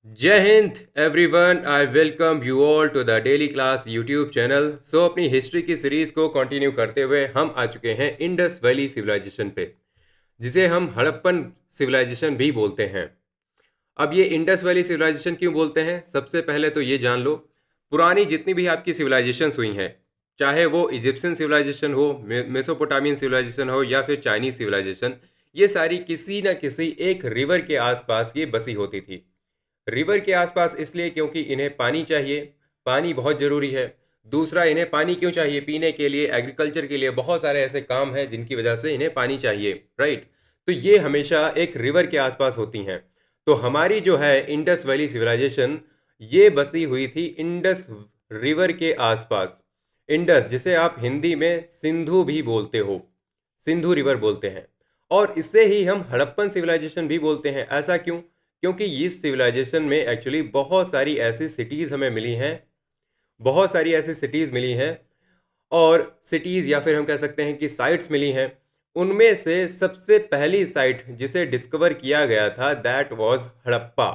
जय Hind everyone. I welcome you all to the daily class YouTube channel. अपनी history की series को continue करते हुए हम आ चुके हैं इंडस वैली सिविलाइजेशन पे, जिसे हम हड़प्पन सिविलाइजेशन भी बोलते हैं। अब ये इंडस वैली सिविलाइजेशन क्यों बोलते हैं, सबसे पहले तो ये जान लो। पुरानी जितनी भी आपकी सिविलाइजेशंस हुई हैं, चाहे वो इजिप्शियन सिविलाइजेशन हो, मेसोपोटामियन सिविलाइजेशन हो या फिर चाइनीज सिविलाइजेशन, ये सारी किसी न किसी एक रिवर के आसपास ये बसी होती थी। रिवर के आसपास इसलिए क्योंकि इन्हें पानी चाहिए, पानी बहुत ज़रूरी है। दूसरा, इन्हें पानी क्यों चाहिए? पीने के लिए, एग्रीकल्चर के लिए, बहुत सारे ऐसे काम हैं जिनकी वजह से इन्हें पानी चाहिए, राइट। तो ये हमेशा एक रिवर के आसपास होती हैं। तो हमारी जो है इंडस वैली सिविलाइजेशन, ये बसी हुई थी इंडस रिवर के आसपास। इंडस, जिसे आप हिंदी में सिंधु भी बोलते हो, सिंधु रिवर बोलते हैं। और इससे ही हम हड़प्पन सिविलाइजेशन भी बोलते हैं। ऐसा क्यों? क्योंकि इस सिविलाइजेशन में एक्चुअली बहुत सारी ऐसी सिटीज़ हमें मिली हैं, बहुत सारी ऐसी सिटीज़ मिली हैं, और सिटीज़ या फिर हम कह सकते हैं कि साइट्स मिली हैं। उनमें से सबसे पहली साइट जिसे डिस्कवर किया गया था, दैट वाज हड़प्पा।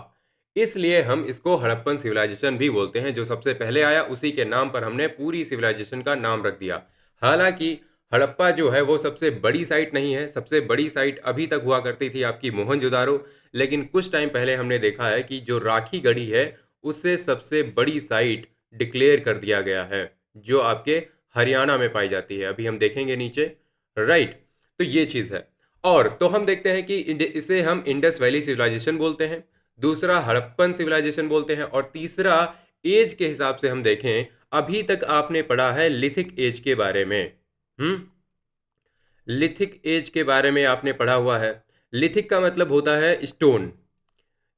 इसलिए हम इसको हड़प्पन सिविलाइजेशन भी बोलते हैं। जो सबसे पहले आया उसी के नाम पर हमने पूरी सिविलाइजेशन का नाम रख दिया। हालांकि हड़प्पा जो है वो सबसे बड़ी साइट नहीं है। सबसे बड़ी साइट अभी तक हुआ करती थी आपकी मोहनजोदारो, लेकिन कुछ टाइम पहले हमने देखा है कि जो राखी गढ़ी है, उससे सबसे बड़ी साइट डिक्लेयर कर दिया गया है, जो आपके हरियाणा में पाई जाती है। अभी हम देखेंगे नीचे, राइट। तो ये चीज़ है। और तो हम देखते हैं कि इसे हम इंडस वैली सिविलाइजेशन बोलते हैं, दूसरा हड़प्पन सिविलाइजेशन बोलते हैं, और तीसरा एज के हिसाब से हम देखें, अभी तक आपने पढ़ा है लिथिक एज के बारे में। हम्म लिथिक एज के बारे में आपने पढ़ा हुआ है। लिथिक का मतलब होता है स्टोन।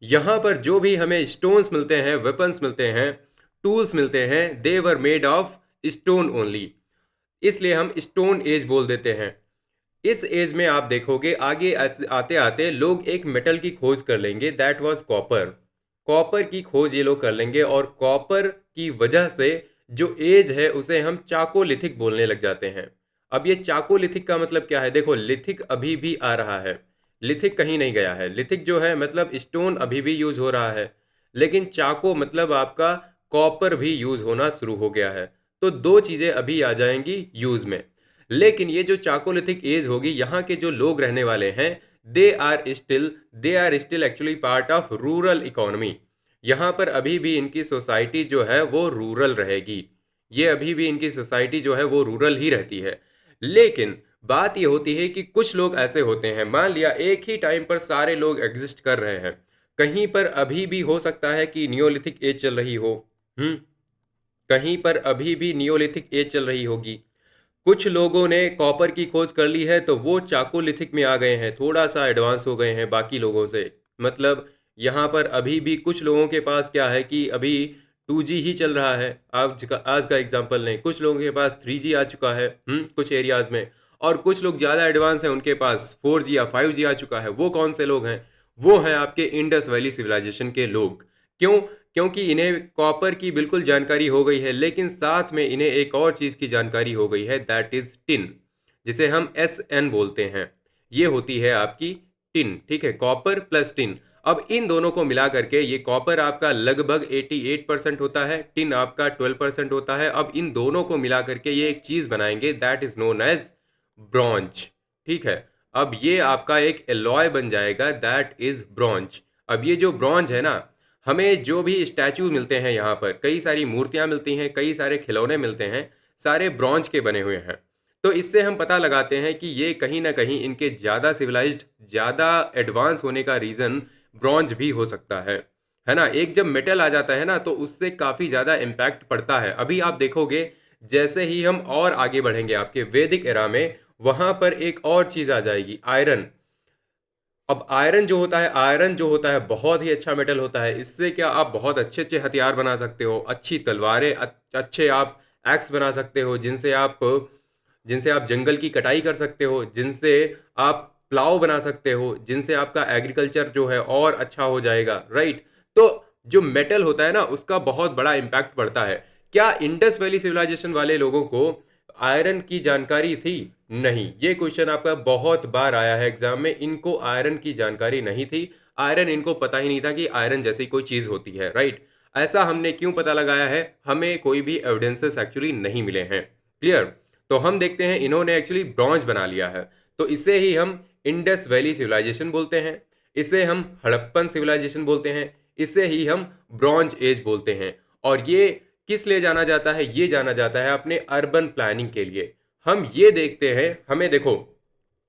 यहाँ पर जो भी हमें स्टोन्स मिलते हैं, वेपन्स मिलते हैं, टूल्स मिलते हैं, they were made of stone only. इसलिए हम स्टोन एज बोल देते हैं। इस एज में आप देखोगे आगे आते आते लोग एक मेटल की खोज कर लेंगे, दैट वाज कॉपर। कॉपर की खोज ये लोग कर लेंगे, और कॉपर की वजह से जो एज है उसे हम चाकोलिथिक बोलने लग जाते हैं। अब ये चाकोलिथिक का मतलब क्या है? देखो, लिथिक अभी भी आ रहा है, लिथिक कहीं नहीं गया है। लिथिक जो है मतलब स्टोन अभी भी यूज हो रहा है, लेकिन चाको मतलब आपका कॉपर भी यूज होना शुरू हो गया है। तो दो चीजें अभी आ जाएंगी यूज में। लेकिन ये जो चाकोलिथिक एज होगी, यहाँ के जो लोग रहने वाले हैं, they are still actually part of rural economy. यहाँ पर अभी भी इनकी सोसाइटी जो है वो रूरल रहेगी। ये अभी भी इनकी सोसाइटी जो है वो रूरल ही रहती है। लेकिन बात ये होती है कि कुछ लोग ऐसे होते हैं, मान लिया एक ही टाइम पर सारे लोग एग्जिस्ट कर रहे हैं, कहीं पर अभी भी हो सकता है कि नियोलिथिक एज चल रही हो। हम्म कहीं पर अभी भी नियोलिथिक एज चल रही होगी। कुछ लोगों ने कॉपर की खोज कर ली है तो वो चाकोलिथिक में आ गए हैं, थोड़ा सा एडवांस हो गए हैं बाकी लोगों से। मतलब यहाँ पर अभी भी कुछ लोगों के पास क्या है कि अभी 2G ही चल रहा है। आज का एग्जांपल लें, कुछ लोगों के पास 3G आ चुका है कुछ एरियाज में, और कुछ लोग ज़्यादा एडवांस हैं, उनके पास 4G या 5G आ चुका है। वो कौन से लोग हैं? वो हैं आपके इंडस वैली सिविलाइजेशन के लोग। क्यों? क्योंकि इन्हें कॉपर की बिल्कुल जानकारी हो गई है, लेकिन साथ में इन्हें एक और चीज़ की जानकारी हो गई है, दैट इज़ टिन, जिसे हम SN बोलते हैं। ये होती है आपकी टिन, ठीक है, कॉपर प्लस टिन। अब इन दोनों को मिला करके, ये कॉपर आपका लगभग 88% होता है, टिन आपका 12% होता है। अब इन दोनों को मिला करके ये एक चीज़ बनाएंगे, that is known as bronze, ठीक है। अब ये आपका एक एलॉय बन जाएगा, दैट इज़ ब्रॉन्ज। अब ये जो ब्रॉन्ज है ना, हमें जो भी स्टैचू मिलते हैं, यहाँ पर कई सारी मूर्तियाँ मिलती हैं, कई सारे खिलौने मिलते हैं, सारे ब्रॉन्ज के बने हुए हैं। तो इससे हम पता लगाते हैं कि ये कहीं ना कहीं इनके ज़्यादा सिविलाइज्ड, ज़्यादा एडवांस होने का रीज़न ब्रॉन्ज भी हो सकता है ना। एक जब मेटल आ जाता है ना, तो उससे काफ़ी ज़्यादा इम्पैक्ट पड़ता है। अभी आप देखोगे, जैसे ही हम और आगे बढ़ेंगे आपके वैदिक एरा में, वहाँ पर एक और चीज़ आ जाएगी, आयरन। अब आयरन जो होता है बहुत ही अच्छा मेटल होता है। इससे क्या आप बहुत अच्छे अच्छे हथियार बना सकते हो, अच्छी तलवारें, अच्छे आप एक्स बना सकते हो, जिनसे आप जंगल की कटाई कर सकते हो, जिनसे आप प्लाव बना सकते हो, जिनसे आपका एग्रीकल्चर जो है और अच्छा हो जाएगा, राइट। तो जो मेटल होता है ना, उसका बहुत बड़ा इम्पैक्ट पड़ता है। क्या इंडस वैली सिविलाइजेशन वाले लोगों को आयरन की जानकारी थी? नहीं। ये क्वेश्चन आपका बहुत बार आया है एग्जाम में, इनको आयरन की जानकारी नहीं थी। आयरन इनको पता ही नहीं था कि आयरन जैसी कोई चीज़ होती है, राइट? ऐसा हमने क्यों पता लगाया है? हमें कोई भी एविडेंसेस एक्चुअली नहीं मिले हैं, क्लियर? तो हम देखते हैं इन्होंने एक्चुअली ब्रॉन्ज बना लिया है, तो इसे ही हम इंडस वैली सिविलाइजेशन बोलते हैं, इसे हम हड़प्पन सिविलाइजेशन बोलते हैं, इसे ही हम ब्रॉन्ज एज बोलते हैं। और ये किस लिए जाना जाता है? ये जाना जाता है अपने अर्बन प्लानिंग के लिए। हम ये देखते हैं, हमें देखो,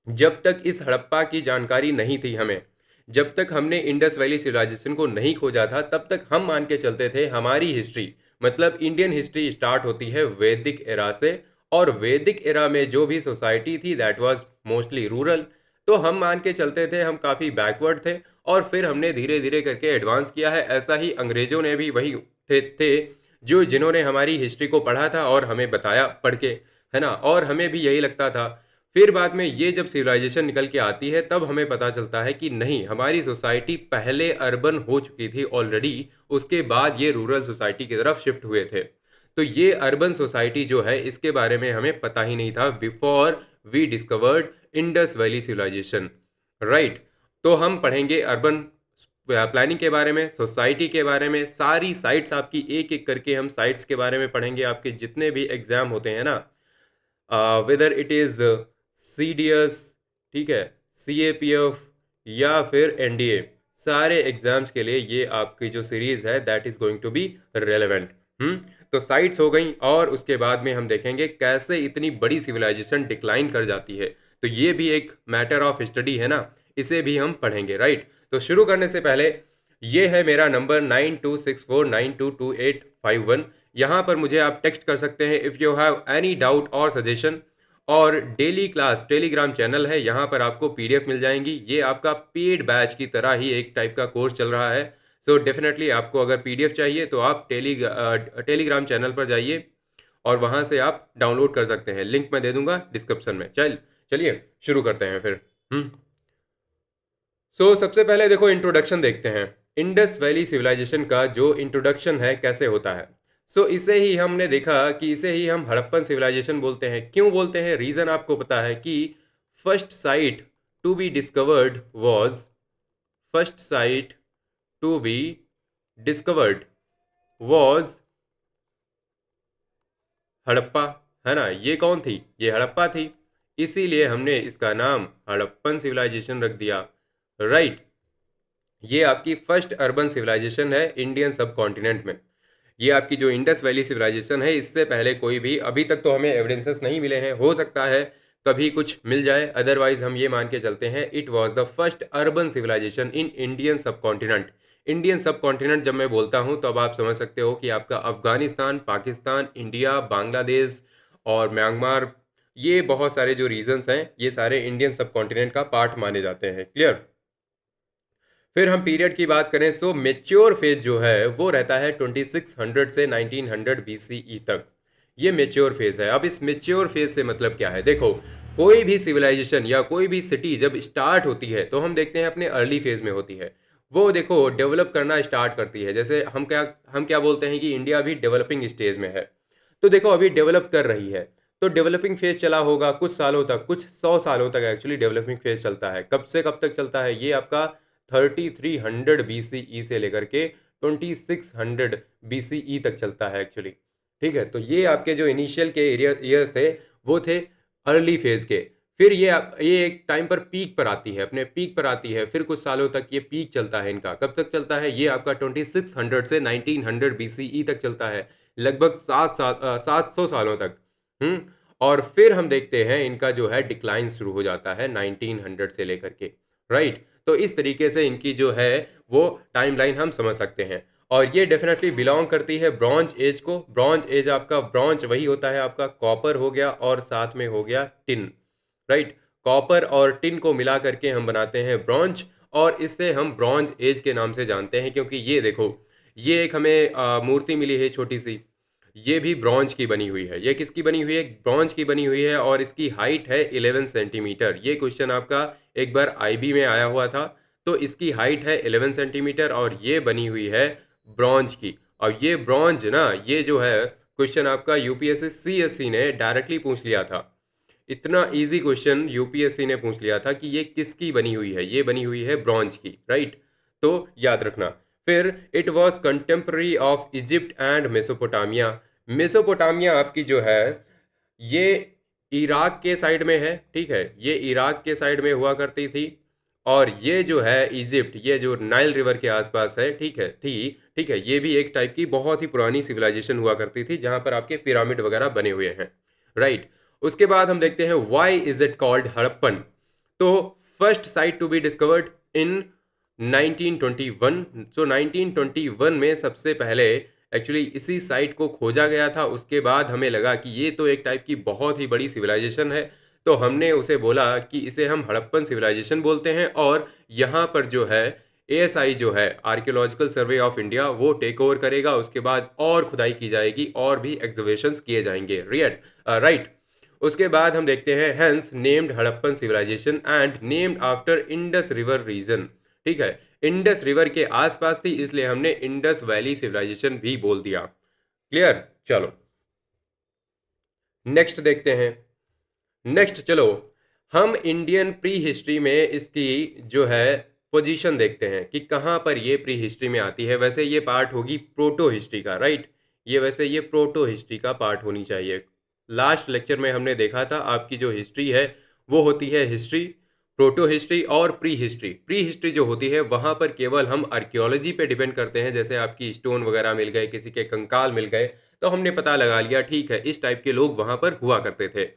जब तक इस हड़प्पा की जानकारी नहीं थी हमें, जब तक हमने इंडस वैली सिविलाइजेशन को नहीं खोजा था, तब तक हम मान के चलते थे हमारी हिस्ट्री, मतलब इंडियन हिस्ट्री स्टार्ट होती है वैदिक एरा से। और वैदिक एरा में जो भी सोसाइटी थी दैट वाज मोस्टली रूरल। तो हम मान के चलते थे हम काफ़ी बैकवर्ड थे, और फिर हमने धीरे धीरे करके एडवांस किया है। ऐसा ही अंग्रेज़ों ने भी वही थे जो जिन्होंने हमारी हिस्ट्री को पढ़ा था और हमें बताया पढ़ के, है ना? और हमें भी यही लगता था। फिर बाद में ये जब सिविलाइजेशन निकल के आती है, तब हमें पता चलता है कि नहीं, हमारी सोसाइटी पहले अर्बन हो चुकी थी ऑलरेडी, उसके बाद ये रूरल सोसाइटी की तरफ शिफ्ट हुए थे। तो ये अर्बन सोसाइटी जो है, इसके बारे में हमें पता ही नहीं था before we discovered Indus valley civilisation, right? तो हम पढ़ेंगे अर्बन प्लानिंग के बारे में, सोसाइटी के बारे में, सारी साइट्स आपकी एक एक करके हम साइट्स के बारे में पढ़ेंगे। आपके जितने भी एग्जाम होते हैं ना, वेदर इट इज़ सीडीएस, ठीक है, सीएपीएफ या फिर एनडीए, सारे एग्जाम्स के लिए ये आपकी जो सीरीज है that is going to be relevant. तो साइट्स हो गई, और उसके बाद में हम देखेंगे कैसे इतनी बड़ी सिविलाइजेशन डिक्लाइन कर जाती है। तो ये भी एक मैटर ऑफ स्टडी है ना, इसे भी हम पढ़ेंगे, राइट? तो शुरू करने से पहले, ये है मेरा नंबर 9264922851। यहाँ पर मुझे आप टेक्स्ट कर सकते हैं if you have any doubt और सजेशन। और डेली क्लास टेलीग्राम चैनल है, यहाँ पर आपको पीडीएफ मिल जाएंगी। ये आपका पेड बैच की तरह ही एक टाइप का कोर्स चल रहा है। सो डेफिनेटली आपको अगर पीडीएफ चाहिए तो आप टेलीग्राम चैनल पर जाइए और वहाँ से आप डाउनलोड कर सकते हैं। लिंक मैं दे दूंगा डिस्क्रिप्शन में। चलिए शुरू करते हैं फिर। सबसे पहले देखो, इंट्रोडक्शन देखते हैं। इंडस वैली सिविलाइजेशन का जो इंट्रोडक्शन है कैसे होता है। इसे ही हमने देखा कि इसे ही हम हड़प्पन सिविलाइजेशन बोलते हैं। क्यों बोलते हैं? रीज़न आपको पता है कि first site to be discovered was first site to be discovered was Harappa, है ना? ये कौन थी? ये हड़प्पा थी। इसीलिए हमने इसका नाम हड़प्पन सिविलाइजेशन रख दिया, राइट? ये आपकी फर्स्ट अर्बन सिविलाइजेशन है इंडियन सब कॉन्टिनेंट में। ये आपकी जो इंडस वैली सिविलाइजेशन है, इससे पहले कोई भी अभी तक तो हमें एविडेंसेस नहीं मिले हैं। हो सकता है कभी कुछ मिल जाए, अदरवाइज हम ये मान के चलते हैं it was the first urban civilisation in Indian subcontinent. Indian subcontinent जब मैं बोलता हूँ तो अब आप समझ सकते हो कि आपका अफगानिस्तान, पाकिस्तान, इंडिया, बांग्लादेश और म्यांमार, ये बहुत सारे जो रीजन्स हैं, ये सारे इंडियन सब कॉन्टिनेंट का पार्ट माने जाते हैं, क्लियर? फिर हम पीरियड की बात करें, मेच्योर फेज जो है वो रहता है 2600 से 1900 बीसीई तक। ये मेच्योर फेज है। अब इस मेच्योर फेज से मतलब क्या है? देखो, कोई भी सिविलाइजेशन या कोई भी सिटी जब स्टार्ट होती है तो हम देखते हैं अपने अर्ली फेज में होती है। वो देखो डेवलप करना स्टार्ट करती है। जैसे हम क्या बोलते हैं कि इंडिया अभी डेवलपिंग स्टेज में है। तो देखो अभी डेवलप कर रही है, तो डेवलपिंग फेज चला होगा कुछ सालों तक, कुछ 100 सालों तक एक्चुअली डेवलपिंग फेज चलता है। कब से कब तक चलता है? ये आपका 3300 बीसीई से लेकर के 2600 बीसीई तक चलता है एक्चुअली, ठीक है? तो ये आपके जो इनिशियल के ईयर्स थे वो थे अर्ली फेज के। फिर ये एक टाइम पर पीक पर आती है, अपने पीक पर आती है। फिर कुछ सालों तक ये पीक चलता है इनका। कब तक चलता है? ये आपका 2600 से 1900 बीसीई तक चलता है, लगभग 700 सालों तक। और फिर हम देखते हैं इनका जो है डिक्लाइन शुरू हो जाता है 1900 से लेकर के, राइट? तो इस तरीके से इनकी जो है वो टाइमलाइन हम समझ सकते हैं। और ये डेफिनेटली बिलोंग करती है ब्रॉन्ज एज को। ब्रॉन्ज एज आपका, ब्रॉन्ज वही होता है आपका कॉपर हो गया और साथ में हो गया टिन, राइट? कॉपर और टिन को मिला करके हम बनाते हैं ब्रॉन्ज, और इससे हम ब्रॉन्ज एज के नाम से जानते हैं। क्योंकि ये देखो, ये एक हमें मूर्ति मिली है छोटी सी, ये भी ब्रॉन्ज की बनी हुई है। ये किसकी बनी हुई है? ब्रॉन्ज की बनी हुई है, और इसकी हाइट है 11 सेंटीमीटर। ये क्वेश्चन आपका एक बार आईबी में आया हुआ था। तो इसकी हाइट है 11 सेंटीमीटर और ये बनी हुई है ब्रॉन्ज की। और ये ब्रॉन्ज ना, ये जो है क्वेश्चन आपका यूपीएससी सीएससी ने डायरेक्टली पूछ लिया था। इतना इजी क्वेश्चन यूपीएससी ने पूछ लिया था कि ये किसकी बनी हुई है? ये बनी हुई है ब्रॉन्ज की, राइट? तो याद रखना। फिर it was contemporary of Egypt and Mesopotamia. Mesopotamia आपकी जो है ये इराक के साइड में है, ठीक है, ये इराक के साइड में हुआ करती थी। और ये जो है इजिप्ट, ये जो नाइल रिवर के आसपास है, ठीक है, ठीक है, ये भी एक टाइप की बहुत ही पुरानी सिविलाइजेशन हुआ करती थी जहां पर आपके पिरामिड वगैरह बने हुए हैं, राइट। उसके बाद हम देखते हैं why is it called Harappan. तो first site to be discovered in 1921। So 1921 में सबसे पहले एक्चुअली इसी साइट को खोजा गया था। उसके बाद हमें लगा कि ये तो एक टाइप की बहुत ही बड़ी सिविलाइजेशन है, तो हमने उसे बोला कि इसे हम हड़प्पन सिविलाइजेशन बोलते हैं। और यहाँ पर जो है एएसआई जो है आर्कियोलॉजिकल सर्वे ऑफ इंडिया वो टेक ओवर करेगा। उसके बाद और खुदाई की जाएगी और भी एग्जीबिशंस किए जाएंगे, राइट। उसके बाद हम देखते हैं hence named Harappan civilisation and named after Indus river region, ठीक है, इंडस रिवर के आसपास थी इसलिए हमने इंडस वैली सिविलाइजेशन भी बोल दिया। क्लियर? चलो नेक्स्ट देखते हैं। नेक्स्ट चलो हम इंडियन प्री हिस्ट्री में इसकी जो है पोजीशन देखते हैं कि कहाँ पर ये प्री हिस्ट्री में आती है। वैसे ये पार्ट होगी प्रोटो हिस्ट्री का, राइट। ये प्रोटो हिस्ट्री का पार्ट होनी चाहिए। लास्ट लेक्चर में हमने देखा था आपकी जो हिस्ट्री है वो होती है हिस्ट्री, प्रोटो हिस्ट्री और प्री हिस्ट्री। प्री हिस्ट्री जो होती है वहाँ पर केवल हम आर्कियोलॉजी पे डिपेंड करते हैं, जैसे आपकी स्टोन वगैरह मिल गए, किसी के कंकाल मिल गए, तो हमने पता लगा लिया ठीक है इस टाइप के लोग वहाँ पर हुआ करते थे।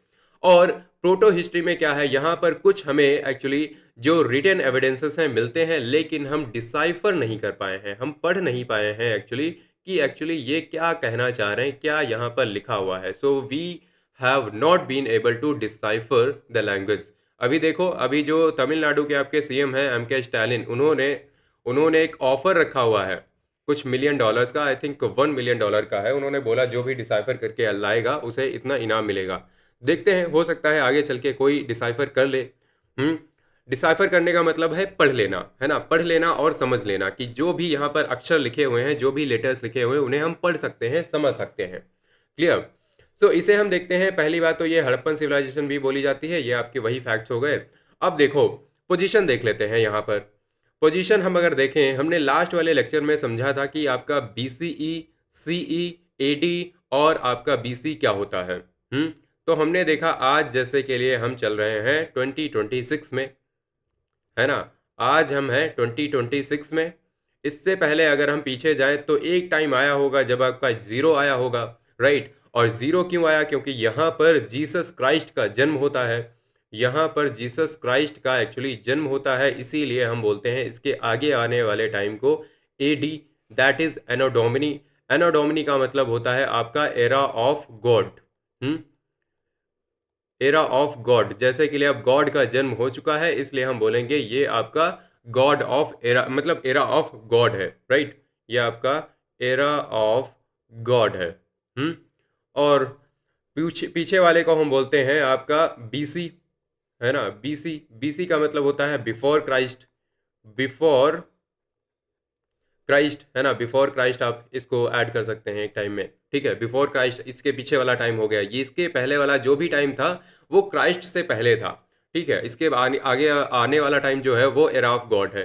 और प्रोटो हिस्ट्री में क्या है, यहाँ पर कुछ हमें एक्चुअली जो रिटन एविडेंसेस हैं मिलते हैं, लेकिन हम डिसाइफर नहीं कर पाए हैं, हम पढ़ नहीं पाए हैं एक्चुअली कि एक्चुअली ये क्या कहना चाह रहे हैं, क्या यहाँ पर लिखा हुआ है। So we have not been able to decipher the language. अभी देखो, अभी जो तमिलनाडु के आपके सीएम हैं एम के स्टालिन, उन्होंने उन्होंने एक ऑफर रखा हुआ है कुछ $1 million का, आई थिंक $1 million का है। उन्होंने बोला जो भी डिसाइफर करके लाएगा उसे इतना इनाम मिलेगा। देखते हैं, हो सकता है आगे चल के कोई डिसाइफर कर ले। डिसाइफर करने का मतलब है पढ़ लेना, है ना, पढ़ लेना और समझ लेना कि जो भी यहाँ पर अक्षर लिखे हुए हैं, जो भी लेटर्स लिखे हुए हैं, उन्हें हम पढ़ सकते हैं, समझ सकते हैं। क्लियर? सो इसे हम देखते हैं। पहली बात तो ये हड़प्पन सिविलाइजेशन भी बोली जाती है, ये आपके वही फैक्ट्स हो गए। अब देखो पोजीशन देख लेते हैं। यहाँ पर पोजीशन हम अगर देखें, हमने लास्ट वाले लेक्चर में समझा था कि आपका BCE, CE, AD और आपका BC क्या होता है। तो हमने देखा आज जैसे के लिए हम चल रहे हैं 2026 में, है ना, आज हम हैं 2026 में। इससे पहले अगर हम पीछे जाएं तो एक टाइम आया होगा जब आपका जीरो आया होगा, राइट। और जीरो क्यों आया? क्योंकि यहाँ पर जीसस क्राइस्ट का जन्म होता है, यहाँ पर जीसस क्राइस्ट का एक्चुअली जन्म होता है, इसीलिए हम बोलते हैं इसके आगे आने वाले टाइम को AD, that is anno domini. Anno domini का मतलब होता है आपका era of God. Era of God, जैसे कि लिए अब गॉड का जन्म हो चुका है इसलिए हम बोलेंगे ये आपका गॉड ऑफ एरा, मतलब एरा ऑफ गॉड है, राइट। ये आपका एरा ऑफ गॉड है। और पीछे पीछे वाले को हम बोलते हैं आपका BC, है ना। BC का मतलब होता है बिफोर क्राइस्ट, बिफोर क्राइस्ट, है ना, बिफोर क्राइस्ट आप इसको ऐड कर सकते हैं एक टाइम में, ठीक है। बिफोर क्राइस्ट इसके पीछे वाला टाइम हो गया, ये इसके पहले वाला जो भी टाइम था वो क्राइस्ट से पहले था, ठीक है। इसके आगे आने वाला टाइम जो है वो एरा ऑफ गॉड है।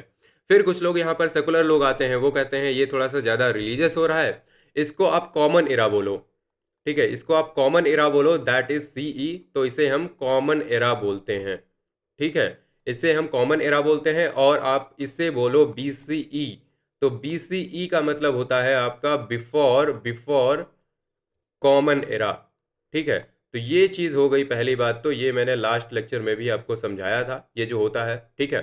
फिर कुछ लोग यहाँ पर सेकुलर लोग आते हैं, वो कहते हैं ये थोड़ा सा ज़्यादा रिलीजियस हो रहा है, इसको आप कॉमन एरा बोलो, ठीक है, इसको आप कॉमन एरा बोलो, दैट इज CE। तो इसे हम कॉमन एरा बोलते हैं, ठीक है, इसे हम कॉमन एरा बोलते हैं। और आप इससे बोलो BCE, तो BCE का मतलब होता है आपका बिफोर कॉमन एरा, ठीक है। तो ये चीज़ हो गई पहली बात, तो ये मैंने लास्ट लेक्चर में भी आपको समझाया था ये जो होता है, ठीक है।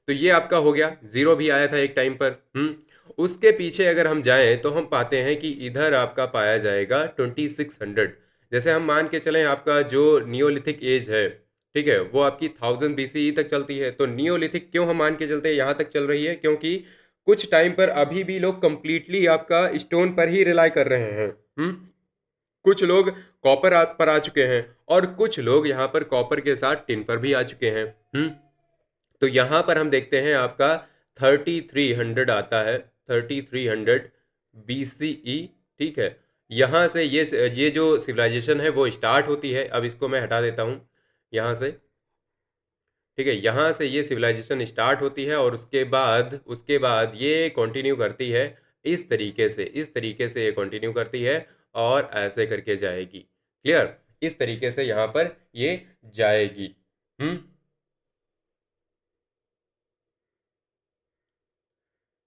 तो ये आपका हो गया, जीरो भी आया था एक टाइम पर। उसके पीछे अगर हम जाएं तो हम पाते हैं कि इधर आपका पाया जाएगा 2600। जैसे हम मान के चलें आपका जो नियोलिथिक एज है, ठीक है, वो आपकी 1000 BCE तक चलती है। तो नियोलिथिक क्यों हम मान के चलते हैं यहाँ तक चल रही है? क्योंकि कुछ टाइम पर अभी भी लोग कंप्लीटली आपका स्टोन पर ही रिलाई कर रहे हैं। कुछ लोग कॉपर पर आ चुके हैं और कुछ लोग यहाँ पर कॉपर के साथ टिन पर भी आ चुके हैं। तो यहाँ पर हम देखते हैं आपका 3300 आता है, 3300 BCE, ठीक है। यहाँ से ये जो सिविलाइजेशन है वो स्टार्ट होती है। अब इसको मैं हटा देता हूँ यहाँ से, ठीक है, यहाँ से ये सिविलाइजेशन स्टार्ट होती है और उसके बाद ये कंटिन्यू करती है इस तरीके से ये कंटिन्यू करती है और ऐसे करके जाएगी। क्लियर? इस तरीके से यहाँ पर ये जाएगी।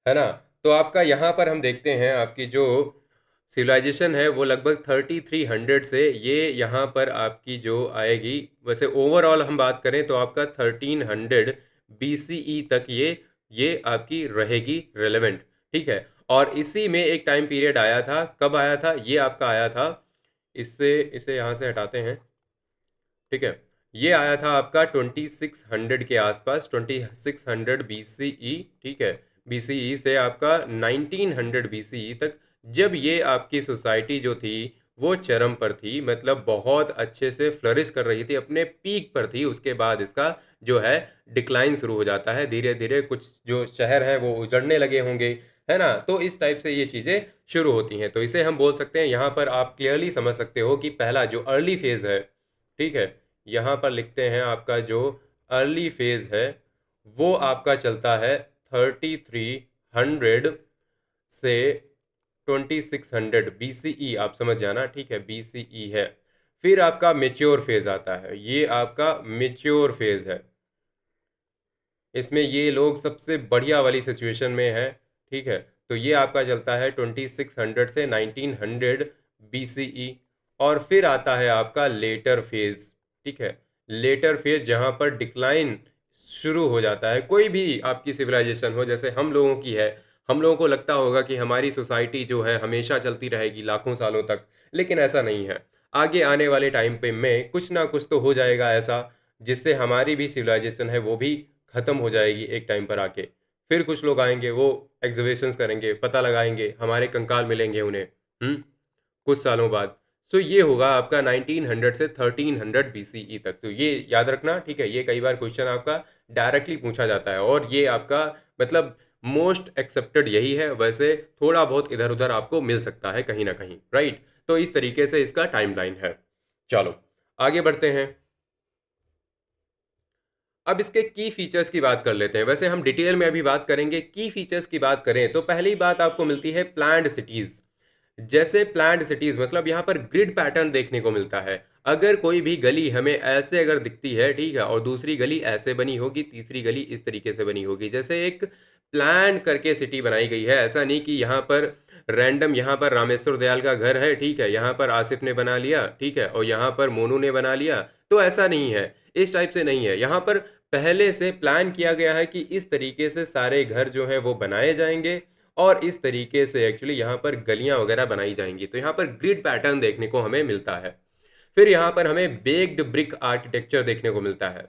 है ना? तो आपका यहाँ पर हम देखते हैं आपकी जो सिविलाइजेशन है वो लगभग 3300 से ये यहाँ पर आपकी जो आएगी, वैसे ओवरऑल हम बात करें तो आपका 1300 BCE तक ये आपकी रहेगी रेलेवेंट। ठीक है, और इसी में एक टाइम पीरियड आया था, कब आया था? ये आपका आया था, इससे इसे यहाँ से हटाते हैं। ठीक है, ये आया था आपका 2600 के आसपास, 2600 BCE। ठीक है, BCE से आपका 1900 BCE तक, जब ये आपकी सोसाइटी जो थी वो चरम पर थी, मतलब बहुत अच्छे से फ्लरिश कर रही थी, अपने पीक पर थी। उसके बाद इसका जो है डिक्लाइन शुरू हो जाता है, धीरे धीरे कुछ जो शहर हैं वो उजड़ने लगे होंगे, है ना? तो इस टाइप से ये चीज़ें शुरू होती हैं। तो इसे हम बोल सकते हैं, यहाँ पर आप क्लियरली समझ सकते हो कि पहला जो अर्ली फेज़ है, ठीक है, यहाँ पर लिखते हैं आपका जो अर्ली फेज है वो आपका चलता है 3300 से 2600 BCE, आप समझ जाना। ठीक है, BCE है। फिर आपका मेच्योर फेज आता है, ये आपका मेच्योर फेज है। इसमें ये लोग सबसे बढ़िया वाली सिचुएशन में है। ठीक है, तो ये आपका चलता है 2600 से 1900 BCE। और फिर आता है आपका लेटर फेज। ठीक है, लेटर फेज जहाँ पर डिक्लाइन शुरू हो जाता है। कोई भी आपकी सिविलाइजेशन हो, जैसे हम लोगों की है, हम लोगों को लगता होगा कि हमारी सोसाइटी जो है हमेशा चलती रहेगी लाखों सालों तक, लेकिन ऐसा नहीं है। आगे आने वाले टाइम पे में कुछ ना कुछ तो हो जाएगा ऐसा, जिससे हमारी भी सिविलाइजेशन है वो भी ख़त्म हो जाएगी एक टाइम पर आके। फिर कुछ लोग आएंगे, वो एग्जीबिशंस करेंगे, पता लगाएंगे, हमारे कंकाल मिलेंगे उन्हें कुछ सालों बाद। सो ये होगा आपका 1900 से 1300 BCE तक। तो ये याद रखना। ठीक है, ये कई बार क्वेश्चन आपका डायरेक्टली पूछा जाता है और ये आपका मतलब मोस्ट एक्सेप्टेड यही है। वैसे थोड़ा बहुत इधर उधर आपको मिल सकता है कहीं ना कहीं, राइट? तो इस तरीके से इसका टाइमलाइन है। चलो आगे बढ़ते हैं। अब इसके की फीचर्स की बात कर लेते हैं। वैसे हम डिटेल में अभी बात करेंगे। की फीचर्स की बात करें तो पहली बात आपको मिलती है प्लान्ड सिटीज। जैसे प्लान्ड सिटीज मतलब यहाँ पर ग्रिड पैटर्न देखने को मिलता है। अगर कोई भी गली हमें ऐसे अगर दिखती है, ठीक है, और दूसरी गली ऐसे बनी होगी, तीसरी गली इस तरीके से बनी होगी, जैसे एक प्लान करके सिटी बनाई गई है। ऐसा नहीं कि यहाँ पर रैंडम, यहाँ पर रामेश्वर दयाल का घर है, ठीक है, यहाँ पर आसिफ ने बना लिया, ठीक है, और यहाँ पर मोनू ने बना लिया, तो ऐसा नहीं है। इस टाइप से नहीं है। यहाँ पर पहले से प्लान किया गया है कि इस तरीके से सारे घर जो हैं वो बनाए जाएंगे और इस तरीके से एक्चुअली यहाँ पर गलियां वगैरह बनाई जाएंगी। तो यहाँ पर ग्रिड पैटर्न देखने को हमें मिलता है। फिर यहाँ पर हमें बेक्ड ब्रिक आर्किटेक्चर देखने को मिलता है।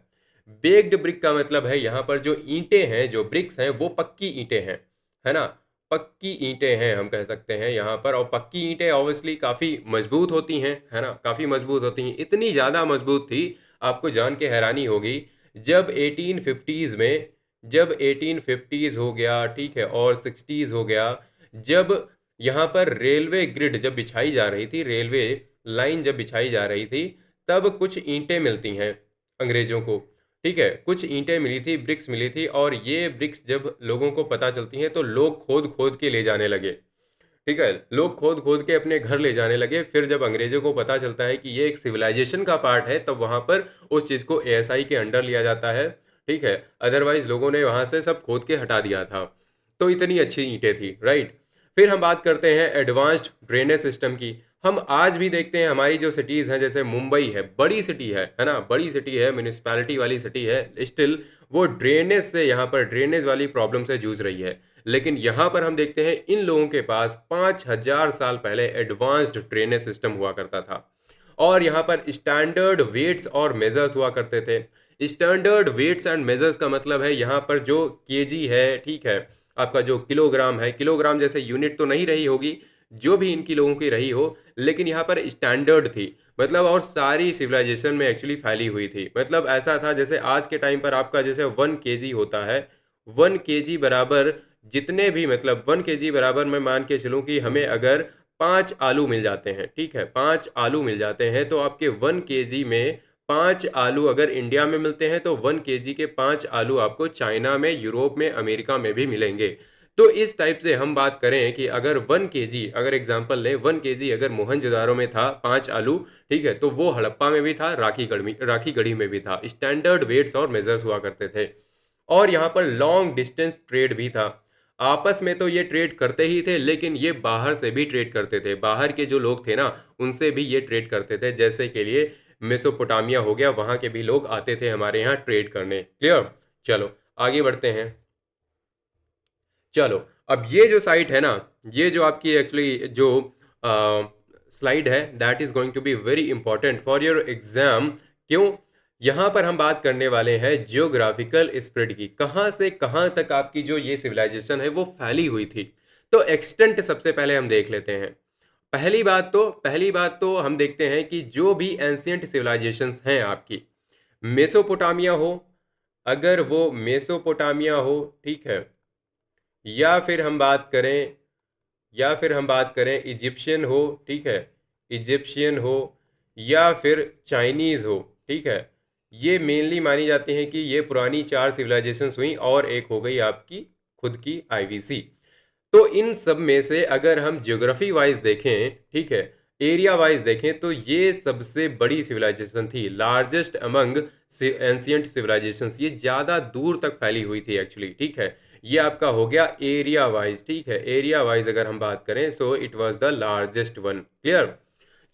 बेक्ड ब्रिक का मतलब है यहाँ पर जो ईंटें हैं, जो ब्रिक्स हैं, वो पक्की ईंटें हैं, है ना? पक्की ईंटें हैं हम कह सकते हैं यहाँ पर। और पक्की ईंटें ऑब्वियसली काफ़ी मजबूत होती हैं, है ना? काफ़ी मजबूत होती हैं, इतनी ज़्यादा मजबूत थी, आपको जान के हैरानी होगी, जब 1850s में, जब 1850s हो गया, ठीक है, और 60s हो गया, जब यहाँ पर रेलवे ग्रिड जब बिछाई जा रही थी, रेलवे लाइन जब बिछाई जा रही थी, तब कुछ ईंटें मिलती हैं अंग्रेज़ों को। ठीक है, कुछ ईंटें मिली थी, ब्रिक्स मिली थी, और ये ब्रिक्स जब लोगों को पता चलती हैं तो लोग खोद खोद के ले जाने लगे। ठीक है, लोग खोद खोद के अपने घर ले जाने लगे। फिर जब अंग्रेजों को पता चलता है कि ये एक सिविलाइजेशन का पार्ट है, तब वहाँ पर उस चीज़ को ASI के अंडर लिया जाता है। ठीक है, अदरवाइज लोगों ने वहाँ से सब खोद के हटा दिया था। तो इतनी अच्छी ईंटें थी, राइट? फिर हम बात करते हैं एडवांस्ड ड्रेनेज सिस्टम की। हम आज भी देखते हैं हमारी जो सिटीज़ हैं, जैसे मुंबई है, बड़ी सिटी है ना? बड़ी सिटी है, म्यूनिसिपैलिटी वाली सिटी है, स्टिल वो ड्रेनेज से, यहाँ पर ड्रेनेज वाली प्रॉब्लम से जूझ रही है। लेकिन यहाँ पर हम देखते हैं इन लोगों के पास 5000 साल पहले एडवांस्ड ड्रेनेज सिस्टम हुआ करता था और यहाँ पर स्टैंडर्ड वेट्स और मेजर्स हुआ करते थे। स्टैंडर्ड वेट्स एंड मेजर्स का मतलब है यहाँ पर जो केजी है, ठीक है, आपका जो किलोग्राम है, किलोग्राम जैसे यूनिट तो नहीं रही होगी जो भी इनकी लोगों की रही हो, लेकिन यहाँ पर स्टैंडर्ड थी, मतलब, और सारी सिविलाइजेशन में एक्चुअली फैली हुई थी। मतलब ऐसा था जैसे आज के टाइम पर आपका जैसे 1 kg होता है, 1 kg बराबर जितने भी, मतलब 1 kg बराबर मैं मान के चलूँ कि हमें अगर 5 आलू मिल जाते हैं, ठीक है, 5 आलू मिल जाते हैं, तो आपके 1 kg में 5 आलू अगर इंडिया में मिलते हैं तो 1 केजी के 5 आलू आपको चाइना में, यूरोप में, अमेरिका में भी मिलेंगे। तो इस टाइप से हम बात करें कि अगर 1 केजी, अगर एग्जांपल लें 1 केजी अगर मोहनजोदारो में था 5 आलू, ठीक है, तो वो हड़प्पा में भी था, राखीगढ़ी में भी था। स्टैंडर्ड वेट्स और मेजर्स हुआ करते थे। और यहाँ पर लॉन्ग डिस्टेंस ट्रेड भी था। आपस में तो ये ट्रेड करते ही थे, लेकिन ये बाहर से भी ट्रेड करते थे। बाहर के जो लोग थे ना, उनसे भी ये ट्रेड करते थे। जैसे के लिए मेसोपोटामिया हो गया, वहाँ के भी लोग आते थे हमारे यहाँ ट्रेड करने। क्लियर? चलो आगे बढ़ते हैं। चलो, अब ये जो साइट है ना, ये जो आपकी एक्चुअली जो स्लाइड है, that is going to be very important for your exam. क्यों? यहाँ पर हम बात करने वाले हैं जियोग्राफिकल स्प्रेड की, कहाँ से कहाँ तक आपकी जो ये सिविलाइजेशन है वो फैली हुई थी। तो एक्सटेंट सबसे पहले हम देख लेते हैं। पहली बात तो हम देखते हैं कि जो भी एंशियंट सिविलाइजेशंस हैं आपकी, मेसोपोटामिया हो, अगर वो मेसोपोटामिया हो, ठीक है, या फिर हम बात करें इजिप्शियन हो, ठीक है, इजिप्शियन हो, या फिर चाइनीज़ हो, ठीक है, ये मेनली मानी जाती हैं कि ये पुरानी 4 सिविलाइजेशंस हुई और एक हो गई आपकी खुद की आईवीसी। तो इन सब में से अगर हम ज्योग्राफी वाइज देखें, ठीक है, एरिया वाइज देखें, तो ये सबसे बड़ी सिविलाइजेशन थी, लार्जेस्ट अमंग एंशियंट सिविलाइजेशंस। ये ज़्यादा दूर तक फैली हुई थी एक्चुअली, ठीक है। ये आपका हो गया एरिया वाइज, ठीक है, एरिया वाइज अगर हम बात करें, so it was the largest one. Clear?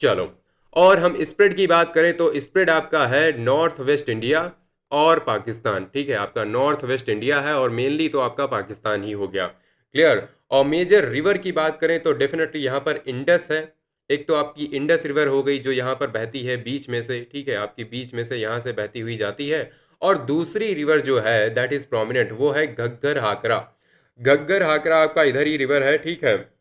चलो, और हम स्प्रेड की बात करें तो स्प्रेड आपका है नॉर्थ वेस्ट इंडिया और पाकिस्तान, ठीक है, आपका नॉर्थ वेस्ट इंडिया है और मेनली तो आपका पाकिस्तान ही हो गया। क्लियर? और मेजर रिवर की बात करें तो डेफिनेटली यहाँ पर इंडस है। एक तो आपकी इंडस रिवर हो गई जो यहाँ पर बहती है बीच में से, ठीक है, आपकी बीच में से यहाँ से बहती हुई जाती है। और दूसरी रिवर जो है दैट इज प्रोमिनेंट, वो है घग्गर हाकरा। घग्गर हाकरा आपका इधर ही रिवर है, ठीक है।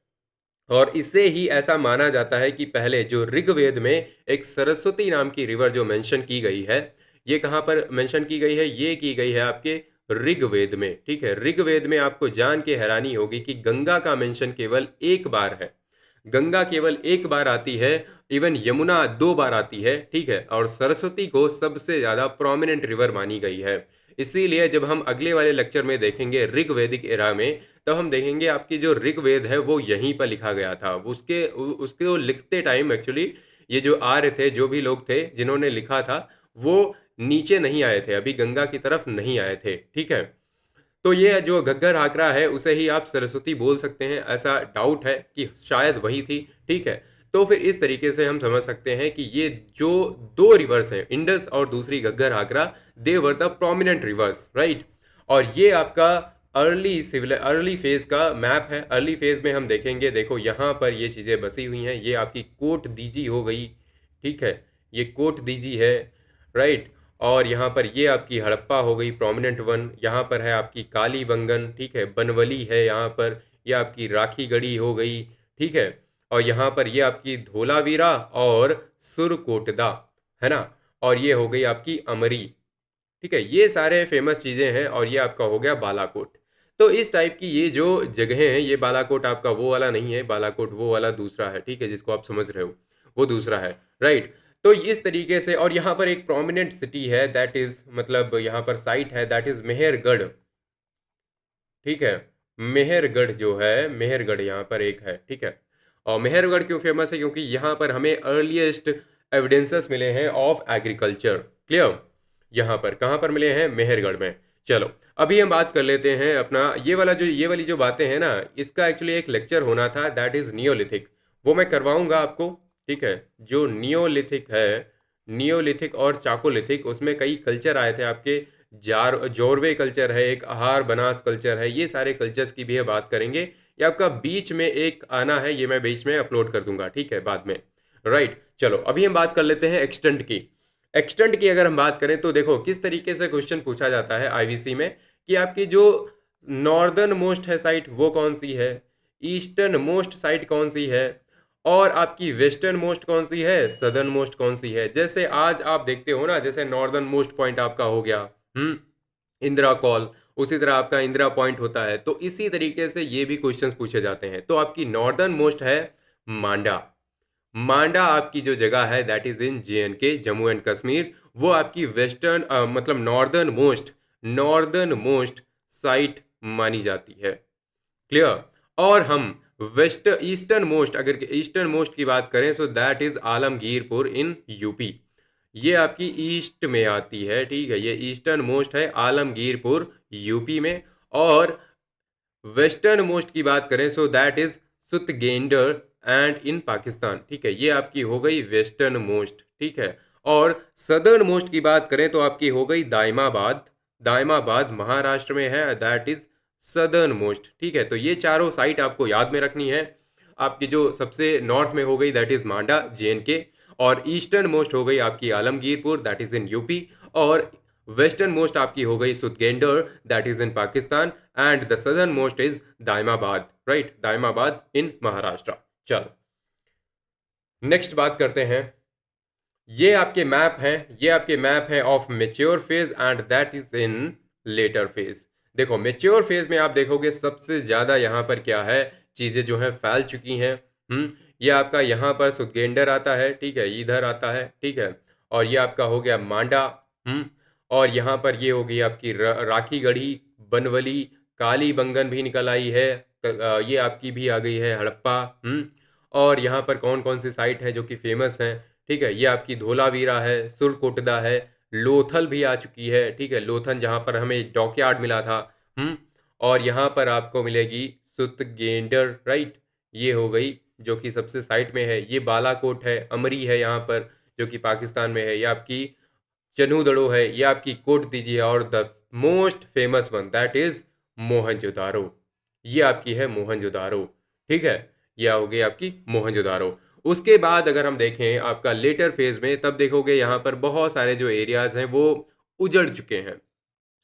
और इसे ही ऐसा माना जाता है कि पहले जो ऋग्वेद में एक सरस्वती नाम की रिवर जो मेंशन की गई है, ये कहाँ पर मेंशन की गई है? ये की गई है आपके ऋग्वेद में, ठीक है। ऋग्वेद में आपको जान के हैरानी होगी कि गंगा का मेंशन केवल एक बार है। गंगा केवल एक बार आती है, इवन यमुना 2 बार आती है, ठीक है, और सरस्वती को सबसे ज़्यादा प्रोमिनेंट रिवर मानी गई है। इसीलिए जब हम अगले वाले लेक्चर में देखेंगे ऋग्वेदिक एरा में, तब हम देखेंगे आपकी जो ऋग्वेद है वो यहीं पर लिखा गया था। उसके लिखते टाइम एक्चुअली ये जो आर्य थे, जो भी लोग थे जिन्होंने लिखा था, वो नीचे नहीं आए थे, अभी गंगा की तरफ नहीं आए थे, ठीक है। तो ये जो घग्गर हाकरा है उसे ही आप सरस्वती बोल सकते हैं, ऐसा डाउट है कि शायद वही थी, ठीक है। तो फिर इस तरीके से हम समझ सकते हैं कि ये जो 2 रिवर्स हैं, इंडस और दूसरी Ghaggar Hakra, they were the prominent rivers, right. और ये आपका अर्ली फेज का मैप है। अर्ली फेज में हम देखेंगे, देखो यहाँ पर ये चीज़ें बसी हुई हैं। ये आपकी कोट दीजी हो गई, ठीक है, ये कोट दीजी है, राइट। और यहाँ पर ये आपकी हड़प्पा हो गई प्रोमिनेंट वन। यहाँ पर है आपकी कालीबंगन, ठीक है, बनवली है यहाँ पर, ये आपकी राखीगढ़ी हो गई, ठीक है। और यहाँ पर ये आपकी धोलावीरा और सुरकोटदा, है ना। और ये हो गई आपकी अमरी, ठीक है। ये सारे फेमस चीज़ें हैं। और ये आपका हो गया बालाकोट। तो इस टाइप की ये जो जगहें हैं, ये बालाकोट आपका वो वाला नहीं है, बालाकोट वो वाला दूसरा है, ठीक है, जिसको आप समझ रहे हो, वो दूसरा है, राइट। तो इस तरीके से, और यहाँ पर एक प्रोमिनेंट सिटी है, दैट इज मतलब यहाँ पर साइट है, दैट इज मेहरगढ़, ठीक है। मेहरगढ़ जो है, मेहरगढ़ यहाँ पर एक है, ठीक है। और मेहरगढ़ क्यों फेमस है? क्योंकि यहाँ पर हमें अर्लीस्ट एविडेंसेस मिले हैं ऑफ एग्रीकल्चर। क्लियर? यहाँ पर कहाँ पर मिले हैं? मेहरगढ़ में। चलो, अभी हम बात कर लेते हैं अपना ये वाली जो बातें हैं ना, इसका एक्चुअली एक लेक्चर होना था, दैट इज नियोलिथिक। वो मैं करवाऊंगा आपको, ठीक है। जो नियोलिथिक है, नियोलिथिक और चाकोलिथिक, उसमें कई कल्चर आए थे आपके। जोरवे कल्चर है एक, आहार बनास कल्चर है, ये सारे कल्चर्स की भी बात करेंगे। ये आपका बीच में एक आना है, ये मैं बीच में अपलोड कर दूंगा, ठीक है, बाद में, राइट। चलो, अभी हम बात कर लेते हैं एक्सटेंट की। एक्सटेंट की अगर हम बात करें तो देखो किस तरीके से क्वेश्चन पूछा जाता है आईवीसी में, कि आपकी जो नॉर्दर्न मोस्ट है साइट वो कौन सी है, ईस्टर्न मोस्ट साइट कौन सी है, और आपकी वेस्टर्न मोस्ट कौन सी है, सदर्न मोस्ट कौन सी है। जैसे आज आप देखते हो ना, जैसे नॉर्दर्न मोस्ट पॉइंट आपका हो गया इंदिरा कॉल, उसी तरह आपका इंदिरा पॉइंट होता है। तो इसी तरीके से ये भी क्वेश्चंस पूछे जाते हैं। तो आपकी नॉर्दर्न मोस्ट है मांडा, मांडा आपकी जो जगह है that is in JNK, Jammu and Kashmir, वो आपकी वेस्टर्न मतलब नॉर्दर्न मोस्ट साइट मानी जाती है। क्लियर। और हम वेस्ट ईस्टर्न मोस्ट, अगर ईस्टर्न मोस्ट की बात करें so that is Alamgirpur in UP. ये आपकी ईस्ट में आती है, ठीक है, ये ईस्टर्न मोस्ट है आलमगीरपुर यूपी में। और वेस्टर्न मोस्ट की बात करें so that is Sutkagendor and in Pakistan, ठीक है, ये आपकी हो गई वेस्टर्न मोस्ट, ठीक है। और सदर्न मोस्ट की बात करें तो आपकी हो गई दाइमाबाद, दाइमाबाद महाराष्ट्र में है, दैट इज सदर्न मोस्ट, ठीक है। तो ये चारों साइट आपको याद में रखनी है। आपकी जो सबसे नॉर्थ में हो गई दैट इज मांडा JNK, और ईस्टर्न मोस्ट हो गई आपकी Alamgirpur that is in UP, और वेस्टर्न मोस्ट आपकी हो गई Sutkagendor that is in Pakistan, and the southern most is Daimabad, right, Daimabad in Maharashtra. चलो नेक्स्ट बात करते हैं। ये आपके मैप हैं of mature phase and that is in later phase. देखो मेच्योर फेज में आप देखोगे सबसे ज्यादा यहाँ पर क्या है, चीजें जो हैं फैल चुकी हैं। ये आपका यहाँ पर सुतगेंडर आता है, ठीक है, इधर आता है, ठीक है। और ये आपका हो गया मांडा। और यहाँ पर ये होगी आपकी राखी गढ़ी, बनवली, काली बंगन भी निकल आई है। ये आपकी भी आ गई है हड़प्पा। और यहाँ पर कौन कौन सी साइट है जो कि फेमस हैं, ठीक है, ये आपकी धोलावीरा है, सुरकोटदा है, लोथल भी आ चुकी है, ठीक है, लोथल जहाँ पर हमें डॉकयार्ड मिला था। और यहाँ पर आपको मिलेगी सुतगेंडर, राइट, ये हो गई जो कि सबसे साइट में है। ये बालाकोट है, अमरी है यहाँ पर जो कि पाकिस्तान में है। ये आपकी चनूदड़ो है, ये आपकी कोट दीजिए, और the most famous one that is Mohenjodaro, ये आपकी है मोहनजोदारो, ठीक है, यह हो गई आपकी मोहनजोदारो। उसके बाद अगर हम देखें आपका लेटर फेज में, तब देखोगे यहाँ पर बहुत सारे जो एरियाज हैं वो उजड़ चुके हैं,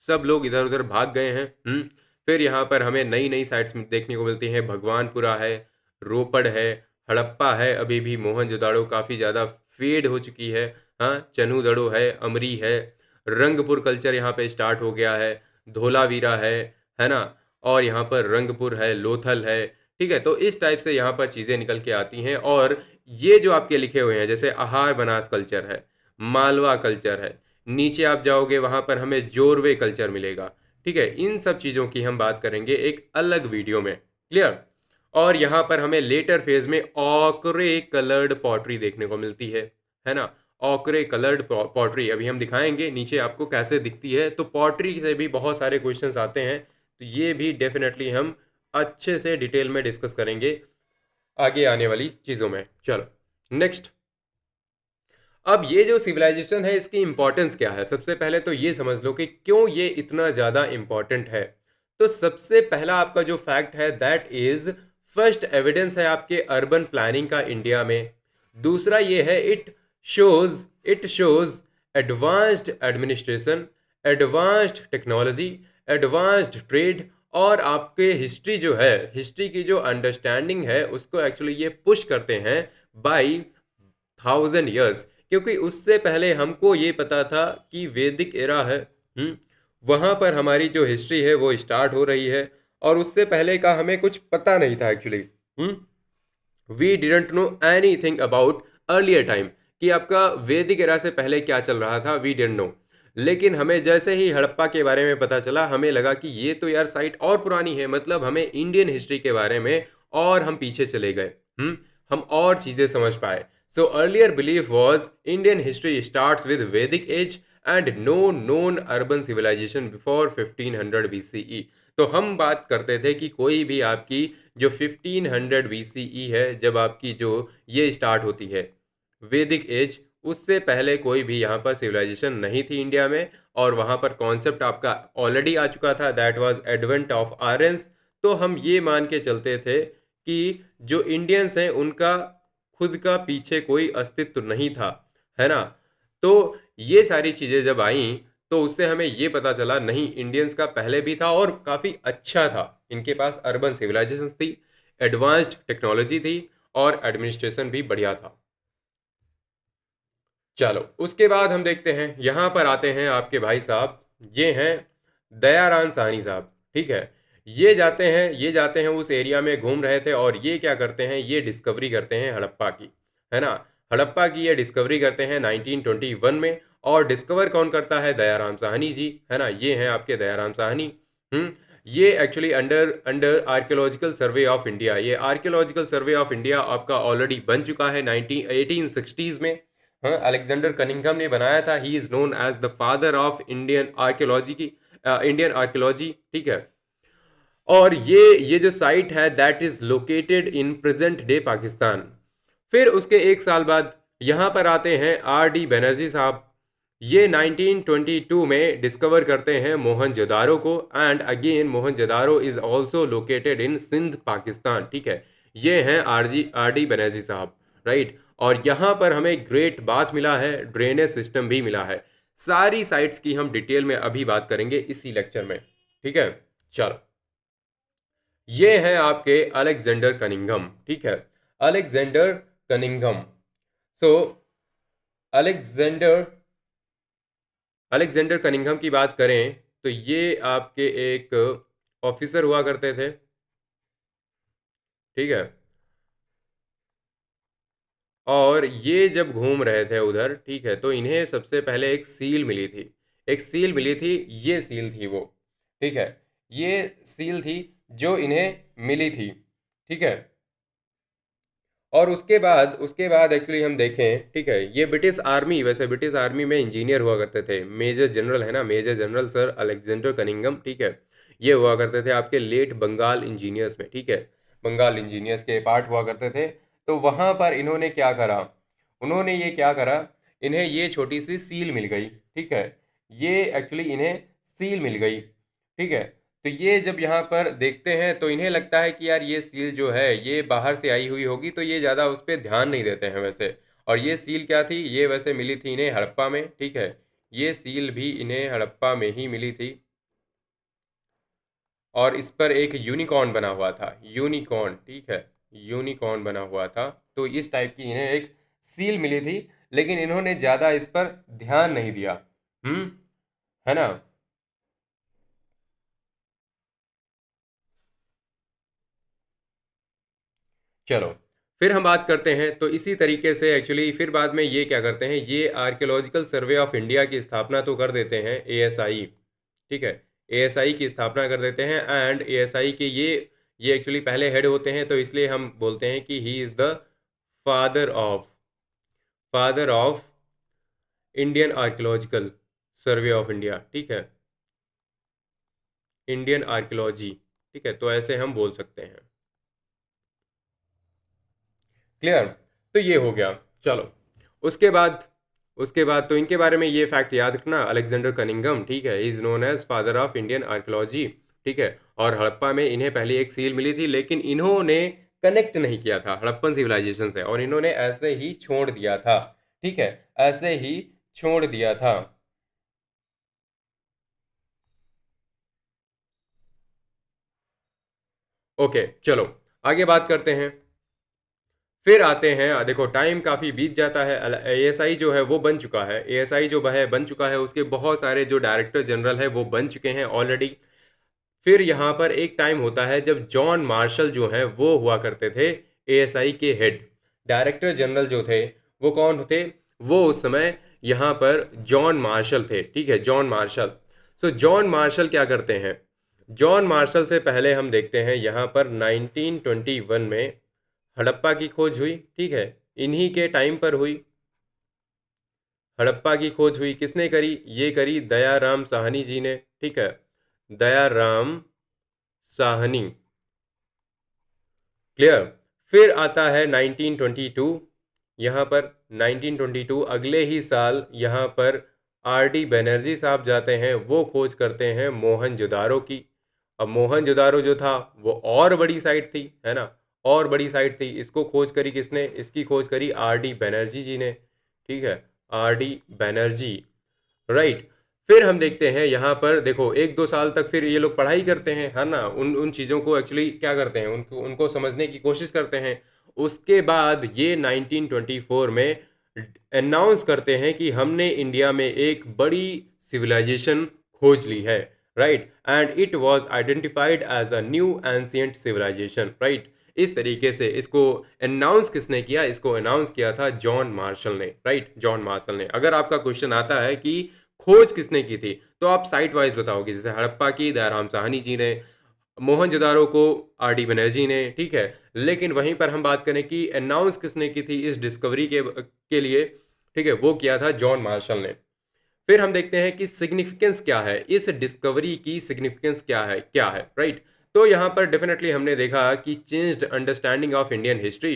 सब लोग इधर उधर भाग गए हैं। फिर यहाँ पर हमें नई नई साइट्स देखने को मिलती हैं, भगवानपुरा है, रोपड़ है, हड़प्पा है, अभी भी मोहनजोदाड़ो काफ़ी ज़्यादा फेड हो चुकी है। हाँ, चनूदड़ो है, अमरी है, रंगपुर कल्चर यहाँ पे स्टार्ट हो गया है, धोलावीरा है ना, और यहाँ पर रंगपुर है, लोथल है, ठीक है। तो इस टाइप से यहाँ पर चीज़ें निकल के आती हैं। और ये जो आपके लिखे हुए हैं जैसे आहार बनास कल्चर है, मालवा कल्चर है, नीचे आप जाओगे वहाँ पर हमें जोरवे कल्चर मिलेगा, ठीक है। इन सब चीज़ों की हम बात करेंगे एक अलग वीडियो में, क्लियर। और यहाँ पर हमें लेटर फेज में ऑकरे कलर्ड पॉटरी देखने को मिलती है ना। ऑकरे कलर्ड पॉटरी अभी हम दिखाएंगे नीचे आपको कैसे दिखती है। तो पॉटरी से भी बहुत सारे क्वेश्चंस आते हैं, तो ये भी डेफिनेटली हम अच्छे से डिटेल में डिस्कस करेंगे आगे आने वाली चीज़ों में। चलो नेक्स्ट। अब ये जो सिविलाइजेशन है इसकी इंपॉर्टेंस क्या है, सबसे पहले तो ये समझ लो कि क्यों ये इतना ज़्यादा इंपॉर्टेंट है। तो सबसे पहला आपका जो फैक्ट है दैट इज फर्स्ट एविडेंस है आपके अर्बन प्लानिंग का इंडिया में। दूसरा ये है it shows advanced administration, advanced technology, advanced trade, और आपके हिस्ट्री जो है, हिस्ट्री की जो अंडरस्टैंडिंग है उसको एक्चुअली ये पुश करते हैं बाई 1000 years। क्योंकि उससे पहले हमको ये पता था कि वैदिक एरा है, वहाँ पर हमारी जो हिस्ट्री है वो स्टार्ट हो रही है, और उससे पहले का हमें कुछ पता नहीं था actually. We didn't know anything about earlier time, कि आपका वैदिक एरा से पहले क्या चल रहा था, वी डिडंट नो। लेकिन हमें जैसे ही हड़प्पा के बारे में पता चला हमें लगा कि ये तो यार साइट और पुरानी है, मतलब हमें इंडियन हिस्ट्री के बारे में और हम पीछे चले गए, हम और चीज़ें समझ पाए। So earlier belief was Indian history starts with Vedic age and no known urban civilization before 1500 BCE। तो हम बात करते थे कि कोई भी आपकी जो 1500 BCE है, जब आपकी जो ये स्टार्ट होती है वैदिक एज, उससे पहले कोई भी यहाँ पर सिविलाइजेशन नहीं थी इंडिया में। और वहाँ पर कॉन्सेप्ट आपका ऑलरेडी आ चुका था, that was advent of Aryans. तो हम ये मान के चलते थे कि जो इंडियंस हैं उनका खुद का पीछे कोई अस्तित्व नहीं था, है ना। तो ये सारी चीज़ें जब आई तो उससे हमें ये पता चला नहीं, इंडियंस का पहले भी था और काफ़ी अच्छा था, इनके पास अर्बन सिविलाइजेशन थी, एडवांस्ड टेक्नोलॉजी थी, और एडमिनिस्ट्रेशन भी बढ़िया था। चलो उसके बाद हम देखते हैं, यहाँ पर आते हैं आपके भाई साहब, ये हैं दयाराम साहनी साहब, ठीक है। ये जाते हैं उस एरिया में घूम रहे थे, और ये क्या करते हैं, ये डिस्कवरी करते हैं हड़प्पा की, है ना। हड़प्पा की ये डिस्कवरी करते हैं 1921 में, और डिस्कवर कौन करता है? दयाराम साहनी जी, है ना। ये हैं आपके दयाराम साहनी। ये actually under under archaeological survey of India, ये आर्कियोलॉजिकल सर्वे ऑफ इंडिया आपका ऑलरेडी बन चुका है 1860s में। हाँ, अलेक्जेंडर कनिंघम ने बनाया था। He is known as the father of Indian archaeology की, इंडियन आर्कियोलॉजी, ठीक है। और ये जो साइट है that is located in present day Pakistan. फिर उसके एक साल बाद यहाँ पर आते हैं आर डी बनर्जी साहब। ये 1922 में डिस्कवर करते हैं मोहनजोदारो को, and again Mohenjodaro is also located in Sindh Pakistan, ठीक है। ये हैं आर डी बनर्जी साहब, राइट। और यहाँ पर हमें ग्रेट बाथ मिला है, ड्रेनेज सिस्टम भी मिला है। सारी साइट्स की हम डिटेल में अभी बात करेंगे इसी लेक्चर में, ठीक है। चलो, ये हैं आपके अलेक्जेंडर कनिंघम, ठीक है। Alexander Cunningham. So Alexander Alexander Cunningham की बात करें तो ये आपके एक ऑफिसर हुआ करते थे, ठीक है। और ये जब घूम रहे थे उधर, ठीक है, तो इन्हें सबसे पहले एक सील मिली थी। एक सील मिली थी, ये सील थी वो, ठीक है। ये सील थी जो इन्हें मिली थी, ठीक है। और उसके बाद एक्चुअली हम देखें, ठीक है, ये ब्रिटिश आर्मी, वैसे ब्रिटिश आर्मी में इंजीनियर हुआ करते थे। मेजर जनरल है ना, major general sir Alexander Cunningham, ठीक है। ये हुआ करते थे आपके लेट बंगाल इंजीनियर्स में, ठीक है। बंगाल इंजीनियर्स के पार्ट हुआ करते थे। तो वहाँ पर इन्होंने क्या करा, उन्होंने ये क्या करा, इन्हें ये छोटी सी सील मिल गई, ठीक है। ये एक्चुअली इन्हें सील मिल गई, ठीक है। तो ये जब यहाँ पर देखते हैं तो इन्हें लगता है कि यार ये सील जो है ये बाहर से आई हुई होगी, तो ये ज़्यादा उस पर ध्यान नहीं देते हैं वैसे। और ये सील क्या थी? ये वैसे मिली थी इन्हें हड़प्पा में, ठीक है। ये सील भी इन्हें हड़प्पा में ही मिली थी, और इस पर एक यूनिकॉर्न बना हुआ था, यूनिकॉर्न, ठीक है। यूनिकॉर्न बना हुआ था। तो इस टाइप की इन्हें एक सील मिली थी, लेकिन इन्होंने ज़्यादा इस पर ध्यान नहीं दिया, है ना। चलो, फिर हम बात करते हैं। तो इसी तरीके से एक्चुअली फिर बाद में ये क्या करते हैं, ये आर्कियोलॉजिकल सर्वे ऑफ इंडिया की स्थापना तो कर देते हैं, एएसआई, ठीक है। एएसआई की स्थापना कर देते हैं, एंड एएसआई के ये एक्चुअली पहले हेड होते हैं, तो इसलिए हम बोलते हैं कि he is the father of father of Indian archaeological survey of India, ठीक है। इंडियन आर्कियोलॉजी, ठीक है, तो ऐसे हम बोल सकते हैं। क्लियर? तो ये हो गया। चलो, उसके बाद तो इनके बारे में ये फैक्ट याद रखना, अलेक्जेंडर कनिंघम, ठीक है, is known as father of Indian archaeology, ठीक है। और हड़प्पा में इन्हें पहले एक सील मिली थी, लेकिन इन्होंने कनेक्ट नहीं किया था हड़प्पन सिविलाइजेशन से, और इन्होंने ऐसे ही छोड़ दिया था, ठीक है, ऐसे ही छोड़ दिया था। ओके, चलो आगे बात करते हैं। फिर आते हैं, देखो टाइम काफ़ी बीत जाता है। एएसआई जो है वो बन चुका है, एएसआई जो है बन चुका है, उसके बहुत सारे जो डायरेक्टर जनरल है वो बन चुके हैं ऑलरेडी। फिर यहाँ पर एक टाइम होता है जब जॉन मार्शल जो हैं वो हुआ करते थे एएसआई के हेड। डायरेक्टर जनरल जो थे वो कौन थे? वो उस समय यहाँ पर जॉन मार्शल थे, ठीक है, जॉन मार्शल। सो जॉन मार्शल क्या करते हैं? जॉन मार्शल से पहले हम देखते हैं यहाँ पर 1921 में हड़प्पा की खोज हुई, ठीक है। इन्हीं के टाइम पर हुई हड़प्पा की खोज हुई। किसने करी? ये करी दयाराम साहनी जी ने, ठीक है, दयाराम साहनी। क्लियर? फिर आता है 1922, यहाँ पर 1922 अगले ही साल यहाँ पर आर डी बनर्जी साहब जाते हैं, वो खोज करते हैं मोहनजोदारो की। अब मोहनजोदारो जो था वो और बड़ी साइट थी, है ना, और बड़ी साइट थी। इसको खोज करी किसने? इसकी खोज करी आर डी बनर्जी जी ने, ठीक है, आर डी बनर्जी, राइट। फिर हम देखते हैं यहाँ पर, देखो एक दो साल तक फिर ये लोग पढ़ाई करते हैं, है ना, उन उन चीज़ों को एक्चुअली क्या करते हैं, उनको उनको समझने की कोशिश करते हैं। उसके बाद ये 1924 में अनाउंस करते हैं कि हमने इंडिया में एक बड़ी सिविलाइजेशन खोज ली है, right, and it was identified as a new ancient civilisation, right. इस तरीके से इसको अनाउंस किसने किया? इसको अनाउंस किया था जॉन मार्शल ने, राइट? जॉन मार्शल ने। अगर आपका क्वेश्चन आता है कि खोज किसने की थी, तो आप साइट वाइज बताओगे। जैसे हड़प्पा की दयाराम साहनी जी ने, मोहनजोदारो को आर डी बनर्जी ने, ठीक है। लेकिन वहीं पर हम बात करें कि अनाउंस किसने की थी इस डिस्कवरी के लिए, ठीक है, वो किया था जॉन मार्शल ने। फिर हम देखते हैं कि सिग्निफिकेंस क्या है, इस डिस्कवरी की सिग्निफिकेंस क्या है, राइट? तो यहाँ पर डेफिनेटली हमने देखा कि changed understanding of Indian history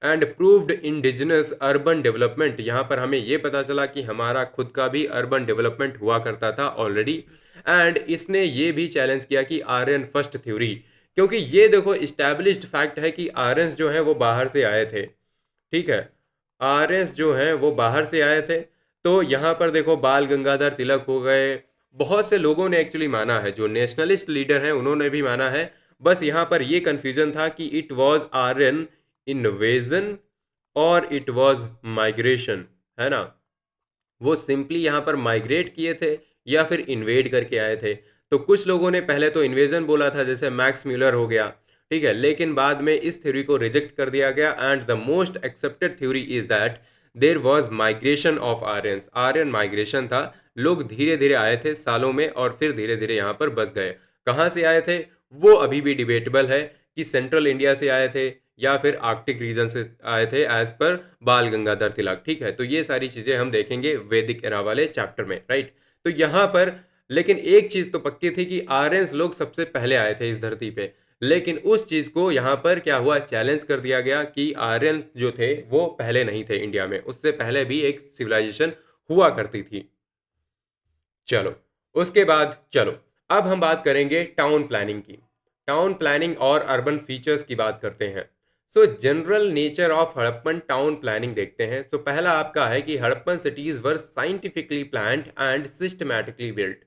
and proved indigenous urban development. यहाँ पर हमें ये पता चला कि हमारा खुद का भी अर्बन डेवलपमेंट हुआ करता था ऑलरेडी। एंड इसने ये भी चैलेंज किया कि आर्यन फर्स्ट थ्योरी, क्योंकि ये देखो इस्टेब्लिश्ड फैक्ट है कि आर्यंस जो है वो बाहर से आए थे, ठीक है। आर्यंस जो हैं वो बाहर से आए थे। तो यहाँ पर देखो बाल गंगाधर तिलक हो गए, बहुत से लोगों ने एक्चुअली माना है, जो नेशनलिस्ट लीडर हैं उन्होंने भी माना है। बस यहाँ पर ये कन्फ्यूजन था कि इट वाज आर्यन इन्वेजन और इट वाज माइग्रेशन, है ना? वो सिंपली यहाँ पर माइग्रेट किए थे या फिर इन्वेड करके आए थे। तो कुछ लोगों ने पहले तो इन्वेजन बोला था, जैसे मैक्स म्यूलर हो गया, ठीक है। लेकिन बाद में इस थ्योरी को रिजेक्ट कर दिया गया and the most accepted theory is that there was migration of Aryans. Aryan migration था, लोग धीरे धीरे आए थे सालों में और फिर धीरे धीरे यहाँ पर बस गए। कहाँ से आए थे वो अभी भी डिबेटेबल है कि सेंट्रल इंडिया से आए थे या फिर आर्कटिक रीजन से आए थे, एज पर बाल गंगाधर तिलक, ठीक है। तो ये सारी चीजें हम देखेंगे वैदिक एरा वाले चैप्टर में, राइट? तो यहाँ पर लेकिन एक चीज तो पक्की थी कि आर्यंस लोग सबसे पहले आए थे इस धरती पे। लेकिन उस चीज को यहाँ पर क्या हुआ, चैलेंज कर दिया गया कि आर्यन जो थे वो पहले नहीं थे इंडिया में, उससे पहले भी एक सिविलाइजेशन हुआ करती थी। चलो उसके बाद चलो अब हम बात करेंगे टाउन प्लानिंग की। टाउन प्लानिंग और अर्बन फीचर्स की बात करते हैं। सो general nature of Harappan town planning देखते हैं। सो पहला आपका है कि Harappan cities were scientifically planned and systematically built,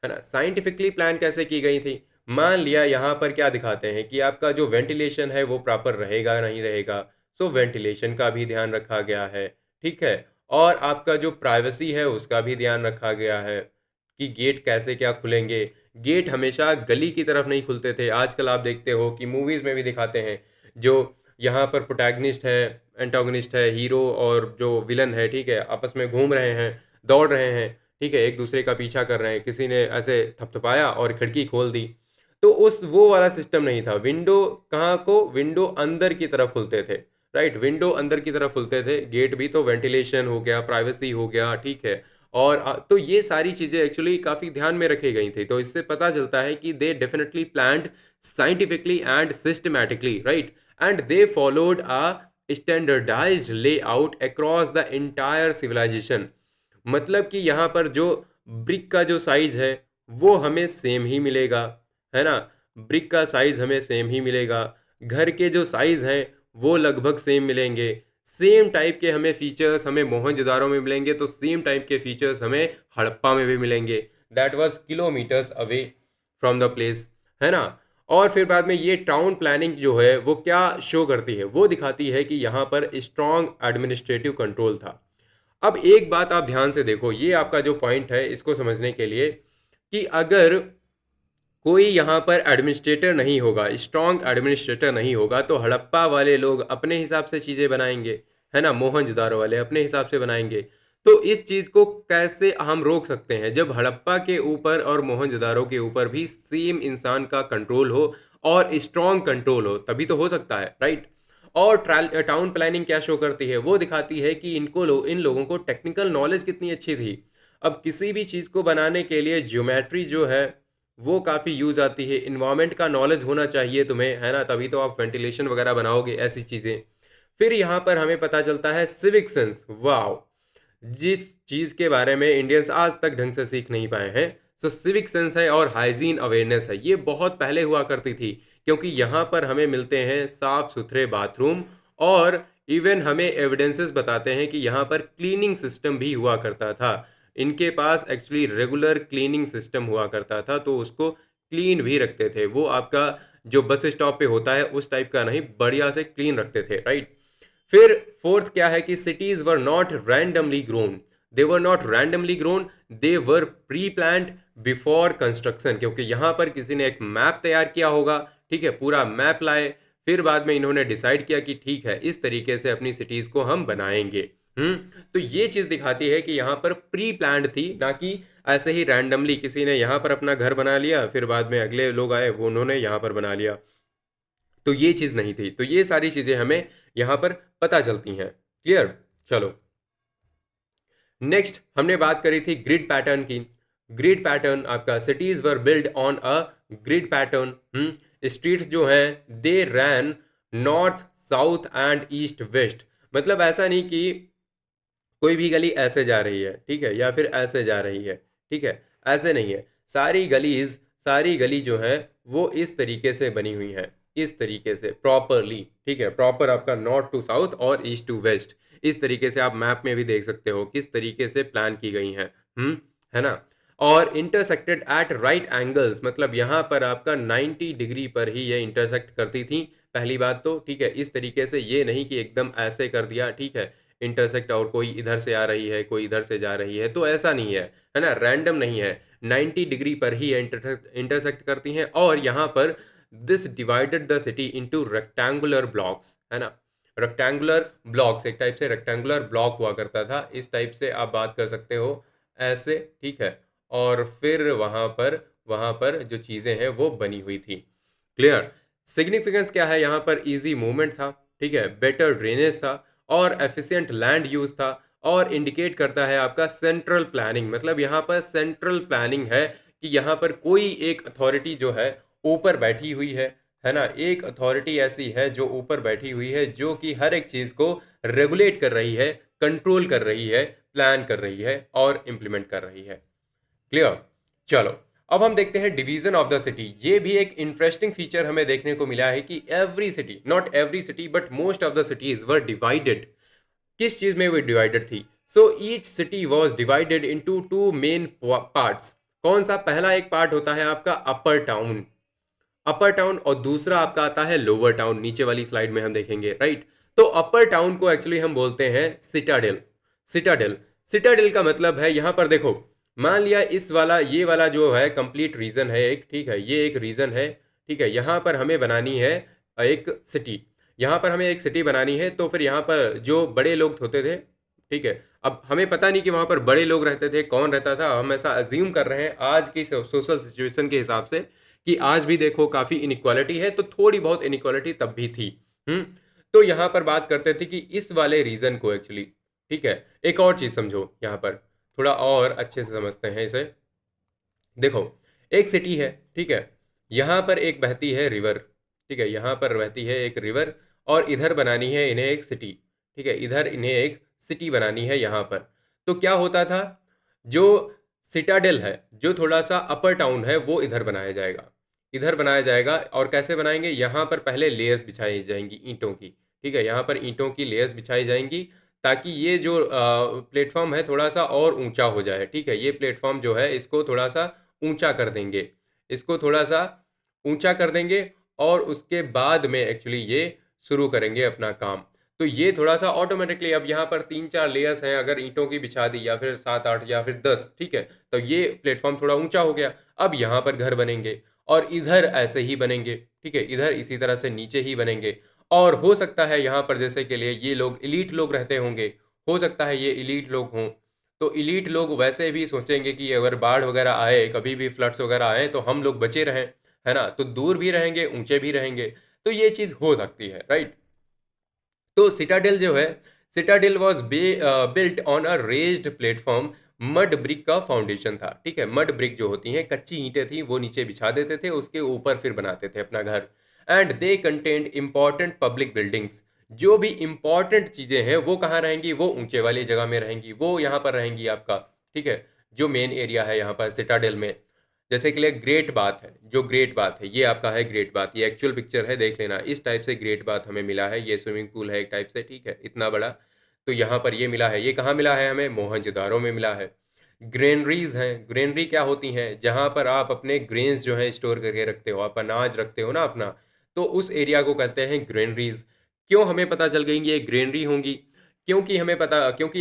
है ना? साइंटिफिकली प्लान कैसे की गई थी? मान लिया यहाँ पर क्या दिखाते हैं कि आपका जो वेंटिलेशन है वो प्रॉपर रहेगा नहीं रहेगा। सो वेंटिलेशन का भी ध्यान रखा गया है, ठीक है। और आपका जो प्राइवेसी है उसका भी ध्यान रखा गया है कि गेट कैसे क्या खुलेंगे। गेट हमेशा गली की तरफ नहीं खुलते थे। आजकल आप देखते हो कि मूवीज़ में भी दिखाते हैं, जो यहाँ पर प्रोटैगनिस्ट है, एंटागनिस्ट है, हीरो और जो विलन है, ठीक है, आपस में घूम रहे हैं, दौड़ रहे हैं, ठीक है, एक दूसरे का पीछा कर रहे हैं। किसी ने ऐसे थपथपाया और खिड़की खोल दी। तो उस वो वाला सिस्टम नहीं था। विंडो कहाँ को, विंडो अंदर की तरफ खुलते थे, राइट? विंडो अंदर की तरफ खुलते थे। गेट भी तो वेंटिलेशन हो गया, प्राइवेसी हो गया, ठीक है। और तो ये सारी चीज़ें एक्चुअली काफ़ी ध्यान में रखी गई थी। तो इससे पता चलता है कि they definitely planned scientifically and systematically, right? And they followed a standardised layout across the entire civilisation. मतलब कि यहाँ पर जो ब्रिक का जो साइज है वो हमें सेम ही मिलेगा, है ना? ब्रिक का साइज हमें सेम ही मिलेगा। घर के जो साइज हैं वो लगभग सेम मिलेंगे। सेम टाइप के हमें फीचर्स हमें मोहनजोदारो में मिलेंगे, तो सेम टाइप के फीचर्स हमें हड़प्पा में भी मिलेंगे। That was kilometres away from the place, है ना? और फिर बाद में ये टाउन प्लानिंग जो है वो क्या शो करती है, वो दिखाती है कि यहाँ पर स्ट्रॉन्ग एडमिनिस्ट्रेटिव कंट्रोल था। अब एक बात आप ध्यान से देखो, ये आपका जो पॉइंट है इसको समझने के लिए, कि अगर कोई यहाँ पर एडमिनिस्ट्रेटर नहीं होगा, स्ट्रॉन्ग एडमिनिस्ट्रेटर नहीं होगा, तो हड़प्पा वाले लोग अपने हिसाब से चीज़ें बनाएंगे, है ना? मोहनजोदारो वाले अपने हिसाब से बनाएंगे। तो इस चीज़ को कैसे हम रोक सकते हैं? जब हड़प्पा के ऊपर और मोहनजोदारो के ऊपर भी सेम इंसान का कंट्रोल हो और स्ट्रॉन्ग कंट्रोल हो, तभी तो हो सकता है, राइट? और टाउन प्लानिंग क्या शो करती है, वो दिखाती है कि इन लोगों को टेक्निकल नॉलेज कितनी अच्छी थी। अब किसी भी चीज़ को बनाने के लिए ज्योमेट्री जो है वो काफ़ी यूज़ आती है। इन्वायरमेंट का नॉलेज होना चाहिए तुम्हें, है ना? तभी तो आप वेंटिलेशन वगैरह बनाओगे, ऐसी चीज़ें। फिर यहाँ पर हमें पता चलता है सिविक सेंस। वाओ! जिस चीज़ के बारे में इंडियंस आज तक ढंग से सीख नहीं पाए हैं, सो सिविक सेंस है और हाइजीन अवेयरनेस है। ये बहुत पहले हुआ करती थी, क्योंकि यहाँ पर हमें मिलते हैं साफ सुथरे बाथरूम, और इवन हमें एविडेंसेस बताते हैं कि यहाँ पर क्लीनिंग सिस्टम भी हुआ करता था। इनके पास एक्चुअली रेगुलर क्लीनिंग सिस्टम हुआ करता था, तो उसको क्लीन भी रखते थे। वो आपका जो बस स्टॉप पे होता है उस टाइप का नहीं, बढ़िया से क्लीन रखते थे, राइट? फिर फोर्थ क्या है कि cities were not randomly grown, they were not randomly grown, they were pre planned before construction. क्योंकि यहाँ पर किसी ने एक मैप तैयार किया होगा, ठीक है, पूरा मैप लाए, फिर बाद में इन्होंने डिसाइड किया कि ठीक है, इस तरीके से अपनी सिटीज़ को हम बनाएंगे। तो ये चीज़ दिखाती है कि यहाँ पर प्री प्लान्ड थी, ना कि ऐसे ही रैंडमली किसी ने यहाँ पर अपना घर बना लिया, फिर बाद में अगले लोग आए, वो उन्होंने यहाँ पर बना लिया। तो ये चीज़ नहीं थी। तो ये सारी चीज़ें हमें यहाँ पर पता चलती हैं। क्लियर? चलो। नेक्स्ट हमने बात करी थी ग्रिड पैटर्न की। ग्रिड पैटर्न आपका cities were build on a grid pattern. Streets जो हैं they ran north south and east west. मतलब ऐसा नहीं कि कोई भी गली ऐसे जा रही है, ठीक है, या फिर ऐसे जा रही है, ठीक है, ऐसे नहीं है। सारी गली जो है वो इस तरीके से बनी हुई है, इस तरीके से प्रॉपरली, ठीक है, प्रॉपर आपका नॉर्थ टू साउथ और ईस्ट टू वेस्ट। इस तरीके से आप मैप में भी देख सकते हो किस तरीके से प्लान की गई हैं। है ना। और इंटरसेक्टेड एट राइट एंगल्स, मतलब यहाँ पर आपका 90 डिग्री पर ही ये इंटरसेक्ट करती थी। पहली बात तो, ठीक है, इस तरीके से ये नहीं कि एकदम ऐसे कर दिया, ठीक है, इंटरसेक्ट, और कोई इधर से आ रही है, कोई इधर से जा रही है, तो ऐसा नहीं है ना, रैंडम नहीं है। 90 डिग्री पर ही इंटरसेक्ट करती हैं। और यहाँ पर this divided the city into rectangular blocks, है ना। रेक्टेंगुलर ब्लॉक्स, एक टाइप से रेक्टेंगुलर ब्लॉक हुआ करता था, इस टाइप से आप बात कर सकते हो, ऐसे, ठीक है। और फिर वहाँ पर जो चीज़ें हैं वो बनी हुई थी। क्लियर? सिग्निफिकेंस क्या है यहाँ पर? इजी मूवमेंट था, ठीक है, बेटर ड्रेनेज था, और एफिशिएंट लैंड यूज था, और इंडिकेट करता है आपका सेंट्रल प्लानिंग। मतलब यहाँ पर सेंट्रल प्लानिंग है कि यहाँ पर कोई एक अथॉरिटी जो है ऊपर बैठी हुई है ना। एक अथॉरिटी ऐसी है जो ऊपर बैठी हुई है, जो कि हर एक चीज़ को रेगुलेट कर रही है, कंट्रोल कर रही है, प्लान कर रही है और इम्प्लीमेंट कर रही है। क्लियर? चलो, अब हम देखते हैं डिवीजन ऑफ द सिटी। ये भी एक इंटरेस्टिंग फीचर हमें देखने को मिला है कि every city, not every city but most of the cities were divided. किस चीज में वो डिवाइडेड थी? So each city was divided into two main parts. कौन सा? पहला एक पार्ट होता है आपका अपर टाउन, अपर टाउन, और दूसरा आपका आता है लोअर टाउन। नीचे वाली स्लाइड में हम देखेंगे, राइट। तो अपर टाउन को एक्चुअली हम बोलते हैं सिटाडेल। सिटाडेल, सिटाडेल का मतलब है, यहां पर देखो, मान लिया इस वाला, ये वाला जो है कंप्लीट रीजन है एक, ठीक है, ये एक रीजन है, ठीक है। यहां पर हमें बनानी है एक सिटी, यहां पर हमें एक सिटी बनानी है। तो फिर यहां पर जो बड़े लोग होते थे, ठीक है, अब हमें पता नहीं कि वहां पर बड़े लोग रहते थे, कौन रहता था, हम ऐसा अज्यूम कर रहे हैं आज की सोशल सिचुएशन के हिसाब से कि आज भी देखो काफ़ी इनइक्वालिटी है, तो थोड़ी बहुत इनइक्वालिटी तब भी थी। हम्म। तो यहाँ पर बात करते थे कि इस वाले रीजन को एक्चुअली, ठीक है, एक और चीज़ समझो, यहाँ पर थोड़ा और अच्छे से समझते हैं इसे। देखो, एक सिटी है, ठीक है, यहाँ पर एक बहती है रिवर, ठीक है, यहाँ पर बहती है एक रिवर, और इधर बनानी है इन्हें एक सिटी, ठीक है, इधर इन्हें एक सिटी बनानी है यहाँ पर। तो क्या होता था, जो सिटाडेल है, जो थोड़ा सा अपर टाउन है, वो इधर बनाया जाएगा, इधर बनाया जाएगा। और कैसे बनाएंगे? यहाँ पर पहले लेयर्स बिछाई जाएंगी ईंटों की, ठीक है, यहाँ पर ईंटों की लेयर्स बिछाई जाएंगी, ताकि ये जो प्लेटफॉर्म है थोड़ा सा और ऊंचा हो जाए, ठीक है। ये प्लेटफॉर्म जो है इसको थोड़ा सा ऊंचा कर देंगे, इसको थोड़ा सा ऊंचा कर देंगे, और उसके बाद में एक्चुअली ये शुरू करेंगे अपना काम। तो ये थोड़ा सा ऑटोमेटिकली, अब यहाँ पर 3-4 लेयर्स हैं, अगर ईंटों की बिछा दी, या फिर 7-8 या फिर 10, ठीक है, तो ये प्लेटफॉर्म थोड़ा ऊंचा हो गया। अब यहाँ पर घर बनेंगे, और इधर ऐसे ही बनेंगे, ठीक है, इधर इसी तरह से नीचे ही बनेंगे। और हो सकता है यहाँ पर जैसे के लिए ये लोग इलीट लोग रहते होंगे, हो सकता है ये इलीट लोग हों, तो इलीट लोग वैसे भी सोचेंगे कि अगर बाढ़ वगैरह आए, कभी भी फ्लड्स वगैरह आए, तो हम लोग बचे रहें, है ना, तो दूर भी रहेंगे, ऊंचे भी रहेंगे। तो ये चीज़ हो सकती है, राइट। तो सिटाडेल जो है, Citadel was built on a raised platform, mud brick का फाउंडेशन था, ठीक है। मड ब्रिक जो होती हैं, कच्ची ईंटें थी, वो नीचे बिछा देते थे, उसके ऊपर फिर बनाते थे अपना घर। And they content important public buildings. जो भी इंपॉर्टेंट चीज़ें हैं वो कहाँ रहेंगी? वो ऊंचे वाली जगह में रहेंगी, वो यहाँ पर रहेंगी आपका, ठीक है, जो मेन एरिया है यहाँ पर सिटाडेल में। जैसे कि लिए ग्रेट बात है, जो ग्रेट बात है, ये आपका है ग्रेट बात, ये एक्चुअल पिक्चर है, देख लेना, इस टाइप से ग्रेट बात हमें मिला है। ये स्विमिंग पूल है एक टाइप से, ठीक है, इतना बड़ा। तो यहाँ पर ये मिला है, ये कहाँ मिला है हमें? मोहनजोदारो में मिला है। ग्रेनरीज हैं, ग्रेनरी क्या होती हैं? जहाँ पर आप अपने ग्रेन्स जो है स्टोर करके रखते हो, आप अनाज रखते हो ना अपना, तो उस एरिया को कहते हैं ग्रेनरीज। क्यों हमें पता चल गई ये ग्रेनरी होंगी? क्योंकि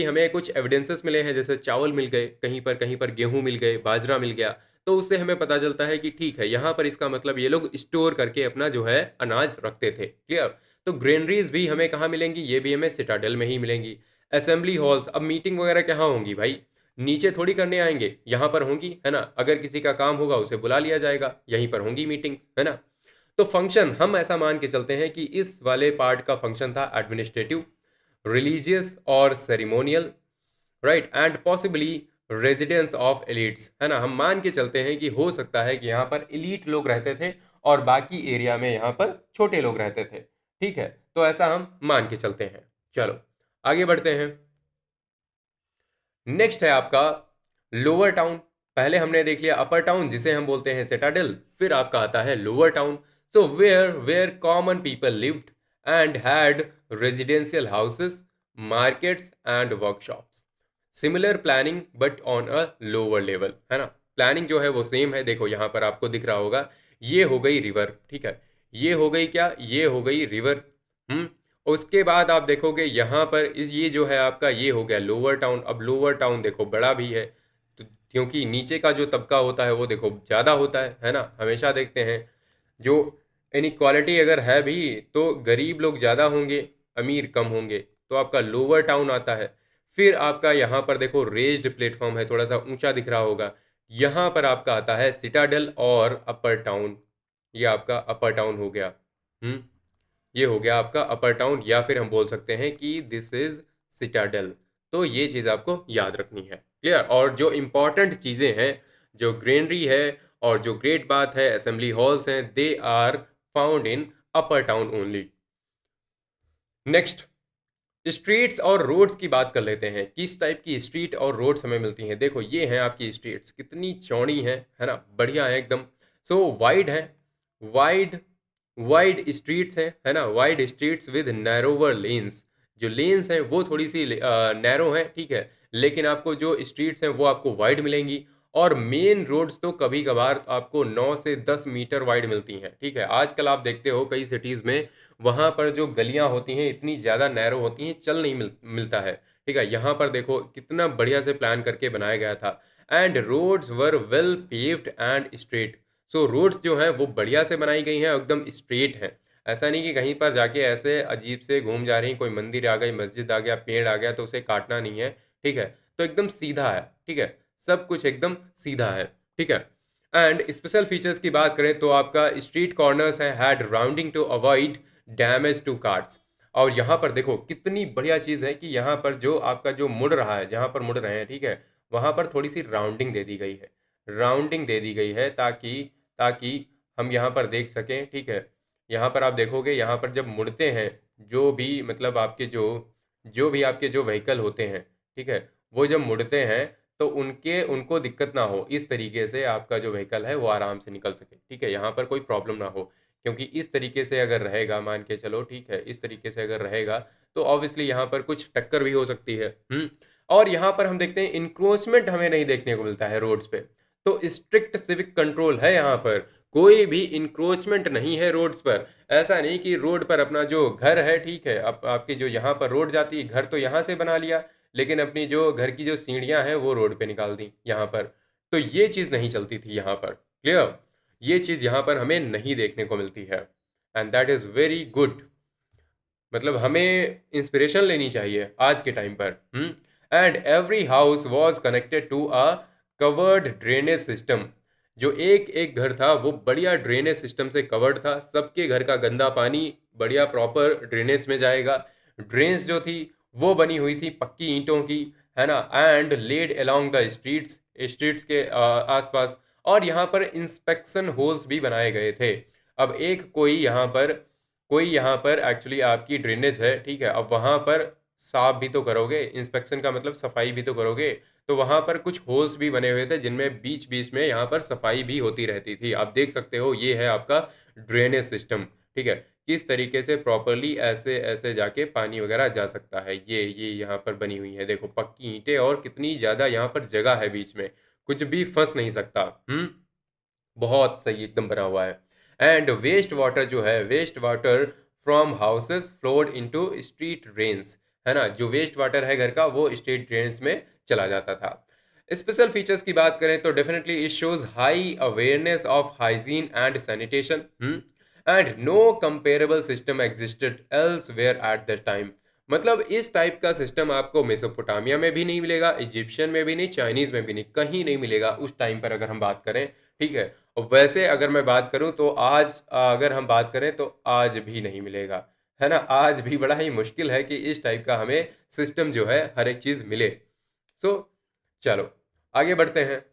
हमें कुछ एविडेंसेस मिले हैं, जैसे चावल मिल गए कहीं पर, कहीं पर गेहूं मिल गए, बाजरा मिल गया। तो उससे हमें पता चलता है कि ठीक है, यहाँ पर इसका मतलब ये लोग स्टोर करके अपना जो है अनाज रखते थे। क्लियर? तो ग्रेनरीज भी हमें कहाँ मिलेंगी? ये भी हमें सिटाडेल में ही मिलेंगी। असेंबली हॉल्स, अब मीटिंग वगैरह कहाँ होंगी भाई? नीचे थोड़ी करने आएंगे, यहाँ पर होंगी, है ना? अगर किसी का काम होगा उसे बुला लिया जाएगा, यहीं पर होंगी मीटिंग्स, है ना? तो फंक्शन हम ऐसा मान के चलते हैं कि इस वाले पार्ट का फंक्शन था एडमिनिस्ट्रेटिव, रिलीजियस और ceremonial, right, and possibly residence of elites, है ना? हम मान के चलते हैं कि हो सकता है कि यहाँ पर एलीट लोग रहते थे और बाकी एरिया में यहाँ पर छोटे लोग रहते थे। ठीक है, तो ऐसा हम मान के चलते हैं। चलो आगे बढ़ते हैं। नेक्स्ट है आपका लोअर टाउन। पहले हमने देख लिया अपर टाउन जिसे हम बोलते हैं सिटाडेल, फिर आपका आता है lower town. So where where common people lived and had residential houses, markets and workshops. Similar planning but on a lower level, है ना? प्लानिंग जो है वो सेम है। देखो यहाँ पर आपको दिख रहा होगा, ये हो गई रिवर, ठीक है, ये हो गई क्या, ये हो गई रिवर। उसके बाद आप देखोगे यहाँ पर इस ये जो है आपका ये हो गया लोअर टाउन। अब लोअर टाउन देखो बड़ा भी है, तो क्योंकि नीचे का जो तबका होता है वो देखो ज़्यादा होता है ना? हमेशा देखते हैं जो इनक्वालिटी अगर है भी तो गरीब लोग ज़्यादा होंगे, अमीर कम होंगे, तो आपका लोअर टाउन आता है। फिर आपका यहाँ पर देखो रेज्ड प्लेटफॉर्म है, थोड़ा सा ऊंचा दिख रहा होगा, यहाँ पर आपका आता है सिटाडेल और अपर टाउन। ये आपका अपर टाउन हो गया। हम्म ये हो गया आपका अपर टाउन, या फिर हम बोल सकते हैं कि दिस इज सिटाडेल। तो ये चीज़ आपको याद रखनी है। क्लियर? और जो इंपॉर्टेंट चीज़ें हैं, जो ग्रेनरी है और जो ग्रेट बात है, असेंबली हॉल्स हैं, they are found in upper town only. Next, streets और रोड्स की बात कर लेते हैं। किस टाइप की स्ट्रीट और रोड्स हमें मिलती हैं? देखो ये हैं आपकी स्ट्रीट्स, कितनी चौड़ी हैं, है ना? बढ़िया है एकदम। सो वाइड है, वाइड वाइड स्ट्रीट्स हैं, है ना? Wide streets with narrower lens. जो लेन्स हैं वो थोड़ी सी नैरो हैं, ठीक है, लेकिन आपको जो स्ट्रीट्स हैं वो आपको वाइड मिलेंगी। और मेन रोड्स तो कभी कभार आपको 9 से 10 मीटर वाइड मिलती हैं, ठीक है। आजकल आप देखते हो कई सिटीज़ में वहाँ पर जो गलियाँ होती हैं इतनी ज़्यादा नैरो होती हैं, चल नहीं मिलता है, ठीक है। यहाँ पर देखो कितना बढ़िया से प्लान करके बनाया गया था। And roads were well paved and straight. So roads जो हैं वो बढ़िया से बनाई गई हैं, एकदम स्ट्रेट हैं। ऐसा नहीं कि कहीं पर जाके ऐसे अजीब से घूम जा रही, कोई मंदिर आ गई, मस्जिद आ गया, पेड़ आ गया तो उसे काटना नहीं है, ठीक है। तो एकदम सीधा है, ठीक है, सब कुछ एकदम सीधा है, ठीक है। एंड स्पेशल फीचर्स की बात करें तो आपका स्ट्रीट कॉर्नर्स है had rounding to avoid damage to carts. और यहाँ पर देखो कितनी बढ़िया चीज़ है कि यहाँ पर जो आपका जो मुड़ रहा है, जहाँ पर मुड़ रहे हैं, ठीक है, वहाँ पर थोड़ी सी राउंडिंग दे दी गई है। राउंडिंग दे दी गई है ताकि ताकि हम यहाँ पर देख सकें, ठीक है। यहाँ पर आप देखोगे, यहाँ पर जब मुड़ते हैं, जो भी मतलब आपके जो भी आपके जो व्हीकल होते हैं, ठीक है, वो जब मुड़ते हैं तो उनको दिक्कत ना हो, इस तरीके से आपका जो व्हीकल है वो आराम से निकल सके, ठीक है, यहाँ पर कोई प्रॉब्लम ना हो। क्योंकि इस तरीके से अगर रहेगा, मान के चलो, ठीक है, इस तरीके से अगर रहेगा तो ऑब्वियसली यहाँ पर कुछ टक्कर भी हो सकती है। और यहाँ पर हम देखते हैं इंक्रोचमेंट हमें नहीं देखने को मिलता है रोड्स पे। तो स्ट्रिक्ट सिविक कंट्रोल है यहाँ पर, कोई भी इंक्रोचमेंट नहीं है रोड्स पर। ऐसा नहीं कि रोड पर अपना जो घर है, ठीक है, अब आपकी जो यहाँ पर रोड जाती है, घर तो यहाँ से बना लिया, लेकिन अपनी जो घर की जो सीढ़ियाँ हैं वो रोड पे निकाल दी यहाँ पर। तो ये चीज़ नहीं चलती थी यहाँ पर। क्लियर? ये चीज़ यहाँ पर हमें नहीं देखने को मिलती है, and that is very good. मतलब हमें इंस्पिरेशन लेनी चाहिए आज के टाइम पर। And every house was connected to a covered drainage system. जो एक एक घर था वो बढ़िया ड्रेनेज सिस्टम से कवर्ड था। सबके घर का गंदा पानी बढ़िया प्रॉपर ड्रेनेज में जाएगा। ड्रेन्स जो थी वो बनी हुई थी पक्की ईंटों की, है ना, and laid along the streets, streets के आसपास। और यहाँ पर इंस्पेक्शन होल्स भी बनाए गए थे। अब एक कोई यहाँ पर एक्चुअली आपकी ड्रेनेज है, ठीक है, अब वहाँ पर साफ भी तो करोगे, इंस्पेक्शन का मतलब सफाई भी तो करोगे। तो वहाँ पर कुछ होल्स भी बने हुए थे जिनमें बीच बीच में यहाँ पर सफाई भी होती रहती थी। आप देख सकते हो ये है आपका ड्रेनेज सिस्टम, ठीक है, किस तरीके से प्रॉपरली ऐसे ऐसे जाके पानी वगैरह जा सकता है। ये यहाँ पर बनी हुई है, देखो पक्की ईंटें, और कितनी ज़्यादा यहाँ पर जगह है बीच में, कुछ भी फंस नहीं सकता। बहुत सही एकदम बना हुआ है। एंड वेस्ट वाटर जो है, waste water from houses flowed into street drains, है ना, जो वेस्ट वाटर है घर का वो स्ट्रीट ड्रेन्स में चला जाता था। स्पेशल फीचर्स की बात करें तो definitely it shows high awareness of hygiene and sanitation and no comparable system existed elsewhere at the time. मतलब इस टाइप का सिस्टम आपको मेसोपोटामिया में भी नहीं मिलेगा, इजिप्शियन में भी नहीं, चाइनीज में भी नहीं, कहीं नहीं मिलेगा उस टाइम पर अगर हम बात करें। ठीक है। और वैसे अगर मैं बात करूं तो आज अगर हम बात करें तो आज भी नहीं मिलेगा, है ना। आज भी बड़ा ही मुश्किल है कि इस टाइप का हमें सिस्टम जो है हर एक चीज मिले। सो चलो आगे बढ़ते हैं।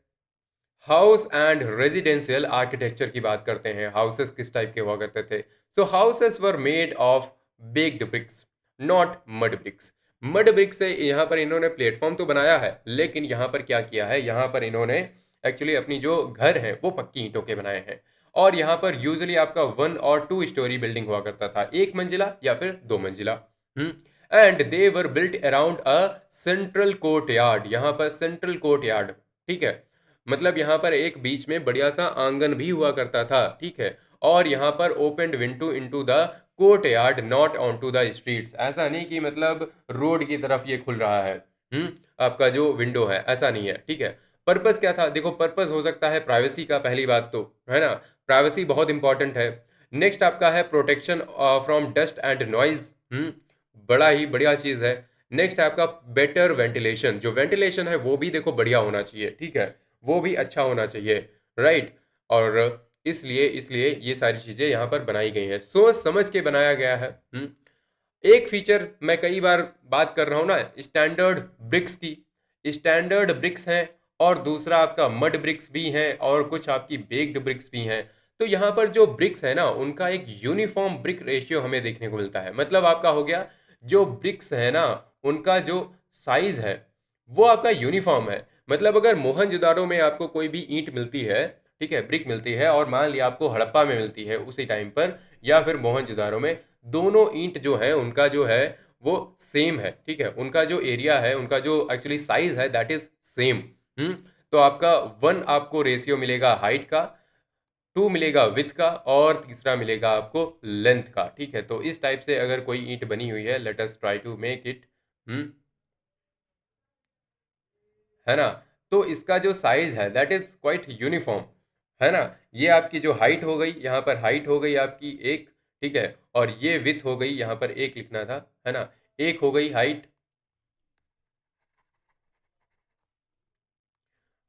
हाउस एंड रेजिडेंशियल आर्किटेक्चर की बात करते हैं। हाउसेस किस टाइप के हुआ करते थे। So houses were made of baked bricks, not mud bricks. Mud bricks से यहाँ पर इन्होंने प्लेटफॉर्म तो बनाया है, लेकिन यहाँ पर क्या किया है, यहाँ पर इन्होंने एक्चुअली अपनी जो घर है वो पक्की ईंटों के बनाए हैं। और यहाँ पर यूजुअली आपका 1 और 2 स्टोरी बिल्डिंग हुआ करता था, 1 मंजिला या फिर 2 मंजिला। And they were built around a central court yard. यहाँ पर सेंट्रल कोर्ट यार्ड, ठीक है, मतलब यहाँ पर एक बीच में बढ़िया सा आंगन भी हुआ करता था। ठीक है। और यहाँ पर open window into the courtyard, not onto the streets. ऐसा नहीं कि मतलब रोड की तरफ ये खुल रहा है, आपका जो विंडो है, ऐसा नहीं है। ठीक है। पर्पस क्या था, देखो पर्पस हो सकता है प्राइवेसी का, पहली बात तो, है ना, प्राइवेसी बहुत इंपॉर्टेंट है। नेक्स्ट आपका है protection from dust and noise, बड़ा ही बढ़िया चीज है। नेक्स्ट है आपका बेटर वेंटिलेशन, जो वेंटिलेशन है वो भी देखो बढ़िया होना चाहिए। ठीक है, वो भी अच्छा होना चाहिए, राइट। और इसलिए इसलिए ये सारी चीजें यहाँ पर बनाई गई हैं, सोच समझ के बनाया गया है। एक फीचर मैं कई बार बात कर रहा हूँ ना, स्टैंडर्ड ब्रिक्स की। स्टैंडर्ड ब्रिक्स हैं और दूसरा आपका मड ब्रिक्स भी हैं और कुछ आपकी बेक्ड ब्रिक्स भी हैं। तो यहाँ पर जो ब्रिक्स है ना, उनका एक यूनिफॉर्म ब्रिक रेशियो हमें देखने को मिलता है। मतलब आपका हो गया, जो ब्रिक्स है ना, उनका जो साइज है वो आपका यूनिफॉर्म है। मतलब अगर मोहनजोदाड़ो में आपको कोई भी ईंट मिलती है, ठीक है, ब्रिक मिलती है, और मान लिया आपको हड़प्पा में मिलती है उसी टाइम पर, या फिर मोहनजोदाड़ो में, दोनों ईंट जो है उनका जो है वो सेम है। ठीक है, उनका जो एरिया है, उनका जो एक्चुअली साइज है, दैट इज सेम। तो आपका 1 आपको रेशियो मिलेगा हाइट का, 2 मिलेगा विथ का, और तीसरा मिलेगा आपको लेंथ का। ठीक है, तो इस टाइप से अगर कोई ईंट बनी हुई है, let us try to make it, है ना, तो इसका जो साइज है दैट इज क्वाइट यूनिफॉर्म, है ना। ये आपकी जो हाइट हो गई, यहाँ पर हाइट हो गई आपकी 1, ठीक है, और ये विथ हो गई, यहाँ पर 1 लिखना था, है ना, 1 हो गई हाइट।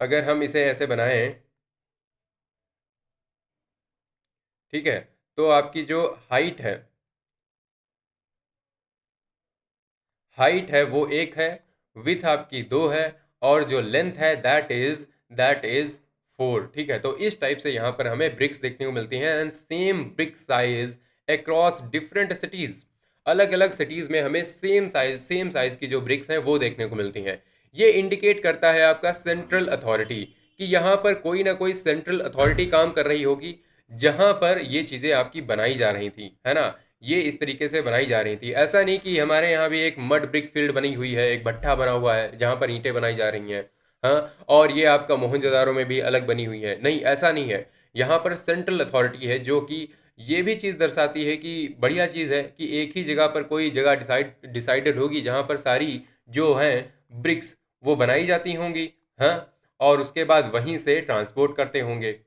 अगर हम इसे ऐसे बनाएं, ठीक है, तो आपकी जो हाइट है, हाइट है वो 1 है, विथ आपकी 2 है, और जो लेंथ है दैट इज 4। ठीक है, तो इस टाइप से यहाँ पर हमें ब्रिक्स देखने को मिलती हैं, and same brick size across different cities. अलग अलग सिटीज में हमें सेम साइज की जो ब्रिक्स हैं वो देखने को मिलती हैं। ये इंडिकेट करता है आपका सेंट्रल अथॉरिटी, कि यहाँ पर कोई ना कोई सेंट्रल अथॉरिटी काम कर रही होगी, जहां पर ये चीजें आपकी बनाई जा रही थी, है ना। ये इस तरीके से बनाई जा रही थी। ऐसा नहीं कि हमारे यहाँ भी एक मड ब्रिक फील्ड बनी हुई है, एक भट्ठा बना हुआ है जहाँ पर ईंटें बनाई जा रही हैं, हाँ, और ये आपका मोहनजोदारो में भी अलग बनी हुई है, नहीं, ऐसा नहीं है। यहाँ पर सेंट्रल अथॉरिटी है, जो कि ये भी चीज़ दर्शाती है कि बढ़िया चीज़ है कि एक ही जगह पर कोई जगह डिसाइडेड होगी जहाँ पर सारी जो हैं ब्रिक्स वो बनाई जाती होंगी, हाँ, और उसके बाद वहीं से ट्रांसपोर्ट करते होंगे,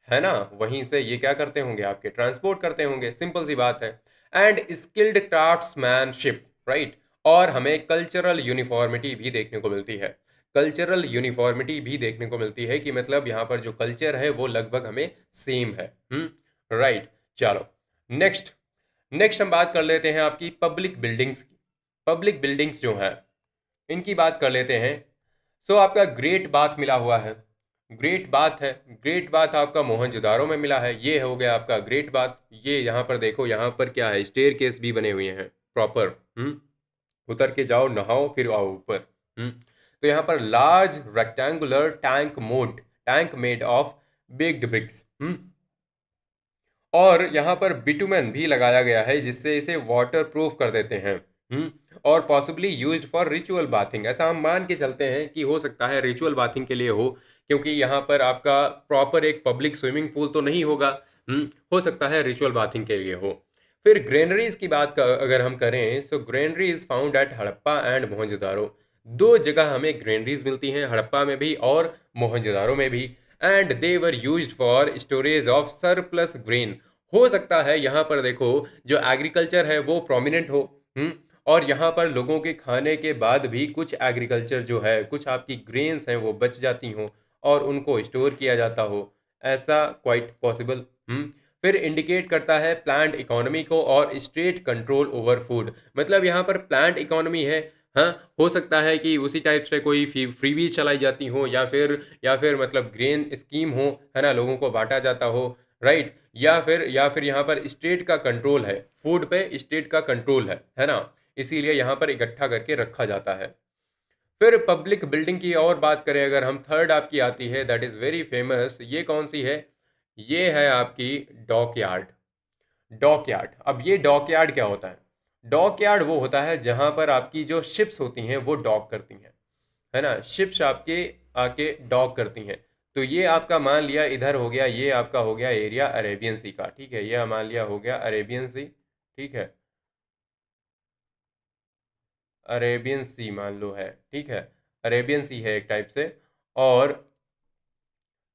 है ना, वहीं से ये क्या करते होंगे, आपके ट्रांसपोर्ट करते होंगे, सिंपल सी बात है। And skilled craftsmanship, right. और हमें कल्चरल यूनिफॉर्मिटी भी देखने को मिलती है। कल्चरल यूनिफॉर्मिटी भी देखने को मिलती है कि मतलब यहाँ पर जो कल्चर है वो लगभग हमें सेम है, राइट। चलो नेक्स्ट, नेक्स्ट हम बात कर लेते हैं आपकी पब्लिक बिल्डिंग्स की। पब्लिक बिल्डिंग्स जो है इनकी बात कर लेते हैं। सो आपका ग्रेट बाथ मिला हुआ है, ग्रेट बाथ है, ग्रेट बाथ आपका मोहनजोदारो में मिला है, ये हो गया आपका ग्रेट बाथ। ये यहाँ पर देखो, यहाँ पर क्या है, स्टेयर केस भी बने हुए हैं प्रॉपर, उतर के जाओ, नहाओ, फिर आओ ऊपर। तो यहाँ पर large rectangular tank made of baked BRICS, और यहाँ पर बिटुमेन भी लगाया गया है, जिससे इसे वाटर प्रूफ कर देते हैं। और possibly used for ritual bathing, ऐसा हम मान के चलते हैं कि हो सकता है रिचुअल बाथिंग के लिए हो, क्योंकि यहाँ पर आपका प्रॉपर एक पब्लिक स्विमिंग पूल तो नहीं होगा। हो सकता है रिचुअल बाथिंग के लिए हो। फिर ग्रेनरीज की बात अगर हम करें, so granary is found at Harappa and Mohenjodaro. दो जगह हमें ग्रेनरीज मिलती हैं, हड़प्पा में भी और मोहनजोदारो में भी। And they were used for storage of surplus grain. हो सकता है यहाँ पर देखो जो एग्रीकल्चर है वो प्रोमिनेंट हो, और यहाँ पर लोगों के खाने के बाद भी कुछ एग्रीकल्चर जो है, कुछ आपकी ग्रेन्स हैं वो बच जाती हों और उनको स्टोर किया जाता हो, ऐसा क्वाइट पॉसिबल। फिर इंडिकेट करता है प्लांट इकोनॉमी को और स्टेट कंट्रोल ओवर फूड। मतलब यहाँ पर प्लांट इकोनॉमी है। हाँ, हो सकता है कि उसी टाइप से कोई फ्रीबीज चलाई जाती हो, या फिर मतलब ग्रेन स्कीम हो, है ना, लोगों को बांटा जाता हो, राइट। या फिर यहाँ पर स्टेट का कंट्रोल है, फूड पे स्टेट का कंट्रोल है ना, इसीलिए यहाँ पर इकट्ठा करके रखा जाता है। फिर पब्लिक बिल्डिंग की और बात करें अगर हम, थर्ड आपकी आती है दैट इज़ वेरी फेमस। ये कौन सी है? ये है आपकी डॉक यार्ड। डॉक यार्ड, अब ये डॉक यार्ड क्या होता है? डॉक यार्ड वो होता है जहां पर आपकी जो शिप्स होती हैं वो डॉक करती हैं, है ना, शिप्स आपके आके डॉक करती हैं। तो ये आपका मान लिया इधर हो गया, ये आपका हो गया एरिया अरेबियन सी का, ठीक है, ये मान लिया हो गया अरेबियन सी, ठीक है, अरेबियन सी मान लो है, ठीक है, अरेबियन सी है एक टाइप से। और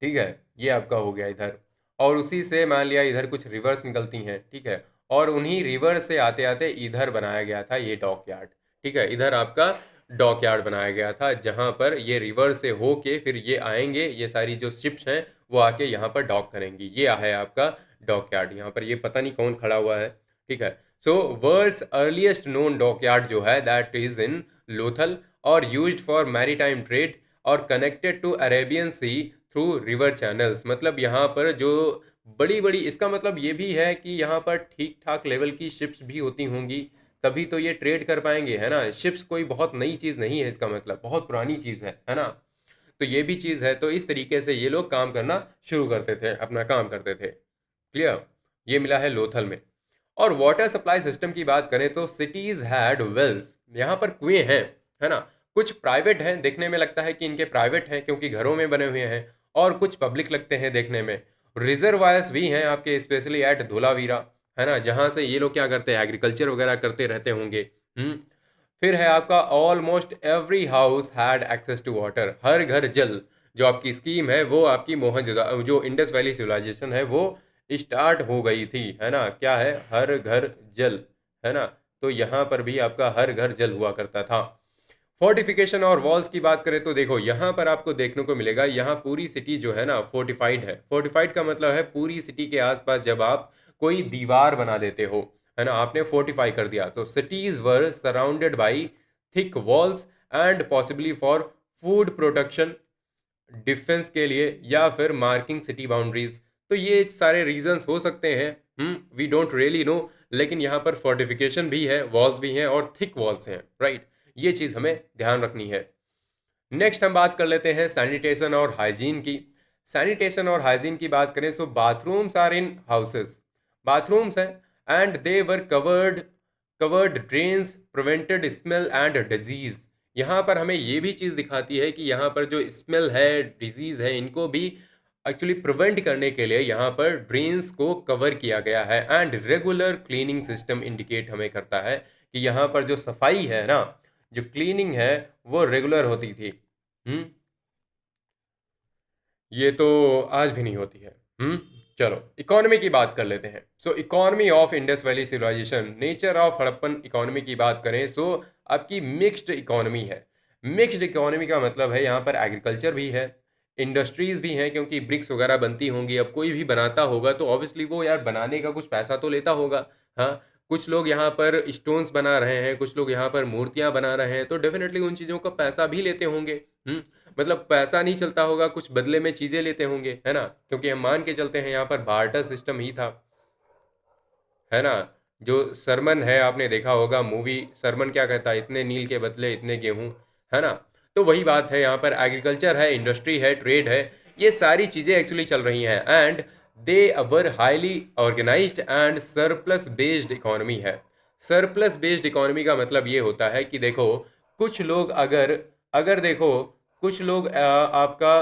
ठीक है, ये आपका हो गया इधर, और उसी से मान लिया इधर कुछ रिवर्स निकलती हैं, ठीक है, और उन्हीं रिवर से आते आते इधर बनाया गया था ये डॉक यार्ड। ठीक है, इधर आपका डॉक यार्ड बनाया गया था जहां पर ये रिवर से होके फिर ये आएंगे, ये सारी जो शिप्स हैं वो आके यहाँ पर डॉक करेंगी। ये है आपका डॉक यार्ड। यहाँ पर ये पता नहीं कौन खड़ा हुआ है, ठीक है। So world's earliest known dockyard जो है दैट इज इन लोथल और यूज्ड फॉर मैरीटाइम ट्रेड और connected to Arabian sea through river channels. मतलब यहाँ पर जो बड़ी बड़ी, इसका मतलब ये भी है कि यहाँ पर ठीक ठाक लेवल की शिप्स भी होती होंगी, तभी तो ये ट्रेड कर पाएंगे, है ना। शिप्स कोई बहुत नई चीज़ नहीं है, इसका मतलब बहुत पुरानी चीज़ है ना। तो ये भी चीज़ है, तो इस तरीके से ये लोग काम करना शुरू करते थे, अपना काम करते थे। क्लियर? ये मिला है लोथल में। और वाटर सप्लाई सिस्टम की बात करें तो सिटीज हैड वेल्स, यहाँ पर कुएं हैं, है ना। कुछ प्राइवेट हैं, देखने में लगता है कि इनके प्राइवेट हैं क्योंकि घरों में बने हुए हैं, और कुछ पब्लिक लगते हैं देखने में। रिजर्वायर्स भी हैं आपके, स्पेशली एट धोलावीरा, है ना, जहाँ से ये लोग क्या करते हैं, एग्रीकल्चर वगैरह करते रहते होंगे। फिर है आपका almost every house had access to water, हर घर जल। जो आपकी स्कीम है वो आपकी मोहनजोदड़ो, जो इंडस वैली सिविलाइजेशन है वो स्टार्ट हो गई थी, है ना। क्या है? हर घर जल, है ना। तो यहाँ पर भी आपका हर घर जल हुआ करता था। फोर्टिफिकेशन और वॉल्स की बात करें तो देखो यहाँ पर आपको देखने को मिलेगा, यहाँ पूरी सिटी जो है ना फोर्टिफाइड है। फोर्टिफाइड का मतलब है पूरी सिटी के आसपास जब आप कोई दीवार बना देते हो, है ना, आपने फोर्टिफाई कर दिया, तो cities were surrounded by thick walls and possibly for food protection, defence के लिए, या फिर मार्किंग सिटी बाउंड्रीज। तो ये सारे रीजंस हो सकते हैं, वी डोंट रियली नो, लेकिन यहाँ पर फोर्टिफिकेशन भी है, वॉल्स भी हैं और थिक वॉल्स हैं, राइट। ये चीज़ हमें ध्यान रखनी है। नेक्स्ट हम बात कर लेते हैं सैनिटेशन और हाइजीन की। सैनिटेशन और हाइजीन की बात करें तो bathrooms are in houses, bathrooms हैं, and they were covered drains prevented smell and disease. यहाँ पर हमें ये भी चीज़ दिखाती है कि यहाँ पर जो स्मेल है, डिजीज़ है, इनको भी एक्चुअली प्रिवेंट करने के लिए यहाँ पर ड्रेन्स को कवर किया गया है। And regular cleaning system indicate हमें करता है कि यहाँ पर जो सफाई है ना, जो क्लीनिंग है वो रेगुलर होती थी। हम्म ये तो आज भी नहीं होती है। चलो इकोनॉमी की बात कर लेते हैं। So economy of Indus valley civilisation, nature of Harappan economy की बात करें सो आपकी मिक्स्ड इकोनॉमी है। मिक्स्ड इकोनॉमी का मतलब है यहाँ पर एग्रीकल्चर भी है, इंडस्ट्रीज भी हैं, क्योंकि ब्रिक्स वगैरह बनती होंगी। अब कोई भी बनाता होगा तो ऑब्वियसली वो यार बनाने का कुछ पैसा तो लेता होगा। हाँ, कुछ लोग यहाँ पर स्टोन्स बना रहे हैं, कुछ लोग यहाँ पर मूर्तियाँ बना रहे हैं, तो डेफिनेटली उन चीज़ों का पैसा भी लेते होंगे। हम्म मतलब पैसा नहीं चलता होगा, कुछ बदले में चीज़ें लेते होंगे, है ना, क्योंकि हम मान के चलते हैं यहाँ पर बार्टर सिस्टम ही था, है ना। जो सरमन है, आपने देखा होगा मूवी, सरमन क्या कहता है, इतने नील के बदले इतने गेहूं, है ना। तो वही बात है, यहाँ पर एग्रीकल्चर है, इंडस्ट्री है, ट्रेड है, ये सारी चीज़ें एक्चुअली चल रही हैं। And they were highly organised and surplus based economy है। सरप्लस बेस्ड इकोनॉमी का मतलब ये होता है कि देखो कुछ लोग अगर अगर देखो कुछ लोग आपका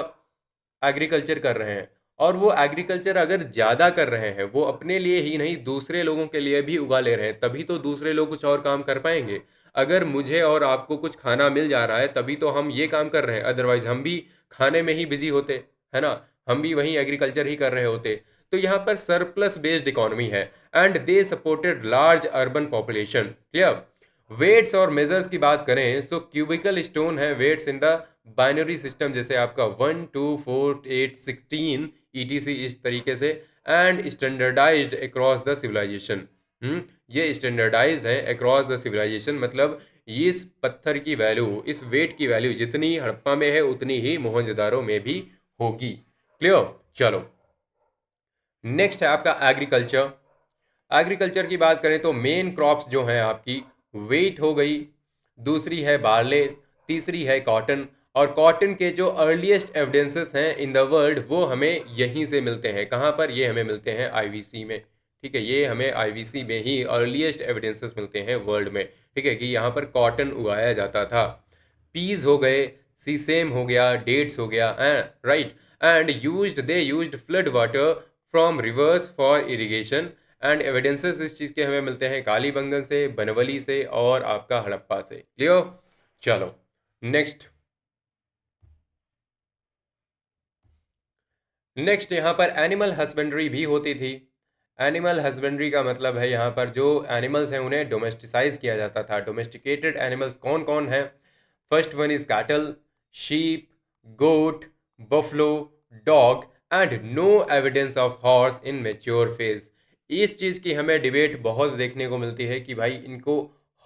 एग्रीकल्चर कर रहे हैं और वो एग्रीकल्चर अगर ज़्यादा कर रहे हैं, वो अपने लिए ही नहीं दूसरे लोगों के लिए भी उगा ले रहे हैं, तभी तो दूसरे लोग कुछ और काम कर पाएंगे। अगर मुझे और आपको कुछ खाना मिल जा रहा है तभी तो हम ये काम कर रहे हैं, अदरवाइज हम भी खाने में ही बिजी होते, है ना, हम भी वहीं एग्रीकल्चर ही कर रहे होते। तो यहाँ पर सरप्लस बेस्ड इकोनॉमी है and they supported large urban population. Clear. Weights और मेजर्स की बात करें सो क्यूबिकल स्टोन है weights in the binary system, जैसे आपका 1 2 4 8 16 ईटीसी, इस तरीके से, and standardised across the civilisation. ये स्टैंडर्डाइज है अक्रॉस द सिविलाइजेशन, मतलब इस पत्थर की वैल्यू, इस वेट की वैल्यू जितनी हड़प्पा में है उतनी ही मोहनजोदारो में भी होगी। क्लियर। चलो नेक्स्ट है आपका एग्रीकल्चर। एग्रीकल्चर की बात करें तो मेन क्रॉप्स जो हैं आपकी, वेट हो गई, दूसरी है बार्ले, तीसरी है कॉटन। और कॉटन के जो अर्लीस्ट एविडेंसेस हैं इन द वर्ल्ड वो हमें यहीं से मिलते हैं। कहाँ पर? ये हमें मिलते हैं आईवीसी में। ठीक है, ये हमें आईवीसी में ही अर्लीस्ट एविडेंसेस मिलते हैं वर्ल्ड में। ठीक है, कि यहाँ पर कॉटन उगाया जाता था। पीज हो गए, सीसेम हो गया, डेट्स हो गया, right. And they used flood water from reverse for irrigation. And evidences इस चीज़ के हमें मिलते हैं कालीबंगन से, बनवली से और आपका हड़प्पा से। क्लियर। चलो नेक्स्ट यहाँ पर एनिमल हस्बेंड्री भी होती थी। एनिमल हस्बेंड्री का मतलब है यहाँ पर जो एनिमल्स हैं उन्हें डोमेस्टिसाइज किया जाता था। डोमेस्टिकेटेड एनिमल्स कौन कौन है? First one is cattle, sheep, goat, buffalo, dog and no evidence of horse in mature phase. इस चीज़ की हमें डिबेट बहुत देखने को मिलती है कि भाई इनको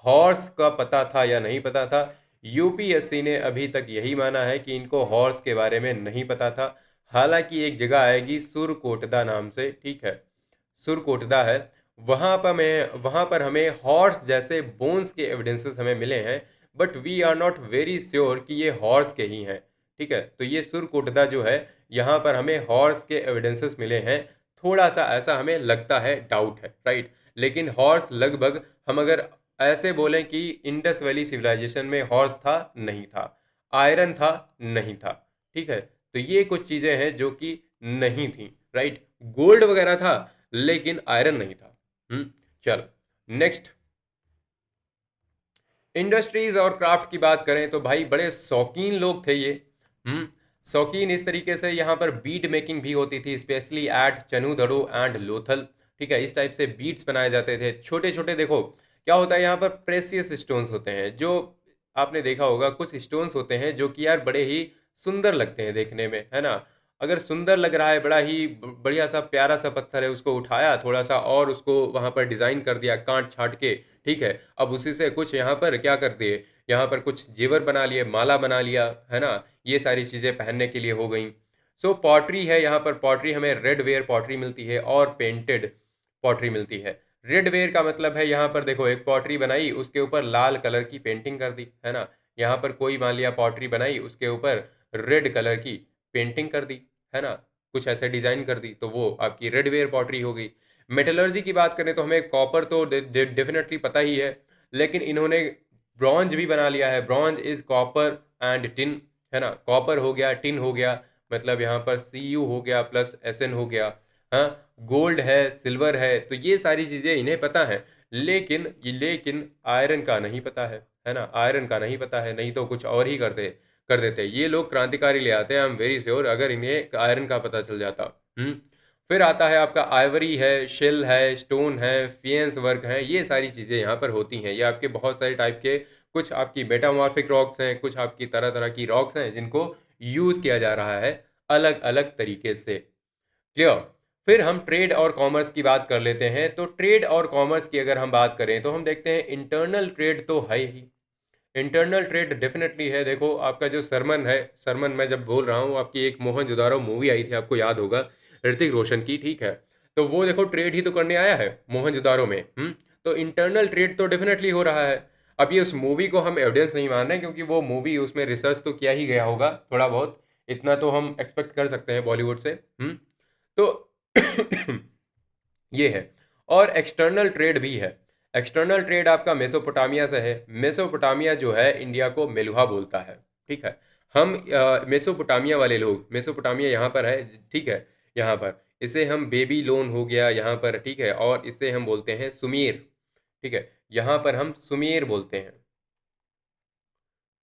हॉर्स का पता था या नहीं पता था। यूपीएससी ने अभी तक यही माना है कि इनको हॉर्स के बारे में नहीं पता था। हालांकि एक जगह आएगी सुरकोटदा नाम से, ठीक है, सुरकोटदा है, वहाँ पर हमें हॉर्स जैसे बोन्स के एविडेंसेस हमें मिले हैं, but we are not very sure कि ये हॉर्स के ही हैं। ठीक है, तो ये सुरकोटदा जो है यहाँ पर हमें हॉर्स के एविडेंसेस मिले हैं। थोड़ा सा ऐसा हमें लगता है, डाउट है, राइट। लेकिन हॉर्स लगभग, हम अगर ऐसे बोलें कि इंडस वैली सिविलाइजेशन में हॉर्स था, नहीं था। आयरन था, नहीं था। ठीक है, तो ये कुछ चीज़ें हैं जो कि नहीं थी, राइट। गोल्ड वगैरह था लेकिन आयरन नहीं था। चलो नेक्स्ट, इंडस्ट्रीज और क्राफ्ट की बात करें तो भाई बड़े शौकीन लोग थे ये। शौकीन इस तरीके से, यहाँ पर बीड मेकिंग भी होती थी, स्पेशली एट चनूधड़ो एंड लोथल। ठीक है, इस टाइप से बीड्स बनाए जाते थे छोटे छोटे। देखो क्या होता है, यहाँ पर प्रेसियस स्टोन्स होते हैं, जो आपने देखा होगा कुछ स्टोन्स होते हैं जो कि यार बड़े ही सुंदर लगते हैं देखने में, है ना। अगर सुंदर लग रहा है, बड़ा ही बढ़िया सा प्यारा सा पत्थर है, उसको उठाया थोड़ा सा और उसको वहाँ पर डिज़ाइन कर दिया काट छाट के। ठीक है, अब उसी से कुछ यहाँ पर क्या कर दिए, यहाँ पर कुछ जेवर बना लिए, माला बना लिया, है ना, ये सारी चीज़ें पहनने के लिए हो गई। सो पॉटरी है, यहाँ पर पॉटरी हमें रेड वेयर पॉटरी मिलती है और पेंटेड पॉटरी मिलती है। रेड वेयर का मतलब है यहाँ पर देखो, एक पॉटरी बनाई उसके ऊपर लाल कलर की पेंटिंग कर दी, है ना। यहाँ पर कोई मान लिया पॉटरी बनाई उसके ऊपर रेड कलर की पेंटिंग कर दी, है ना, कुछ ऐसे डिजाइन कर दी, तो वो आपकी रेड वेयर पॉटरी हो गई। मेटलर्जी की बात करें तो हमें कॉपर तो डेफिनेटली पता ही है, लेकिन इन्होंने ब्रॉन्ज भी बना लिया है। Bronze is copper and tin, है ना, कॉपर हो गया, टिन हो गया, मतलब यहाँ पर Cu हो गया प्लस Sn हो गया। हाँ, गोल्ड है, सिल्वर है, तो ये सारी चीज़ें इन्हें पता है, लेकिन आयरन का नहीं पता है ना, आयरन का नहीं पता है, नहीं तो कुछ और ही कर देते। ये लोग क्रांतिकारी ले आते हैं, आई एम वेरी श्योर, अगर इन्हें आयरन का पता चल जाता। फिर आता है आपका आइवरी है, शेल है, स्टोन है, फियंस वर्क है, ये सारी चीज़ें यहाँ पर होती हैं। ये आपके बहुत सारे टाइप के, कुछ आपकी मेटामॉर्फिक रॉक्स हैं, कुछ आपकी तरह तरह की रॉक्स हैं जिनको यूज़ किया जा रहा है अलग अलग तरीके से। क्लियर। फिर हम ट्रेड और कॉमर्स की बात कर लेते हैं। तो ट्रेड और कॉमर्स की अगर हम बात करें तो हम देखते हैं इंटरनल ट्रेड तो है ही, इंटरनल ट्रेड डेफिनेटली है। देखो आपका जो सरमन है, सरमन मैं जब बोल रहा हूँ, आपकी एक मोहनजोदारो मूवी आई थी, आपको याद होगा, ऋतिक रोशन की, ठीक है, तो वो देखो ट्रेड ही तो करने आया है मोहनजोदारो में। तो इंटरनल ट्रेड तो डेफिनेटली हो रहा है। अब ये उस मूवी को हम एविडेंस नहीं मान रहे क्योंकि वो मूवी, उसमें रिसर्च तो किया ही गया होगा थोड़ा बहुत, इतना तो हम एक्सपेक्ट कर सकते हैं बॉलीवुड से। तो ये है। और एक्सटर्नल ट्रेड भी है। एक्सटर्नल ट्रेड आपका मेसोपोटामिया से है। मेसोपोटामिया जो है इंडिया को मेलुहा बोलता है, ठीक है। हम मेसोपोटामिया वाले लोग, मेसोपोटामिया यहाँ पर है, ठीक है, यहाँ पर इसे हम बेबी लोन हो गया यहाँ पर, ठीक है, और इसे हम बोलते हैं सुमेर, ठीक है, यहाँ पर हम सुमेर बोलते हैं,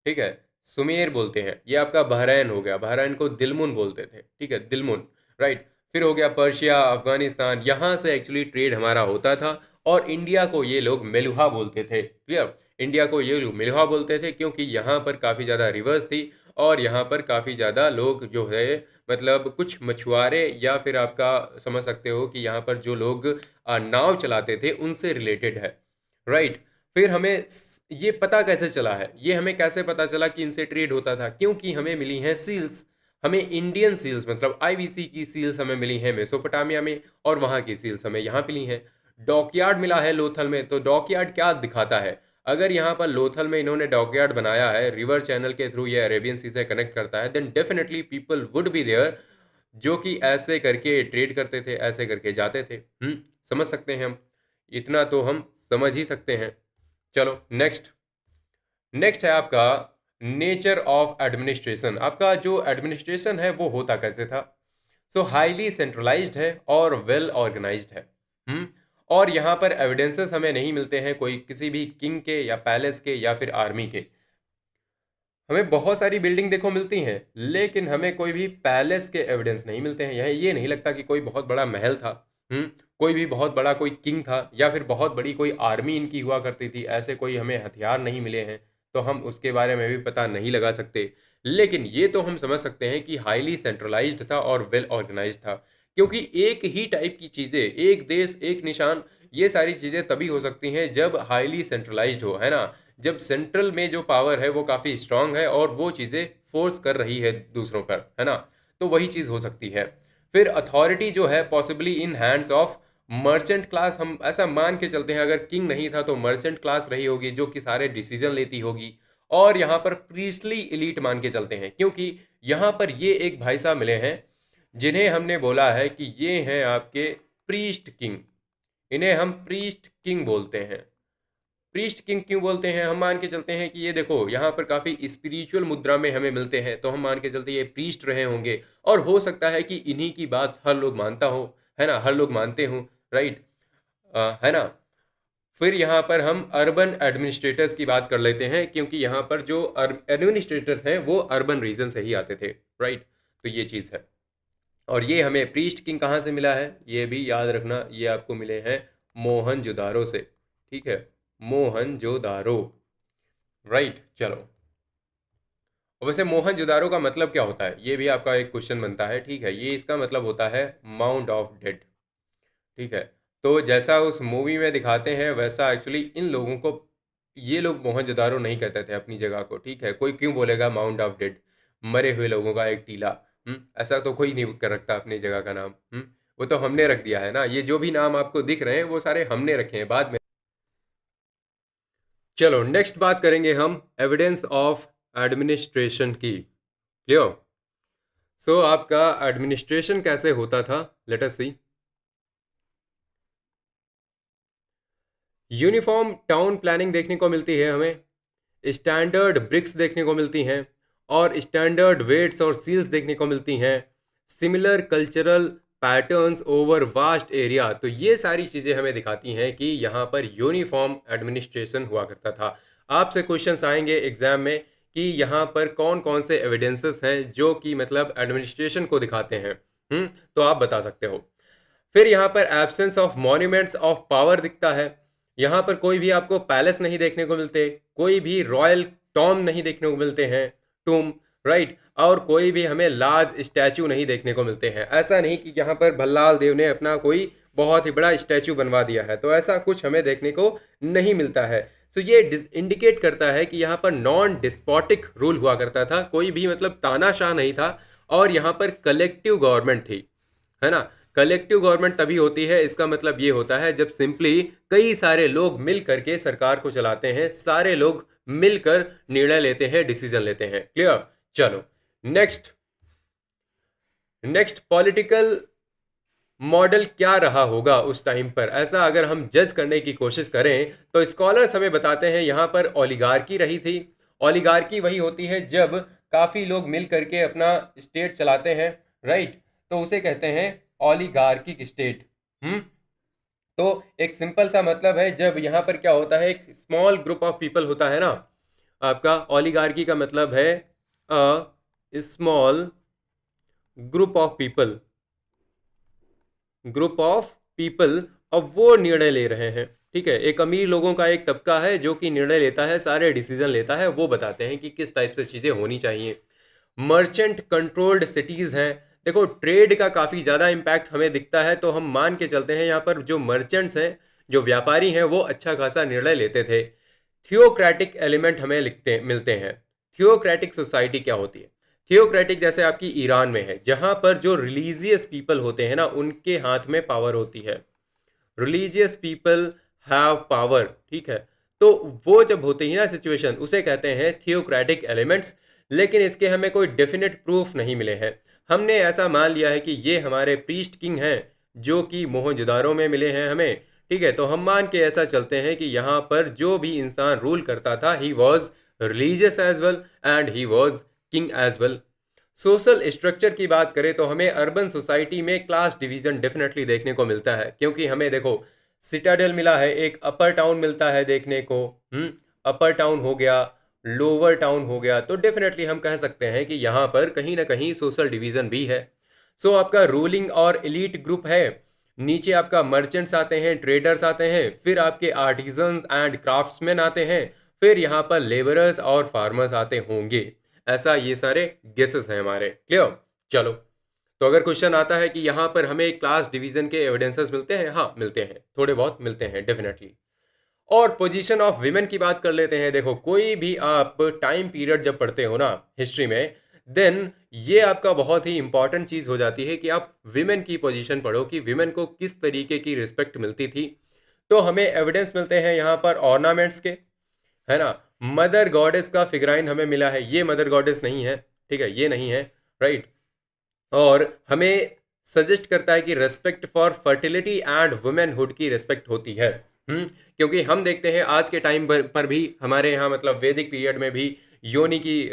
ठीक है, सुमेर बोलते हैं। ये आपका बहरैन हो गया, बहरैन को दिलमुन बोलते थे, ठीक है, दिलमुन, राइट। फिर हो गया पर्शिया, अफगानिस्तान, यहाँ से एक्चुअली ट्रेड हमारा होता था। और इंडिया को ये लोग मेलुहा बोलते थे, क्लियर, इंडिया को ये लोग मेलुहा बोलते थे क्योंकि यहाँ पर काफ़ी ज़्यादा रिवर्स थी और यहाँ पर काफ़ी ज़्यादा लोग जो है मतलब कुछ मछुआरे या फिर आपका समझ सकते हो कि यहाँ पर जो लोग नाव चलाते थे उनसे रिलेटेड है, राइट। फिर हमें ये पता कैसे चला है, ये हमें कैसे पता चला कि इनसे ट्रेड होता था, क्योंकि हमें मिली हैं सील्स, हमें इंडियन सील्स मतलब आईवीसी की सील्स हमें मिली हैं मेसोपोटामिया में, और वहाँ की सील्स हमें यहाँ मिली हैं। डॉकयार्ड मिला है लोथल में, तो डॉकयार्ड क्या दिखाता है, अगर यहाँ पर लोथल में इन्होंने डॉकयार्ड बनाया है, रिवर चैनल के थ्रू ये अरेबियन सी से कनेक्ट करता है, then definitely people would be there जो कि ऐसे करके ट्रेड करते थे, ऐसे करके जाते थे। समझ सकते हैं हम, इतना तो हम समझ ही सकते हैं। चलो नेक्स्ट, नेक्स्ट है आपका नेचर ऑफ एडमिनिस्ट्रेशन। आपका जो एडमिनिस्ट्रेशन है वो होता कैसे था, सो हाईली सेंट्रलाइज्ड है और वेल ऑर्गेनाइज्ड है। और यहाँ पर एविडेंसेस हमें नहीं मिलते हैं कोई किसी भी किंग के या पैलेस के या फिर आर्मी के। हमें बहुत सारी बिल्डिंग देखो मिलती हैं लेकिन हमें कोई भी पैलेस के एविडेंस नहीं मिलते हैं। यह ये नहीं लगता कि कोई बहुत बड़ा महल था, कोई भी बहुत बड़ा कोई किंग था या फिर बहुत बड़ी कोई आर्मी इनकी हुआ करती थी, ऐसे कोई हमें हथियार नहीं मिले हैं तो हम उसके बारे में भी पता नहीं लगा सकते। लेकिन ये तो हम समझ सकते हैं कि हाईली सेंट्रलाइज्ड था और वेल ऑर्गेनाइज्ड था, क्योंकि एक ही टाइप की चीज़ें, एक देश एक निशान, ये सारी चीज़ें तभी हो सकती हैं जब हाईली सेंट्रलाइज्ड हो, है ना, जब सेंट्रल में जो पावर है वो काफ़ी स्ट्रांग है और वो चीज़ें फोर्स कर रही है दूसरों पर, है ना, तो वही चीज़ हो सकती है। फिर अथॉरिटी जो है possibly in hands of merchant class, हम ऐसा मान के चलते हैं अगर किंग नहीं था तो मर्चेंट क्लास रही होगी जो कि सारे डिसीजन लेती होगी। और यहाँ पर प्रीस्टली एलीट मान के चलते हैं क्योंकि यहाँ पर ये एक भाई साहब मिले हैं जिन्हें हमने बोला है कि ये हैं आपके प्रीस्ट किंग, इन्हें हम प्रीस्ट किंग बोलते हैं। प्रीस्ट किंग क्यों बोलते हैं, हम मान के चलते हैं कि ये देखो यहाँ पर काफ़ी स्पिरिचुअल मुद्रा में हमें मिलते हैं तो हम मान के चलते ये प्रीस्ट रहे होंगे और हो सकता है कि इन्हीं की बात हर लोग मानता हो, है ना, हर लोग मानते हों, राइट, है ना। फिर यहाँ पर हम अर्बन एडमिनिस्ट्रेटर्स की बात कर लेते हैं क्योंकि यहाँ पर जो एडमिनिस्ट्रेटर्स हैं वो अर्बन रीजन से ही आते थे, राइट, तो ये चीज़ है। और ये हमें प्रीस्ट किंग कहाँ से मिला है ये भी याद रखना, ये आपको मिले हैं मोहनजोदारो से, ठीक है, मोहनजोदारो, राइट। चलो, और वैसे मोहनजोदारो का मतलब क्या होता है ये भी आपका एक क्वेश्चन बनता है, ठीक है, ये इसका मतलब होता है माउंट ऑफ डेड, ठीक है। तो जैसा उस मूवी में दिखाते हैं वैसा एक्चुअली इन लोगों को, ये लोग मोहनजोदारो नहीं कहते थे अपनी जगह को, ठीक है, कोई क्यों बोलेगा माउंट ऑफ डेड, मरे हुए लोगों का एक टीला, ऐसा तो कोई नहीं कर रखता अपनी जगह का नाम, वो तो हमने रख दिया है ना, ये जो भी नाम आपको दिख रहे हैं वो सारे हमने रखे हैं बाद में। चलो नेक्स्ट बात करेंगे हम एविडेंस ऑफ एडमिनिस्ट्रेशन की, क्लियर। सो आपका एडमिनिस्ट्रेशन कैसे होता था, लेट अस सी। यूनिफॉर्म टाउन प्लानिंग देखने को मिलती है हमें, स्टैंडर्ड ब्रिक्स देखने को मिलती हैं और स्टैंडर्ड वेट्स और सील्स देखने को मिलती हैं, similar cultural patterns over vast area, तो ये सारी चीज़ें हमें दिखाती हैं कि यहाँ पर यूनिफॉर्म एडमिनिस्ट्रेशन हुआ करता था। आपसे क्वेश्चंस आएंगे एग्जाम में कि यहाँ पर कौन कौन से एविडेंसेस हैं जो कि मतलब एडमिनिस्ट्रेशन को दिखाते हैं, तो आप बता सकते हो। फिर यहाँ पर absence of monuments of power दिखता है, यहाँ पर कोई भी आपको पैलेस नहीं देखने को मिलते, कोई भी रॉयल टॉम नहीं देखने को मिलते हैं, टूम, राइट, और कोई भी हमें लार्ज स्टैचू नहीं देखने को मिलते हैं। ऐसा नहीं कि यहाँ पर भल्लाल देव ने अपना कोई बहुत ही बड़ा स्टैचू बनवा दिया है, तो ऐसा कुछ हमें देखने को नहीं मिलता है। सो ये इंडिकेट करता है कि यहाँ पर नॉन डिस्पोटिक रूल हुआ करता था, कोई भी मतलब तानाशाह नहीं था, और यहाँ पर कलेक्टिव गवर्नमेंट थी, है ना। कलेक्टिव गवर्नमेंट तभी होती है, इसका मतलब ये होता है जब सिंपली कई सारे लोग मिल करके सरकार को चलाते हैं, सारे लोग मिलकर निर्णय लेते हैं, डिसीजन लेते हैं, क्लियर। चलो नेक्स्ट, नेक्स्ट पॉलिटिकल मॉडल क्या रहा होगा उस टाइम पर, ऐसा अगर हम जज करने की कोशिश करें तो स्कॉलर्स हमें बताते हैं यहाँ पर ओलिगार्की रही थी। ओलिगार्की वही होती है जब काफ़ी लोग मिल करके अपना स्टेट चलाते हैं, राइट, तो उसे कहते हैं ऑलिगार्किक स्टेट। हम्म तो एक सिंपल सा मतलब है, जब यहाँ पर क्या होता है, एक स्मॉल ग्रुप ऑफ पीपल होता है ना, आपका ऑलिगार्की का मतलब है a small group of people. अब वो निर्णय ले रहे हैं, ठीक है, एक अमीर लोगों का एक तबका है जो कि निर्णय लेता है, सारे डिसीजन लेता है, वो बताते हैं कि किस टाइप से चीज़ें होनी चाहिए। मर्चेंट कंट्रोल्ड सिटीज़ हैं। देखो ट्रेड का काफ़ी ज़्यादा इम्पैक्ट हमें दिखता है, तो हम मान के चलते हैं यहाँ पर जो मर्चेंट्स हैं, जो व्यापारी हैं, वो अच्छा खासा निर्णय लेते थे। थियोक्रेटिक एलिमेंट हमें लिखते मिलते हैं। थियोक्रेटिक सोसाइटी क्या होती है? थियोक्रेटिक जैसे आपकी ईरान में है, जहां पर जो रिलीजियस पीपल होते हैं ना, उनके हाथ में पावर होती है। रिलीजियस पीपल हैव पावर, ठीक है। तो वो जब होती है ना सिचुएशन, उसे कहते हैं थियोक्रेटिक एलिमेंट्स। लेकिन इसके हमें कोई डेफिनेट प्रूफ नहीं मिले हैं। हमने ऐसा मान लिया है कि ये हमारे प्रीस्ट किंग हैं, जो कि मोहनजोदारो में मिले हैं हमें, ठीक है। तो हम मान के ऐसा चलते हैं कि यहाँ पर जो भी इंसान रूल करता था, he was religious as well and he was king as well. Social structure की बात करें तो हमें अर्बन सोसाइटी में क्लास डिवीजन डेफिनेटली देखने को मिलता है, क्योंकि हमें देखो सिटाडेल मिला है, एक अपर टाउन मिलता है देखने को। अपर टाउन हो गया, लोअर टाउन हो गया, तो डेफिनेटली हम कह सकते हैं कि यहाँ पर कहीं ना कहीं सोशल डिवीजन भी है। सो आपका रूलिंग और एलीट ग्रुप है, नीचे आपका मर्चेंट्स आते हैं, ट्रेडर्स आते हैं, फिर आपके आर्टिजन्स एंड क्राफ्ट्समैन आते हैं, फिर यहाँ पर लेबरर्स और फार्मर्स आते होंगे। ऐसा ये सारे गेसेस हैं हमारे। क्लियर? चलो, तो अगर क्वेश्चन आता है कि यहाँ पर हमें क्लास डिवीजन के एविडेंसेस मिलते हैं, हाँ मिलते हैं, थोड़े बहुत मिलते हैं डेफिनेटली। और पोजीशन ऑफ विमेन की बात कर लेते हैं। देखो कोई भी आप टाइम पीरियड जब पढ़ते हो ना हिस्ट्री में, देन ये आपका बहुत ही इंपॉर्टेंट चीज हो जाती है कि आप विमेन की पोजीशन पढ़ो, कि विमेन को किस तरीके की रिस्पेक्ट मिलती थी। तो हमें एविडेंस मिलते हैं यहाँ पर ऑर्नामेंट्स के, है ना। मदर गॉडेस का फिगराइन हमें मिला है, ये मदर गॉडेस नहीं है, ठीक है, ये नहीं है, राइट। और हमें सजेस्ट करता है कि respect for fertility and womanhood की रेस्पेक्ट होती है। क्योंकि हम देखते हैं आज के टाइम पर भी हमारे यहाँ, मतलब वैदिक पीरियड में भी योनि की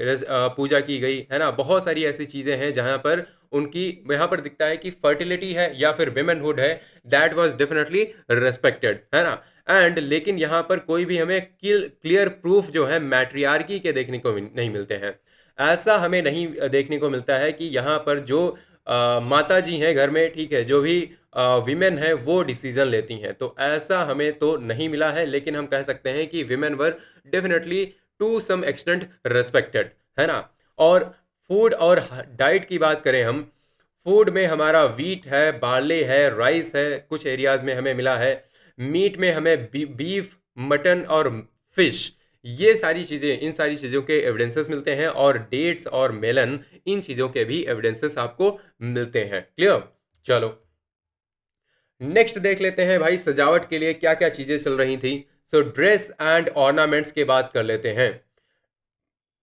पूजा की गई है ना। बहुत सारी ऐसी चीज़ें हैं जहाँ पर उनकी, यहाँ पर दिखता है कि फर्टिलिटी है या फिर विमेनहुड है, दैट वाज डेफिनेटली रेस्पेक्टेड, है ना। एंड लेकिन यहाँ पर कोई भी हमें क्लियर प्रूफ जो है मैट्रियार्की के देखने को नहीं मिलते हैं। ऐसा हमें नहीं देखने को मिलता है कि यहाँ पर जो माता जी हैं घर में, ठीक है, जो भी विमेन है वो डिसीजन लेती हैं, तो ऐसा हमें तो नहीं मिला है। लेकिन हम कह सकते हैं कि women were definitely to some extent respected, है ना। और फूड और डाइट की बात करें हम, फूड में हमारा वीट है, बार्ले है, राइस है, कुछ एरियाज में हमें मिला है। मीट में हमें बीफ, मटन और फिश, ये सारी चीज़ें, इन सारी चीज़ों के एविडेंसेस मिलते हैं। और डेट्स और मेलन, इन चीज़ों के भी एविडेंसेस आपको मिलते हैं। क्लियर? चलो नेक्स्ट देख लेते हैं भाई, सजावट के लिए क्या क्या चीज़ें चल रही थी। सो ड्रेस एंड ऑर्नामेंट्स की बात कर लेते हैं।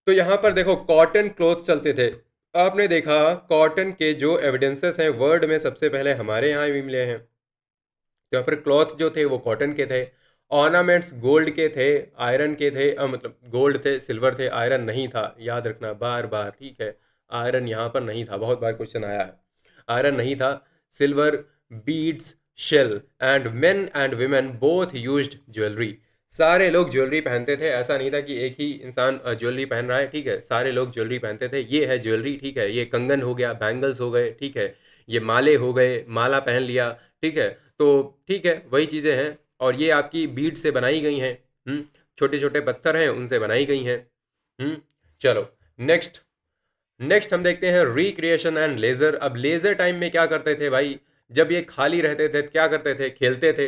तो यहाँ पर देखो कॉटन क्लोथ चलते थे। आपने देखा कॉटन के जो एविडेंसेस हैं वर्ल्ड में सबसे पहले हमारे यहाँ भी मिले हैं। तो यहाँ पर क्लॉथ जो थे वो कॉटन के थे। ऑर्नामेंट्स गोल्ड के थे, आयरन के थे, मतलब गोल्ड थे, सिल्वर थे, आयरन नहीं था, याद रखना बार बार, ठीक है। आयरन यहाँ पर नहीं था, बहुत बार क्वेश्चन आया है, आयरन नहीं था। Silver, beads, shell and men and women both used jewellery. सारे लोग ज्वेलरी पहनते थे, ऐसा नहीं था कि एक ही इंसान ज्वेलरी पहन रहा है, ठीक है, सारे लोग ज्वेलरी पहनते थे। ये है ज्वेलरी, ठीक है, ये कंगन हो गया, बैंगल्स हो गए, ठीक है, ये माले हो गए, माला पहन लिया, ठीक है। तो ठीक है, वही चीज़ें हैं। और ये आपकी बीड से बनाई गई हैं, छोटे छोटे पत्थर हैं उनसे बनाई गई हैं। चलो नेक्स्ट, हम देखते हैं रिक्रिएशन एंड लेजर। अब लेजर टाइम में क्या करते थे भाई, जब ये खाली रहते थे क्या करते थे, खेलते थे।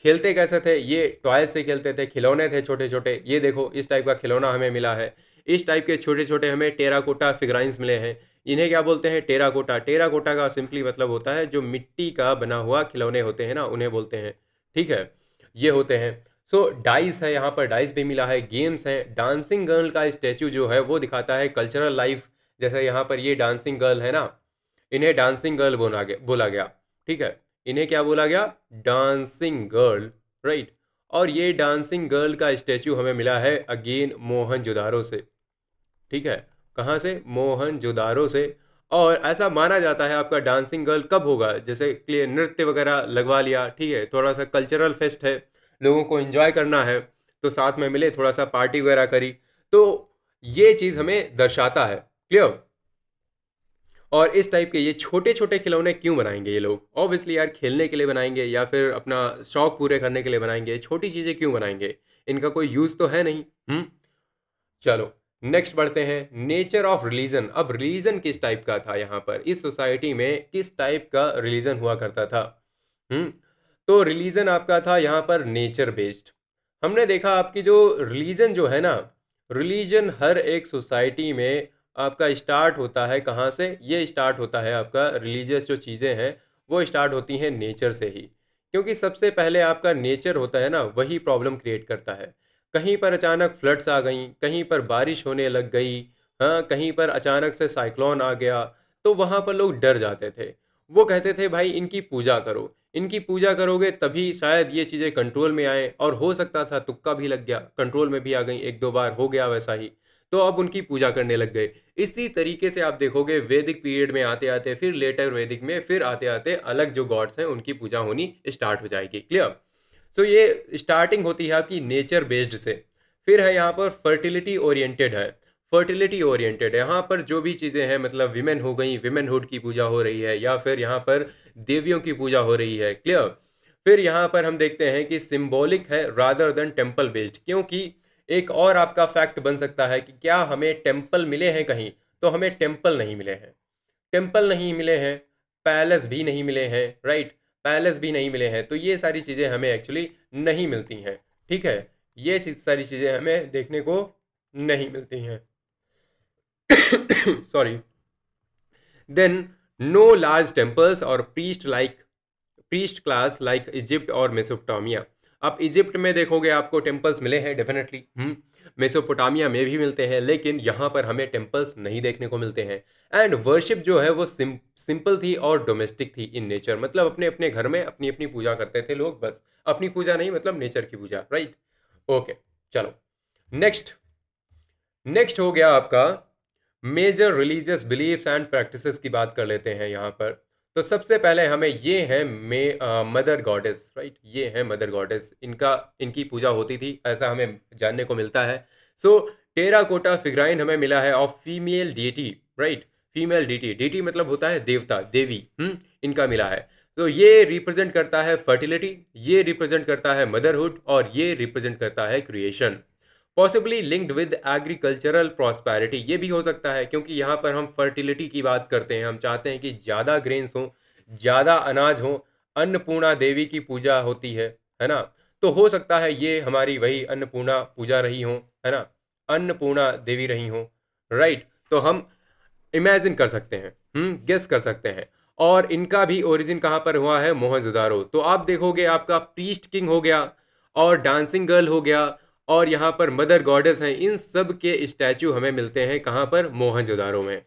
खेलते कैसे थे, ये टॉय से खेलते थे, खिलौने थे छोटे छोटे, ये देखो इस टाइप का खिलौना हमें मिला है। इस टाइप के छोटे छोटे हमें टेराकोटा फिगराइंस मिले हैं। इन्हें क्या बोलते हैं, टेराकोटा। टेराकोटा का सिंपली मतलब होता है जो मिट्टी का बना हुआ खिलौने होते हैं ना, उन्हें बोलते हैं, ठीक है, ये होते हैं। सो डाइस है, यहाँ पर डाइस भी मिला है। गेम्स हैं, डांसिंग गर्ल का स्टैचू जो है वो दिखाता है कल्चरल लाइफ। जैसे यहाँ पर ये डांसिंग गर्ल है ना, इन्हें डांसिंग गर्ल बोला गया, ठीक है, इन्हें क्या बोला गया, डांसिंग गर्ल, राइट। और ये डांसिंग गर्ल का स्टैचू हमें मिला है अगेन मोहनजोदारो से, ठीक है, कहाँ से, मोहनजोदारो से। और ऐसा माना जाता है आपका डांसिंग गर्ल कब होगा, जैसे कि नृत्य वगैरह लगवा लिया, ठीक है, थोड़ा सा कल्चरल फेस्ट है, लोगों को एंजॉय करना है, तो साथ में मिले, थोड़ा सा पार्टी वगैरह करी, तो ये चीज़ हमें दर्शाता है। क्लियर। और इस टाइप के ये छोटे छोटे खिलौने क्यों बनाएंगे ये लोग? ऑब्वियसली यार, खेलने के लिए बनाएंगे या फिर अपना शौक पूरे करने के लिए बनाएंगे। छोटी चीज़ें क्यों बनाएंगे? इनका कोई यूज़ तो है नहीं। चलो नेक्स्ट बढ़ते हैं, नेचर ऑफ रिलीजन। अब रिलीजन किस टाइप का था यहाँ पर, इस सोसाइटी में किस टाइप का रिलीजन हुआ करता था? हम्म तो रिलीजन आपका था यहाँ पर नेचर बेस्ड। हमने देखा आपकी जो रिलीजन जो है ना, रिलीजन हर एक सोसाइटी में आपका स्टार्ट होता है कहाँ से? ये स्टार्ट होता है आपका रिलीजियस जो चीज़ें हैं वो स्टार्ट होती हैं नेचर से ही, क्योंकि सबसे पहले आपका नेचर होता है ना, वही प्रॉब्लम क्रिएट करता है। कहीं पर अचानक फ्लड्स आ गई, कहीं पर बारिश होने लग गई, हाँ, कहीं पर अचानक से साइक्लोन आ गया, तो वहाँ पर लोग डर जाते थे। वो कहते थे भाई इनकी पूजा करो, इनकी पूजा करोगे तभी शायद ये चीज़ें कंट्रोल में आए, और हो सकता था तुक्का भी लग गया, कंट्रोल में भी आ गई, एक दो बार हो गया वैसा ही, तो अब उनकी पूजा करने लग गए। इसी तरीके से आप देखोगे वैदिक पीरियड में आते आते, फिर लेटर वैदिक में, फिर आते आते अलग जो गॉड्स हैं उनकी पूजा होनी स्टार्ट हो जाएगी। क्लियर। सो ये स्टार्टिंग होती है आपकी नेचर बेस्ड से। फिर है यहाँ पर फर्टिलिटी ओरिएंटेड है। फर्टिलिटी ओरिएंटेड यहाँ पर जो भी चीज़ें हैं, मतलब विमेन हो गई, विमेनहुड की पूजा हो रही है, या फिर यहाँ पर देवियों की पूजा हो रही है। क्लियर। फिर यहाँ पर हम देखते हैं कि सिंबॉलिक है रादर देन टेम्पल बेस्ड, क्योंकि एक और आपका फैक्ट बन सकता है कि क्या हमें टेम्पल मिले हैं कहीं? तो हमें टेम्पल नहीं मिले हैं। टेम्पल नहीं मिले हैं, पैलेस भी नहीं मिले हैं, राइट, पैलेस भी नहीं मिले हैं, तो ये सारी चीज़ें हमें एक्चुअली नहीं मिलती हैं। ठीक है, ये सारी चीज़ें हमें देखने को नहीं मिलती हैं। Sorry. Then no large temples और प्रीस्ट क्लास लाइक इजिप्ट और मेसोपोटामिया। अब इजिप्ट में देखोगे आपको टेम्पल्स मिले हैं डेफिनेटली, मेसोपोटामिया में भी मिलते हैं, लेकिन यहाँ पर हमें टेम्पल्स नहीं देखने को मिलते हैं। एंड वर्शिप जो है वो सिंपल थी और डोमेस्टिक थी इन नेचर, मतलब अपने अपने घर में अपनी अपनी पूजा करते थे लोग, बस अपनी पूजा नहीं, मतलब नेचर की पूजा, राइट। ओके, चलो नेक्स्ट। नेक्स्ट हो गया आपका major religious beliefs and practices की बात कर लेते हैं यहाँ पर। तो सबसे पहले हमें ये है मदर गॉडेस, राइट, ये है मदर गॉडेस, इनकी पूजा होती थी, ऐसा हमें जानने को मिलता है। सो टेराकोटा फिगराइन हमें मिला है of female deity, right, female deity, deity मतलब होता है देवता, देवी, इनका मिला है। तो ये रिप्रेजेंट करता है फर्टिलिटी, ये रिप्रेजेंट करता है मदरहुड, और ये रिप्रेजेंट करता है creation. Possibly linked with agricultural prosperity, ये भी हो सकता है क्योंकि यहाँ पर हम फर्टिलिटी की बात करते हैं, हम चाहते हैं कि ज़्यादा ग्रेन्स हों, ज़्यादा अनाज हो, अन्नपूर्णा देवी की पूजा होती है ना, तो हो सकता है ये हमारी वही अन्नपूर्णा पूजा रही हो, है ना, अन्नपूर्णा देवी रही हो, राइट। तो हम इमेजिन कर सकते हैं, गेस कर सकते हैं। और इनका भी ओरिजिन कहाँ पर हुआ है? मोहनजोदारो। तो आप देखोगे आपका प्रीस्ट किंग हो गया, और डांसिंग गर्ल हो गया, और यहाँ पर मदर गॉडेस हैं, इन सब के स्टैचू हमें मिलते हैं कहाँ पर? मोहनजोदारो में,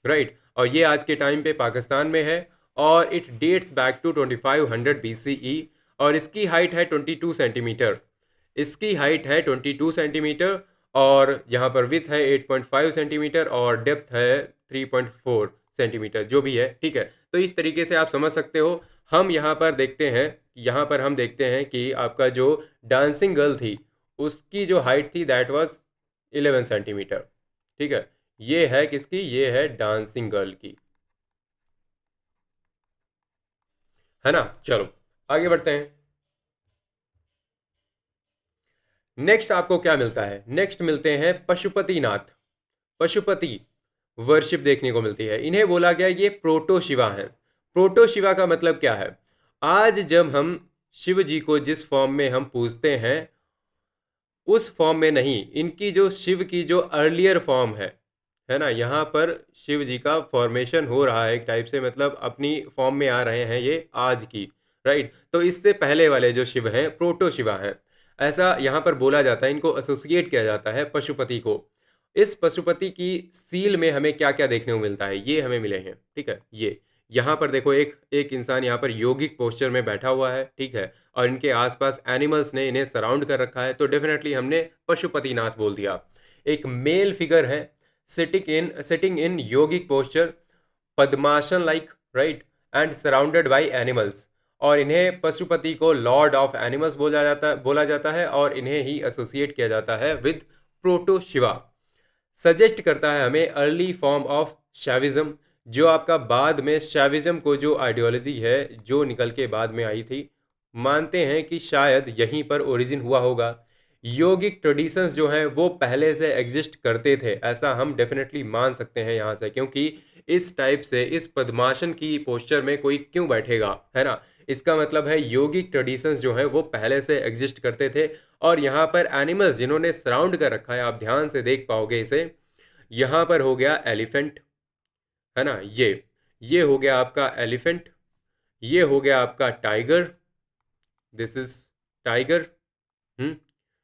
राइट। और ये आज के टाइम पे पाकिस्तान में है, और it dates back to 2500 BCE, और इसकी हाइट है 22 सेंटीमीटर। इसकी हाइट है 22 सेंटीमीटर, और यहाँ पर विथ है 8.5 सेंटीमीटर, और डेप्थ है 3.4 सेंटीमीटर, जो भी है, ठीक है। तो इस तरीके से आप समझ सकते हो। हम यहाँ पर देखते हैं, यहाँ पर हम देखते हैं कि आपका जो डांसिंग गर्ल थी उसकी जो हाइट थी दैट वाज 11 सेंटीमीटर, ठीक है। ये है किसकी? ये है डांसिंग गर्ल की, है ना। चलो आगे बढ़ते हैं। नेक्स्ट आपको क्या मिलता है? नेक्स्ट मिलते हैं पशुपतिनाथ। पशुपति वर्शिप देखने को मिलती है, इन्हें बोला गया ये प्रोटो शिवा है। प्रोटो शिवा का मतलब क्या है? आज जब हम शिव जी को जिस फॉर्म में हम पूजते हैं उस फॉर्म में नहीं, इनकी जो शिव की जो अर्लियर फॉर्म है ना, यहाँ पर शिव जी का फॉर्मेशन हो रहा है एक टाइप से, मतलब अपनी फॉर्म में आ रहे हैं ये आज की, राइट। तो इससे पहले वाले जो शिव हैं प्रोटो शिवा हैं, ऐसा यहाँ पर बोला जाता है, इनको एसोसिएट किया जाता है पशुपति को। इस पशुपति की सील में हमें क्या क्या देखने को मिलता है? ये हमें मिले हैं, ठीक है। ये यहाँ पर देखो, एक एक इंसान यहाँ पर योगिक पोस्चर में बैठा हुआ है, ठीक है, और इनके आसपास एनिमल्स ने इन्हें सराउंड कर रखा है, तो डेफिनेटली हमने पशुपतिनाथ बोल दिया। एक मेल फिगर है sitting in yogic posture, padmasana like, right, and surrounded by animals. और इन्हें पशुपति को लॉर्ड ऑफ एनिमल्स बोला जाता है और इन्हें ही एसोसिएट किया जाता है विद प्रोटो शिवा। सजेस्ट करता है हमें अर्ली फॉर्म ऑफ शैविज्म, जो आपका बाद में शैविज्म को जो आइडियोलॉजी है जो निकल के बाद में आई थी, मानते हैं कि शायद यहीं पर ओरिजिन हुआ होगा। योगिक ट्रेडिशंस जो हैं वो पहले से एग्जिस्ट करते थे, ऐसा हम डेफिनेटली मान सकते हैं यहाँ से, क्योंकि इस टाइप से इस पद्मासन की पोस्चर में कोई क्यों बैठेगा, है ना। इसका मतलब है योगिक ट्रेडिशंस जो हैं वो पहले से एग्जिस्ट करते थे। और यहाँ पर एनिमल्स जिन्होंने सराउंड कर रखा है, आप ध्यान से देख पाओगे इसे, यहाँ पर हो गया एलिफेंट, है ना, ये हो गया आपका एलिफेंट, ये हो गया आपका tiger, this is tiger,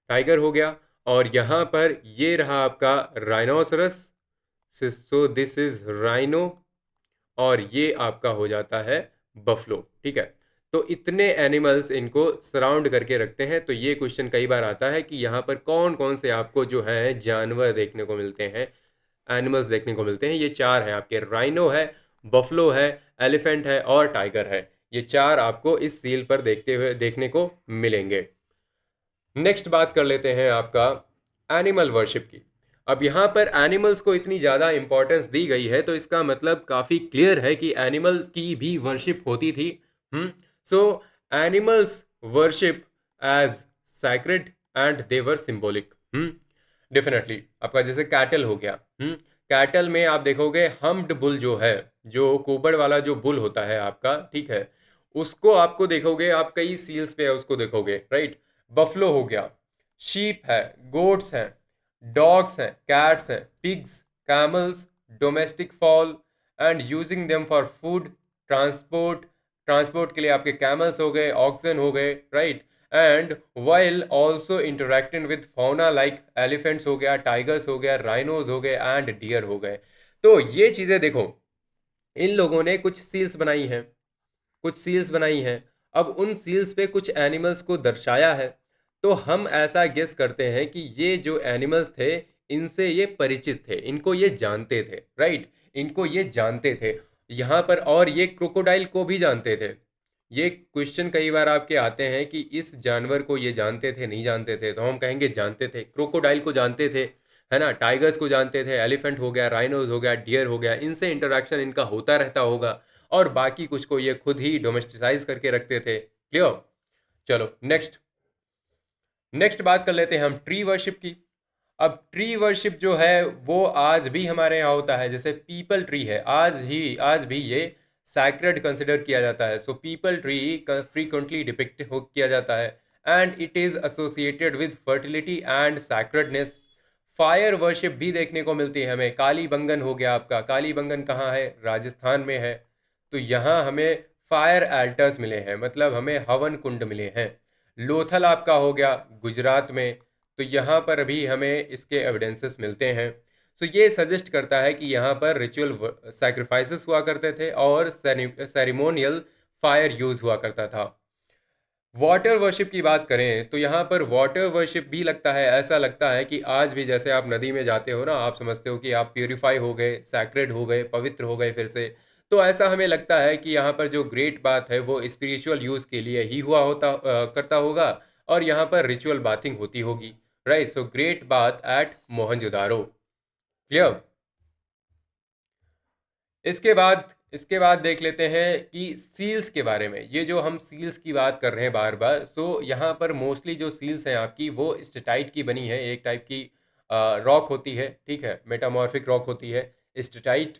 tiger हो गया। और यहाँ पर ये रहा आपका rhinoceros, so this is rhino. और ये आपका हो जाता है बफलो, ठीक है। तो इतने एनिमल्स इनको सराउंड करके रखते हैं। तो ये क्वेश्चन कई बार आता है कि यहाँ पर कौन कौन से आपको जो है जानवर देखने को मिलते हैं, एनिमल्स देखने को मिलते हैं। ये चार हैं आपके, राइनो है, बफलो है, एलिफेंट है और टाइगर है। ये चार आपको इस सील पर देखने को मिलेंगे। नेक्स्ट बात कर लेते हैं आपका एनिमल वर्शिप की। अब यहाँ पर एनिमल्स को इतनी ज़्यादा इंपॉर्टेंस दी गई है, तो इसका मतलब काफ़ी क्लियर है कि एनिमल की भी वर्शिप होती थी। So animals worship as sacred and they were symbolic. Definitely आपका जैसे कैटल हो गया, कैटल में आप देखोगे हम्प्ड बुल जो है, जो कोबड़ वाला जो बुल होता है आपका, ठीक है, उसको आपको देखोगे, आप कई सील्स पे उसको देखोगे, राइट। बफलो हो गया, शीप है, गोट्स हैं, डॉग्स हैं, कैट्स हैं, pigs, camels, domestic fowl and using them for food, transport, transport के लिए आपके कैमल्स हो गए, ऑक्सन हो गए, right. And while also interacting with fauna like elephants हो गया, टाइगर्स हो गया, राइनोज हो गए एंड डियर हो गए। तो ये चीज़ें देखो, इन लोगों ने कुछ सील्स बनाई हैं, कुछ सील्स बनाई हैं। अब उन सील्स पे कुछ एनिमल्स को दर्शाया है, तो हम ऐसा गेस करते हैं कि ये जो एनिमल्स थे इनसे ये परिचित थे, इनको ये जानते थे, राइट, इनको ये जानते थे यहाँ पर। और ये क्रोकोडाइल को भी जानते थे। ये क्वेश्चन कई बार आपके आते हैं कि इस जानवर को ये जानते थे, नहीं जानते थे, तो हम कहेंगे जानते थे। क्रोकोडाइल को जानते थे, है ना, टाइगर्स को जानते थे, एलिफेंट हो गया, राइनोज हो गया, डियर हो गया, इनसे इंटरेक्शन इनका होता रहता होगा। और बाकी कुछ को ये खुद ही डोमेस्टिसाइज करके रखते थे। क्लियर। चलो नेक्स्ट, नेक्स्ट बात कर लेते हैं हम ट्री वर्शिप की। अब ट्री वर्शिप जो है वो आज भी हमारे यहाँ होता है। जैसे पीपल ट्री है, आज भी ये सैक्रेड कंसिडर किया जाता है। So people tree frequently depict किया जाता है and it is associated with fertility and सैक्रेडनेस। Fire worship भी देखने को मिलती है हमें। काली बंगन हो गया आपका, काली बंगन कहाँ है, राजस्थान में है। तो यहाँ हमें फायर एल्टर्स मिले हैं, मतलब हमें हवन कुंड मिले हैं। लोथल आपका हो गया गुजरात में, तो यहाँ पर भी हमें इसके एविडेंसेस मिलते हैं। सो ये सजेस्ट करता है कि यहाँ पर रिचुअल सैक्रिफाइसेस हुआ करते थे और सेरेमोनियल फायर यूज हुआ करता था। वाटर वर्शिप की बात करें तो यहाँ पर वाटर वर्शिप भी लगता है, ऐसा लगता है कि आज भी जैसे आप नदी में जाते हो ना, आप समझते हो कि आप प्यूरिफाई हो गए, सैक्रेड हो गए, पवित्र हो गए फिर से। तो ऐसा हमें लगता है कि यहाँ पर जो ग्रेट बात है वो स्पिरिचुअल यूज़ के लिए ही करता होगा और यहाँ पर रिचुअल बाथिंग होती होगी, राइट। सो ग्रेट बात एट मोहनजोदारो। क्लियर। इसके बाद देख लेते हैं कि सील्स के बारे में। ये जो हम सील्स की बात कर रहे हैं बार बार, सो यहाँ पर मोस्टली जो सील्स हैं आपकी वो स्टेटाइट की बनी है, एक टाइप की रॉक होती है, ठीक है, मेटामॉर्फिक रॉक होती है, स्टेटाइट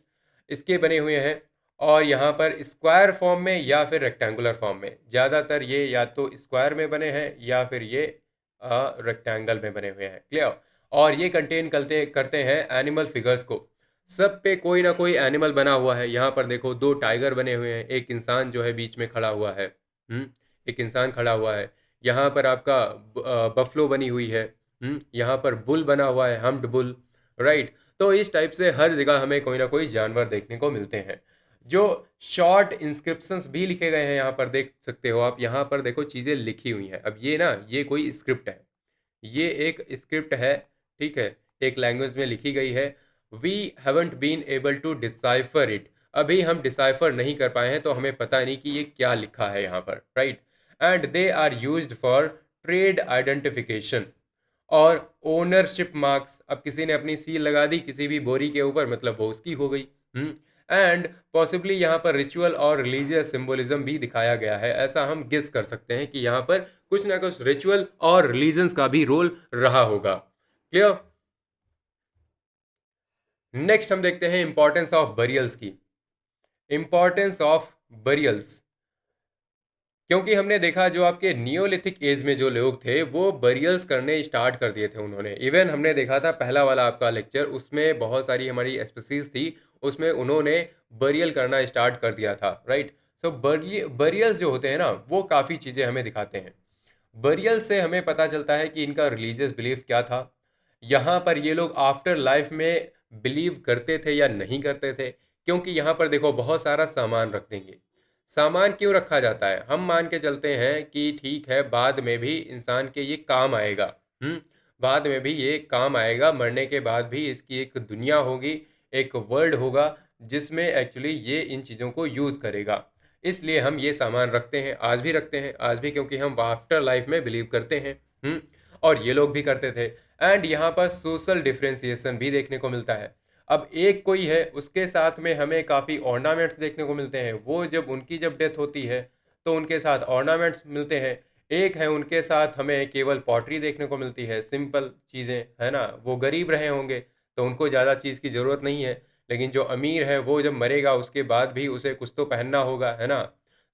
इसके बने हुए हैं। और यहाँ पर स्क्वायर फॉर्म में या फिर रेक्टेंगुलर फॉर्म में, ज़्यादातर ये या तो स्क्वायर में बने हैं या फिर ये रेक्टेंगल में बने हुए हैं। क्लियर। और ये कंटेन करते हैं एनिमल फिगर्स को। सब पे कोई ना कोई एनिमल बना हुआ है। यहाँ पर देखो दो टाइगर बने हुए हैं, एक इंसान जो है बीच में खड़ा हुआ है, एक इंसान खड़ा हुआ है। यहाँ पर आपका बफलो बनी हुई है, यहाँ पर बुल बना हुआ है, हम्प्ड बुल, राइट। तो इस टाइप से हर जगह हमें कोई ना कोई जानवर देखने को मिलते हैं। जो शॉर्ट इंस्क्रिप्शंस भी लिखे गए हैं यहाँ पर देख सकते हो आप। यहाँ पर देखो चीज़ें लिखी हुई हैं। अब ये ना, ये कोई स्क्रिप्ट है, ये एक स्क्रिप्ट है, ठीक है, एक लैंग्वेज में लिखी गई है। We haven't been able to decipher it. अभी हम डिसाइफर नहीं कर पाए हैं, तो हमें पता नहीं कि ये क्या लिखा है यहाँ पर, right. And they are used for trade identification और ओनरशिप मार्क्स। अब किसी ने अपनी सील लगा दी किसी भी बोरी के ऊपर, मतलब वो उसकी हो गई। एंड पॉसिबली यहाँ पर रिचुअल और रिलीजियस सिंबलिज्म भी दिखाया गया है, ऐसा हम गेस कर सकते हैं कि यहाँ पर कुछ ना कुछ रिचुअल और रिलीजन्स का भी रोल रहा होगा। क्लियर। नेक्स्ट हम देखते हैं इंपॉर्टेंस ऑफ बरियल्स की। इंपॉर्टेंस ऑफ बरियल्स, क्योंकि हमने देखा जो आपके नियोलिथिक एज में जो लोग थे वो बरियल्स करने स्टार्ट कर दिए थे उन्होंने। इवन हमने देखा था पहला वाला आपका लेक्चर, उसमें बहुत सारी हमारी स्पीसीज थी, उसमें उन्होंने बरियल करना स्टार्ट कर दिया था, राइट। सो बरियल्स जो होते हैं ना वो काफ़ी चीज़ें हमें दिखाते हैं। बरियल से हमें पता चलता है कि इनका रिलीजियस बिलीफ क्या था, यहाँ पर ये लोग आफ्टर लाइफ में बिलीव करते थे या नहीं करते थे। क्योंकि यहाँ पर देखो बहुत सारा सामान रख देंगे। सामान क्यों रखा जाता है, हम मान के चलते हैं कि ठीक है बाद में भी इंसान के ये काम आएगा। बाद में भी ये काम आएगा, मरने के बाद भी इसकी एक दुनिया होगी, एक वर्ल्ड होगा जिसमें एक्चुअली ये इन चीज़ों को यूज़ करेगा। इसलिए हम ये सामान रखते हैं, आज भी रखते हैं, आज भी, क्योंकि हम आफ्टर लाइफ में बिलीव करते हैं। और ये लोग भी करते थे। एंड यहाँ पर सोशल डिफ्रेंसिएशन भी देखने को मिलता है। अब एक कोई है उसके साथ में हमें काफ़ी ऑर्नामेंट्स देखने को मिलते हैं, वो जब उनकी जब डेथ होती है तो उनके साथ ऑर्नामेंट्स मिलते हैं। एक है उनके साथ हमें केवल पॉटरी देखने को मिलती है, सिंपल चीज़ें, है ना। वो गरीब रहे होंगे तो उनको ज़्यादा चीज़ की ज़रूरत नहीं है, लेकिन जो अमीर है वो जब मरेगा उसके बाद भी उसे कुछ तो पहनना होगा, है ना।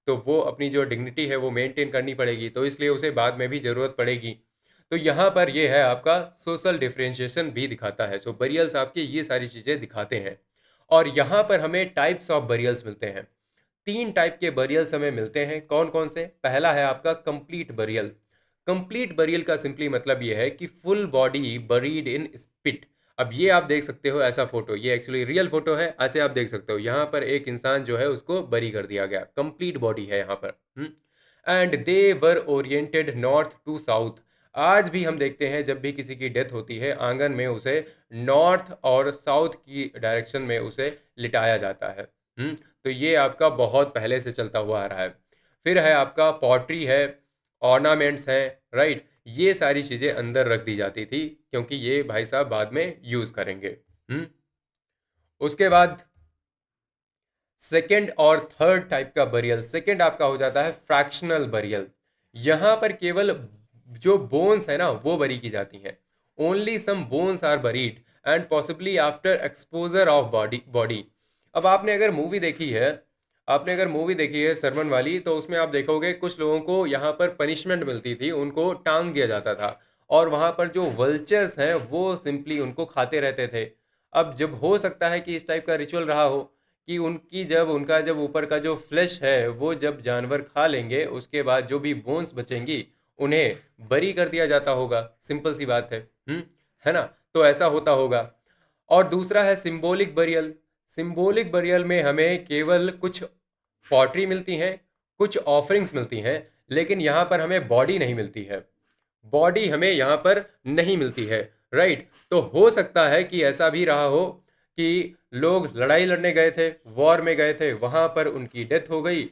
तो वो अपनी जो डिग्निटी है वो मेंटेन करनी पड़ेगी, तो इसलिए उसे बाद में भी ज़रूरत पड़ेगी। तो यहाँ पर ये है आपका सोशल डिफरेंशिएशन भी दिखाता है। सो बरियल्स आपके ये सारी चीज़ें दिखाते हैं। और यहाँ पर हमें टाइप्स ऑफ बरियल्स मिलते हैं। 3 टाइप के बरियल्स हमें मिलते हैं। कौन कौन से? पहला है आपका कंप्लीट बरियल। कंप्लीट बरियल का सिंपली मतलब ये है कि फुल बॉडी बरीड इन स्पिट। अब ये आप देख सकते हो ऐसा फोटो, ये एक्चुअली रियल फोटो है, ऐसे आप देख सकते हो यहाँ पर एक इंसान जो है उसको बरी कर दिया गया, कंप्लीट बॉडी है यहाँ पर। And they were oriented north to south. आज भी हम देखते हैं जब भी किसी की डेथ होती है आंगन में उसे नॉर्थ और साउथ की डायरेक्शन में उसे लिटाया जाता है। तो ये आपका बहुत पहले से चलता हुआ आ रहा है। फिर है आपका पॉटरी है, ऑर्नामेंट्स हैं, राइट। ये सारी चीज़ें अंदर रख दी जाती थी क्योंकि ये भाई साहब बाद में यूज़ करेंगे। उसके बाद सेकेंड और थर्ड टाइप का बरियल। सेकेंड आपका हो जाता है फ्रैक्शनल बरियल। यहाँ पर केवल जो बोन्स है ना वो बरी की जाती हैं। Only some bones are buried and possibly after exposure of body. अब आपने अगर मूवी देखी है सरमन वाली, तो उसमें आप देखोगे कुछ लोगों को यहाँ पर पनिशमेंट मिलती थी, उनको टांग दिया जाता था और वहाँ पर जो वल्चर्स हैं वो सिंपली उनको खाते रहते थे। अब जब हो सकता है कि इस टाइप का रिचुअल रहा हो कि उनका जब ऊपर का जो फ्लैश है वो जब जानवर खा लेंगे उसके बाद जो भी बोन्स बचेंगी उन्हें बरी कर दिया जाता होगा। सिंपल सी बात है। है ना। तो ऐसा होता होगा। और दूसरा है सिंबॉलिक बरियल। सिंबॉलिक बरियल में हमें केवल कुछ पॉटरी मिलती हैं, कुछ ऑफरिंग्स मिलती हैं, लेकिन यहाँ पर हमें बॉडी नहीं मिलती है। बॉडी हमें यहाँ पर नहीं मिलती है, राइट। तो हो सकता है कि ऐसा भी रहा हो कि लोग लड़ाई लड़ने गए थे, वॉर में गए थे, वहाँ पर उनकी डेथ हो गई,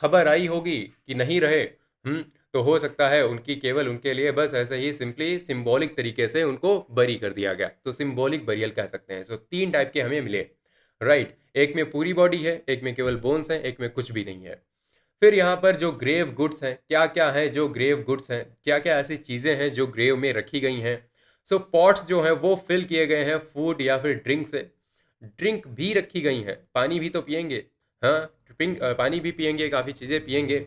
खबर आई होगी कि नहीं रहे। तो हो सकता है उनकी केवल उनके लिए बस ऐसे ही सिंपली सिंबॉलिक तरीके से उनको बरी कर दिया गया, तो सिंबॉलिक बरियल कह सकते हैं। तो 3 टाइप के हमें मिले, राइट। एक में पूरी बॉडी है, एक में केवल बोन्स हैं, एक में कुछ भी नहीं है। फिर यहाँ पर जो ग्रेव गुड्स हैं, क्या क्या है जो ग्रेव गुड्स हैं, क्या क्या ऐसी चीज़ें हैं जो ग्रेव में रखी गई हैं। सो पॉट्स जो हैं वो फिल किए गए हैं फूड या फिर ड्रिंक से। ड्रिंक भी रखी गई हैं, पानी भी तो पियेंगे। हाँ, पानी भी पियेंगे, काफ़ी चीज़ें पियेंगे।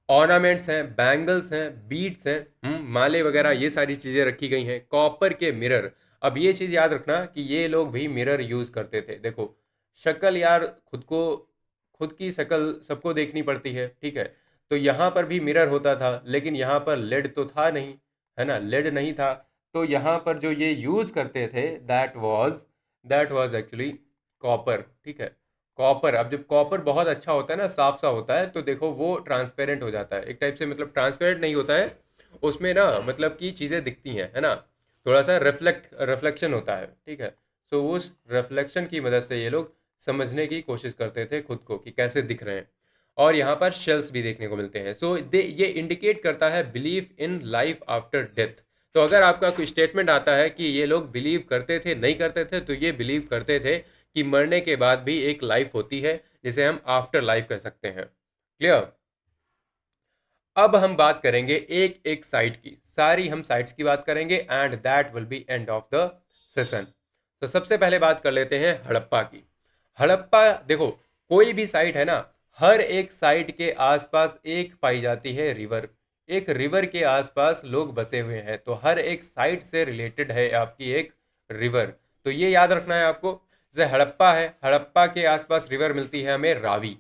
ऑर्नामेंट्स हैं, बैंगल्स हैं, बीड्स हैं, माले वगैरह, ये सारी चीज़ें रखी गई हैं। कॉपर के मिरर। अब ये चीज़ याद रखना कि ये लोग भी मिरर यूज़ करते थे। देखो शक्ल यार, खुद की शक्ल सबको देखनी पड़ती है, ठीक है। तो यहाँ पर भी मिरर होता था, लेकिन यहाँ पर लेड तो था नहीं, है ना, लेड नहीं था। तो यहाँ पर जो ये यूज़ करते थे दैट वाज एक्चुअली कॉपर, ठीक है। कॉपर, अब जब कॉपर बहुत अच्छा होता है ना, साफ सा होता है, तो देखो वो ट्रांसपेरेंट हो जाता है एक टाइप से, मतलब ट्रांसपेरेंट नहीं होता है उसमें ना, मतलब कि चीज़ें दिखती हैं, है ना। थोड़ा सा रिफ्लेक्शन होता है, ठीक है। सो उस रिफ्लेक्शन की मदद से ये लोग समझने की कोशिश करते थे खुद को कि कैसे दिख रहे हैं। और यहाँ पर शेल्स भी देखने को मिलते हैं। सो ये इंडिकेट करता है belief in life after death. तो अगर आपका कोई स्टेटमेंट आता है कि ये लोग बिलीव करते थे, नहीं करते थे, तो ये बिलीव करते थे कि मरने के बाद भी एक लाइफ होती है जिसे हम आफ्टर लाइफ कह सकते हैं। क्लियर? अब हम बात करेंगे एक एक साइट की, सारी हम साइट्स की बात करेंगे and that will be end of the session. तो सबसे पहले बात कर लेते हैं हड़प्पा की। हड़प्पा देखो, कोई भी साइट है ना, हर एक साइट के आसपास एक पाई जाती है रिवर। एक रिवर के आसपास लोग बसे हुए हैं, तो हर एक साइट से रिलेटेड है आपकी एक रिवर। तो ये याद रखना है आपको। जैसे हड़प्पा है, हड़प्पा के आसपास रिवर मिलती है हमें Ravi.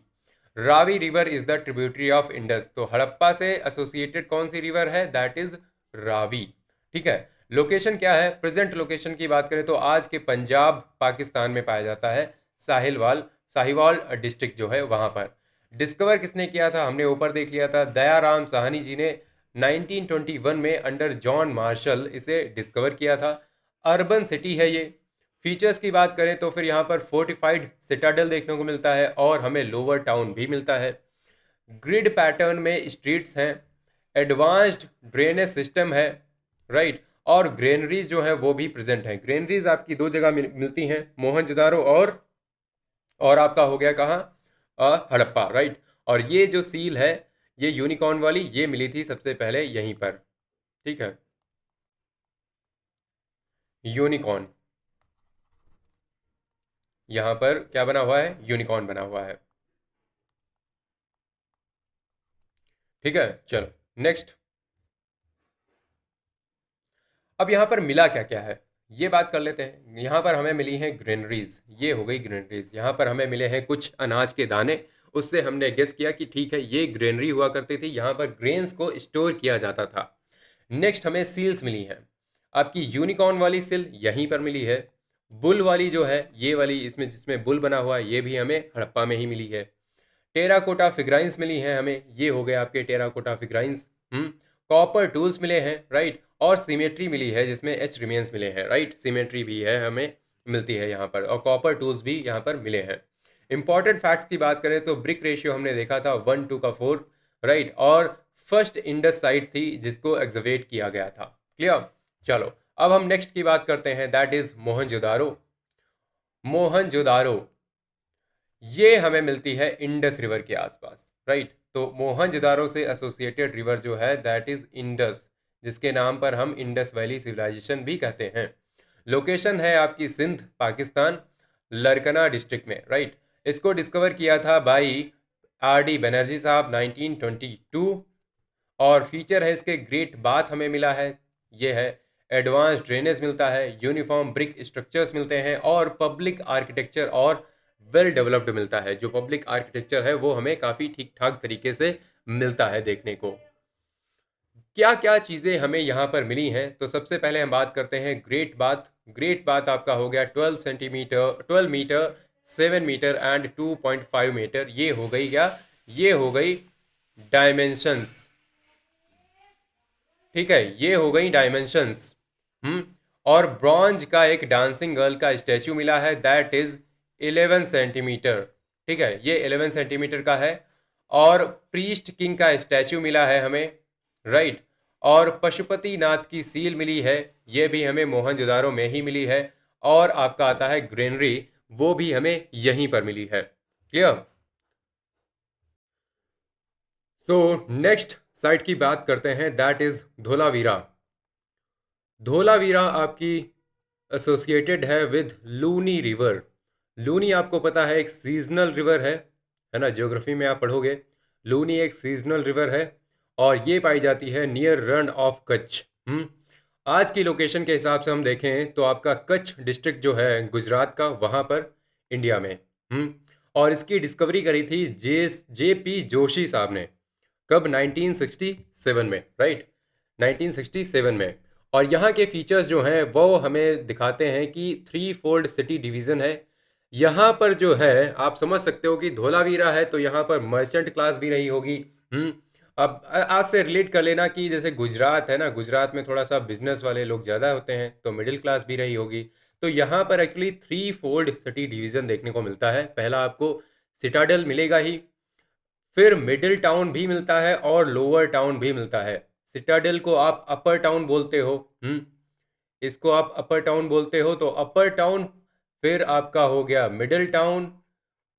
Ravi river is the tributary of Indus. तो हड़प्पा से एसोसिएटेड कौन सी रिवर है? That is Ravi. ठीक है। लोकेशन क्या है? प्रेजेंट लोकेशन की बात करें तो आज के पंजाब पाकिस्तान में पाया जाता है। साहिवाल डिस्ट्रिक्ट जो है वहां पर। डिस्कवर किसने किया था? हमने ऊपर देख लिया था, दयाराम साहनी जी ने 1921 में अंडर जॉन मार्शल इसे डिस्कवर किया था। अर्बन सिटी है ये। फीचर्स की बात करें तो फिर यहाँ पर फोर्टिफाइड सिटाडल देखने को मिलता है और हमें लोअर टाउन भी मिलता है। ग्रिड पैटर्न में स्ट्रीट्स हैं, एडवांस्ड ड्रेनेज सिस्टम है, राइट। और ग्रेनरीज जो है वो भी प्रेजेंट है। ग्रेनरीज आपकी दो जगह मिलती हैं, मोहनजोदारो और आपका हो गया कहाँ? हड़प्पा, राइट। और ये जो सील है, ये यूनिकॉर्न वाली, ये मिली थी सबसे पहले यहीं पर। ठीक है, यूनिकॉर्न। यहाँ पर क्या बना हुआ है? यूनिकॉर्न बना हुआ है। ठीक है, चलो नेक्स्ट। अब यहाँ पर मिला क्या क्या है ये बात कर लेते हैं। यहाँ पर हमें मिली हैं ग्रेनरीज, ये हो गई ग्रेनरीज। यहाँ पर हमें मिले हैं कुछ अनाज के दाने, उससे हमने गेस किया कि ठीक है ये ग्रेनरी हुआ करती थी, यहाँ पर ग्रेन्स को स्टोर किया जाता था। नेक्स्ट हमें सील्स मिली हैं। आपकी यूनिकॉर्न वाली सील यहीं पर मिली है। बुल वाली जो है, ये वाली इसमें जिसमें बुल बना हुआ है, ये भी हमें हड़प्पा में ही मिली है। टेराकोटा फिगराइंस मिली हैं हमें, ये हो गए आपके टेराकोटा फिगराइंस। कॉपर टूल्स मिले हैं, राइट। और सीमेट्री मिली है जिसमें एच रिमेन्स मिले हैं, राइट। सीमेट्री भी है हमें मिलती है यहाँ पर, और कॉपर टूल्स भी यहाँ पर मिले हैं। इंपॉर्टेंट फैक्ट्स की बात करें तो ब्रिक रेशियो हमने देखा था 1:4, राइट। और फर्स्ट इंडस साइट थी जिसको एग्जवेट किया गया था। क्लियर? चलो अब हम नेक्स्ट की बात करते हैं, दैट इज मोहनजोदारो। मोहनजोदारो ये हमें मिलती है इंडस रिवर के आसपास, राइट। तो मोहनजोदारो से एसोसिएटेड रिवर जो है दैट इज इंडस, जिसके नाम पर हम इंडस वैली सिविलाइजेशन भी कहते हैं। लोकेशन है आपकी सिंध पाकिस्तान, लरकना डिस्ट्रिक्ट में, राइट। इसको डिस्कवर किया था बाई आर डी बनर्जी साहब 1922। और फीचर है इसके ग्रेट बाथ हमें मिला है, ये है। एडवांस ड्रेनेज मिलता है, यूनिफॉर्म ब्रिक स्ट्रक्चर्स मिलते हैं, और पब्लिक आर्किटेक्चर और वेल डेवलप्ड मिलता है। जो पब्लिक आर्किटेक्चर है वो हमें काफ़ी ठीक ठाक तरीके से मिलता है देखने को। क्या क्या चीज़ें हमें यहाँ पर मिली हैं? तो सबसे पहले हम बात करते हैं ग्रेट बाथ। ग्रेट बाथ आपका हो गया 12 मीटर 7 मीटर एंड 2.5 मीटर। ये हो गई क्या? ये हो गई डायमेंशंस। ठीक है, ये हो गई डायमेंशंस। और ब्रॉन्ज का एक डांसिंग गर्ल का स्टैचू मिला है, दैट इज 11 सेंटीमीटर। ठीक है, ये 11 सेंटीमीटर का है। और प्रीस्ट किंग का स्टैचू मिला है हमें, राइट। और पशुपति नाथ की सील मिली है, ये भी हमें मोहनजोदारो में ही मिली है। और आपका आता है ग्रेनरी, वो भी हमें यहीं पर मिली है। क्लियर? सो नेक्स्ट साइट की बात करते हैं, दैट इज धोलावीरा। धोलावीरा आपकी एसोसिएटेड है विद लूनी रिवर। लूनी आपको पता है एक सीजनल रिवर है ना, ज्योग्राफी में आप पढ़ोगे। लूनी एक सीजनल रिवर है और ये पाई जाती है नियर रन ऑफ कच्छ। आज की लोकेशन के हिसाब से हम देखें तो आपका कच्छ डिस्ट्रिक्ट जो है गुजरात का, वहाँ पर इंडिया में। और इसकी डिस्कवरी करी थी जे पी जोशी साहब ने। कब? 1967 में, राइट। 1967 में। और यहाँ के फीचर्स जो हैं वो हमें दिखाते हैं कि 3 फोल्ड सिटी डिवीज़न है। यहाँ पर जो है आप समझ सकते हो कि धोलावीरा है तो यहाँ पर मर्चेंट क्लास भी रही होगी। अब आज से रिलेट कर लेना कि जैसे गुजरात है ना, गुजरात में थोड़ा सा बिजनेस वाले लोग ज़्यादा होते हैं, तो मिडिल क्लास भी रही होगी। तो यहाँ पर एक्चुअली 3 फोल्ड सिटी डिवीजन देखने को मिलता है। पहला आपको सिटाडल मिलेगा ही, फिर मिडिल टाउन भी मिलता है और लोअर टाउन भी मिलता है। सिटाडल को आप अपर टाउन बोलते हो, इसको आप अपर टाउन बोलते हो, तो अपर टाउन, फिर आपका हो गया मिडिल टाउन,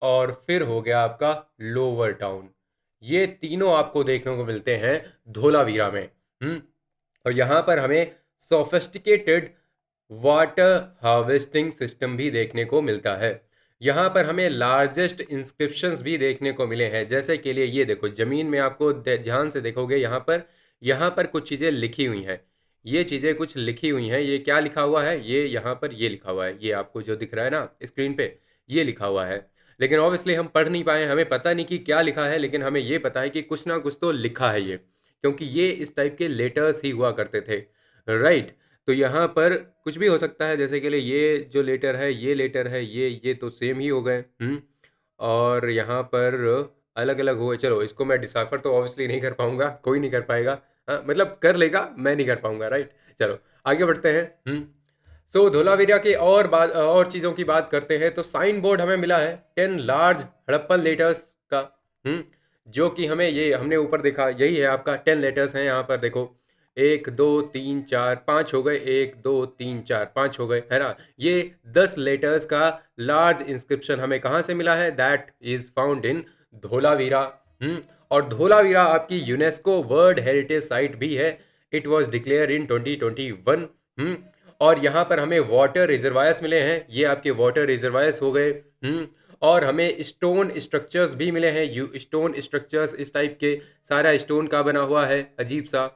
और फिर हो गया आपका लोअर टाउन। ये तीनों आपको देखने को मिलते हैं धोलावीरा में। और यहाँ पर हमें सोफिस्टिकेटेड वाटर हार्वेस्टिंग सिस्टम भी देखने को मिलता है। यहाँ पर हमें लार्जेस्ट इंस्क्रिप्शंस भी देखने को मिले हैं। जैसे के लिए ये देखो, ज़मीन में आपको ध्यान से देखोगे, यहाँ पर कुछ चीज़ें लिखी हुई हैं। ये चीज़ें कुछ लिखी हुई हैं। ये क्या लिखा हुआ है? ये यहाँ पर ये लिखा हुआ है, ये आपको जो दिख रहा है ना स्क्रीन पे, ये लिखा हुआ है। लेकिन ऑब्वियसली हम पढ़ नहीं पाए, हमें पता नहीं कि क्या लिखा है, लेकिन हमें ये पता है कि कुछ ना कुछ तो लिखा है ये, क्योंकि ये इस टाइप के लेटर्स ही हुआ करते थे, राइट। तो यहाँ पर कुछ भी हो सकता है, जैसे कि ये जो लेटर है, ये लेटर है, ये तो सेम ही हो गए। और यहाँ पर अलग अलग हुए। चलो, इसको मैं डिसाइफर तो ऑब्वियसली नहीं कर पाऊंगा, कोई नहीं कर पाएगा। मतलब कर लेगा, मैं नहीं कर पाऊंगा, राइट। चलो आगे बढ़ते हैं। सो धोलावीरा के और चीज़ों की बात करते हैं, तो साइन बोर्ड हमें मिला है 10 लार्ज हड़प्पन लेटर्स का। जो कि हमें, ये हमने ऊपर देखा, यही है आपका 10 लेटर्स हैं। यहाँ पर देखो, 1 2 3 4 5 हो गए, 1 2 3 4 5 हो गए, है ना। ये 10 लेटर्स का लार्ज इंस्क्रिप्शन हमें कहाँ से मिला है? That is found in Dholavira. और धोलावीरा आपकी यूनेस्को वर्ल्ड हेरिटेज साइट भी है। It was declare in 2021। और यहाँ पर हमें वाटर रिजर्वायर्स मिले हैं, ये आपके वाटर रिजर्वायर्स हो गए। और हमें स्टोन स्ट्रक्चर्स भी मिले हैं। स्टोन स्ट्रक्चर्स इस टाइप के, सारा स्टोन का बना हुआ है, अजीब सा।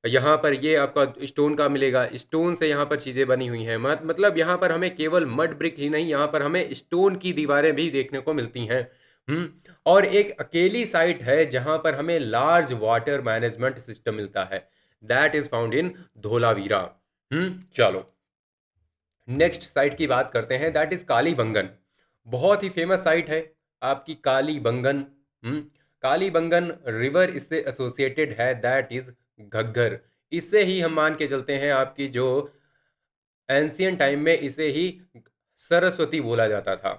यहाँ पर ये आपका स्टोन का मिलेगा, स्टोन से यहाँ पर चीज़ें बनी हुई हैं। मतलब यहाँ पर हमें केवल मड ब्रिक ही नहीं, यहाँ पर हमें स्टोन की दीवारें भी देखने को मिलती हैं। और एक अकेली साइट है जहाँ पर हमें लार्ज वाटर मैनेजमेंट सिस्टम मिलता है। That is found in Dholavira. चलो नेक्स्ट साइट की बात करते हैं, दैट इज कालीबंगन। बहुत ही फेमस साइट है आपकी कालीबंगन। कालीबंगन रिवर इससे एसोसिएटेड है, दैट इज घग्गर। इससे ही हम मान के चलते हैं, आपकी जो एंशियंट टाइम में इसे ही सरस्वती बोला जाता था।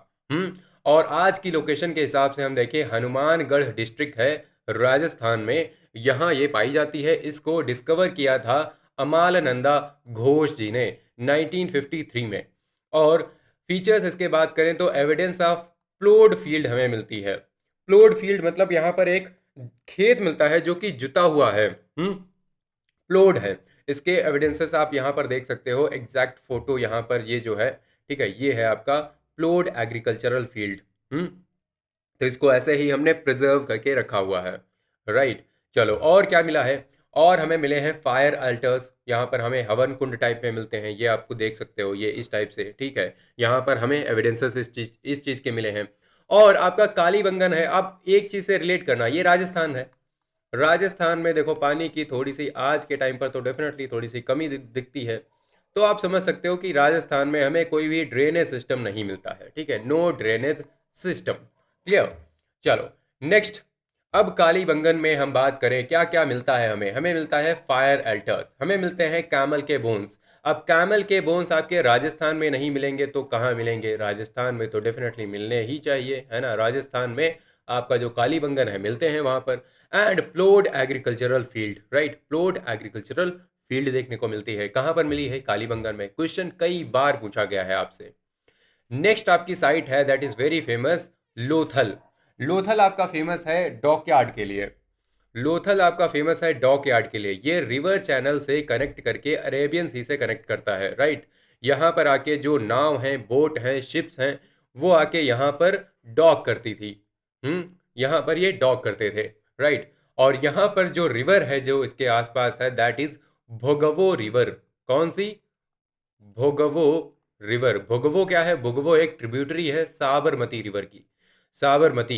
और आज की लोकेशन के हिसाब से हम देखें, हनुमानगढ़ डिस्ट्रिक्ट है राजस्थान में, यहाँ ये पाई जाती है। इसको डिस्कवर किया था अमालनंदा घोष जी ने 1953 में। और फीचर्स इसके बात करें तो एविडेंस ऑफ प्लोड फील्ड हमें मिलती है। प्लोड फील्ड मतलब यहाँ पर एक खेत मिलता है जो कि जुता हुआ है, प्लोड है। इसके एविडेंसेस आप यहाँ पर देख सकते हो, एग्जैक्ट फोटो यहाँ पर ये जो है, ठीक है, ये है आपका प्लोड एग्रीकल्चरल फील्ड। तो इसको ऐसे ही हमने प्रिजर्व करके रखा हुआ है, राइट। चलो और क्या मिला है? और हमें मिले हैं फायर अल्टर्स। यहाँ पर हमें हवन कुंड टाइप में मिलते हैं, ये आपको देख सकते हो, ये इस टाइप से, ठीक है। यहाँ पर हमें एविडेंसेस इस चीज़ के मिले हैं। और आपका कालीबंगन है। अब एक चीज़ से रिलेट करना, ये राजस्थान है। राजस्थान में देखो, पानी की थोड़ी सी आज के टाइम पर तो डेफिनेटली थोड़ी सी कमी दिखती है। तो आप समझ सकते हो कि राजस्थान में हमें कोई भी ड्रेनेज सिस्टम नहीं मिलता है, ठीक है, नो ड्रेनेज सिस्टम। क्लियर? चलो नेक्स्ट, अब कालीबंगन में हम बात करें क्या क्या मिलता है हमें। हमें मिलता है फायर अल्टर्स, हमें मिलते हैं कैमल के बोन्स। अब कैमल के बोन्स आपके राजस्थान में नहीं मिलेंगे तो कहाँ मिलेंगे? राजस्थान में तो डेफिनेटली मिलने ही चाहिए, है ना। राजस्थान में आपका जो कालीबंगन है, मिलते हैं वहाँ पर। And प्लोड agricultural field, right, प्लोड agricultural field देखने को मिलती है। कहाँ पर मिली है? कालीबंगन में। क्वेश्चन कई बार पूछा गया है आपसे। नेक्स्ट आपकी साइट है, that is very famous, Lothal. Lothal आपका फेमस है डॉकयार्ड के लिए। लोथल आपका फेमस है डॉकयार्ड के लिए। ये रिवर चैनल से कनेक्ट करके अरेबियन सी से कनेक्ट करता है, राइट। यहाँ पर आके जो नाव हैं, बोट हैं, शिप्स हैं, वो आके यहाँ पर डॉक करती थी। यहाँ पर ये डॉक करते थे, राइट। और यहाँ पर जो रिवर है जो इसके आसपास है, दैट इज भोगवो रिवर। कौन सी? भोगवो रिवर। भोगवो क्या है? भोगवो एक ट्रिब्यूटरी है साबरमती रिवर की। साबरमती,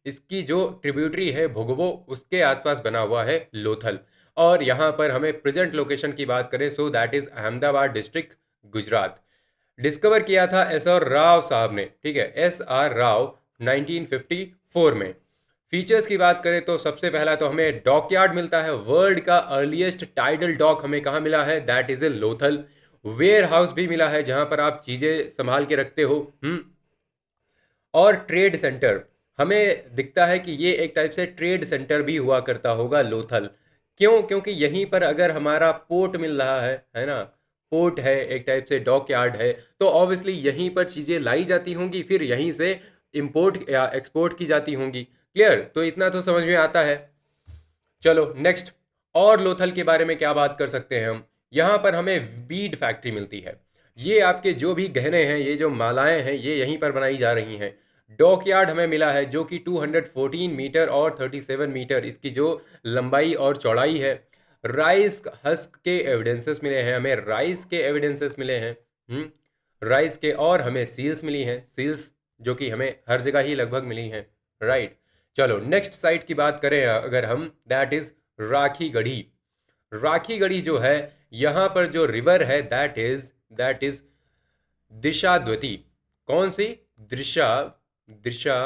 इसकी जो ट्रिब्यूटरी है भोगवो, उसके आसपास बना हुआ है लोथल। और यहाँ पर हमें प्रेजेंट लोकेशन की बात करें, so that is Ahmedabad district, Gujarat. Discover किया था S.R. राव साहब ने, ठीक है, S.R. राव 1954 में। फीचर्स की बात करें तो सबसे पहला तो हमें डॉकयार्ड मिलता है। वर्ल्ड का अर्लीस्ट टाइडल डॉक हमें कहाँ मिला है? That is a Lothal. Warehouse भी मिला है जहाँ पर आप चीज़ें संभाल के रखते हो। और ट्रेड सेंटर हमें दिखता है कि ये एक टाइप से ट्रेड सेंटर भी हुआ करता होगा लोथल। क्यों? क्योंकि यहीं पर अगर हमारा पोर्ट मिल रहा है ना, पोर्ट है एक टाइप से, डॉक यार्ड है, तो ऑब्वियसली यहीं पर चीज़ें लाई जाती होंगी, फिर यहीं से इंपोर्ट या एक्सपोर्ट की जाती होंगी। क्लियर? तो इतना तो समझ में आता है। चलो नेक्स्ट, और लोथल के बारे में क्या बात कर सकते हैं हम। यहाँ पर हमें बीड फैक्ट्री मिलती है। ये आपके जो भी गहने हैं, ये जो मालाएं हैं, ये यहीं पर बनाई जा रही हैं। डॉकयार्ड हमें मिला है जो कि 214 मीटर और 37 मीटर इसकी जो लंबाई और चौड़ाई है। राइस हस्क के एविडेंसेस मिले हैं हमें, राइस के एविडेंसेस मिले हैं, राइस के। और हमें सील्स मिली हैं, सील्स जो कि हमें हर जगह ही लगभग मिली हैं, राइट। चलो नेक्स्ट साइट की बात करें अगर हम, दैट इज राखी गढ़ी। राखी गढ़ी जो है, यहाँ पर जो रिवर है दैट इज दिशाद्वती। कौन सी? दृशा दृशा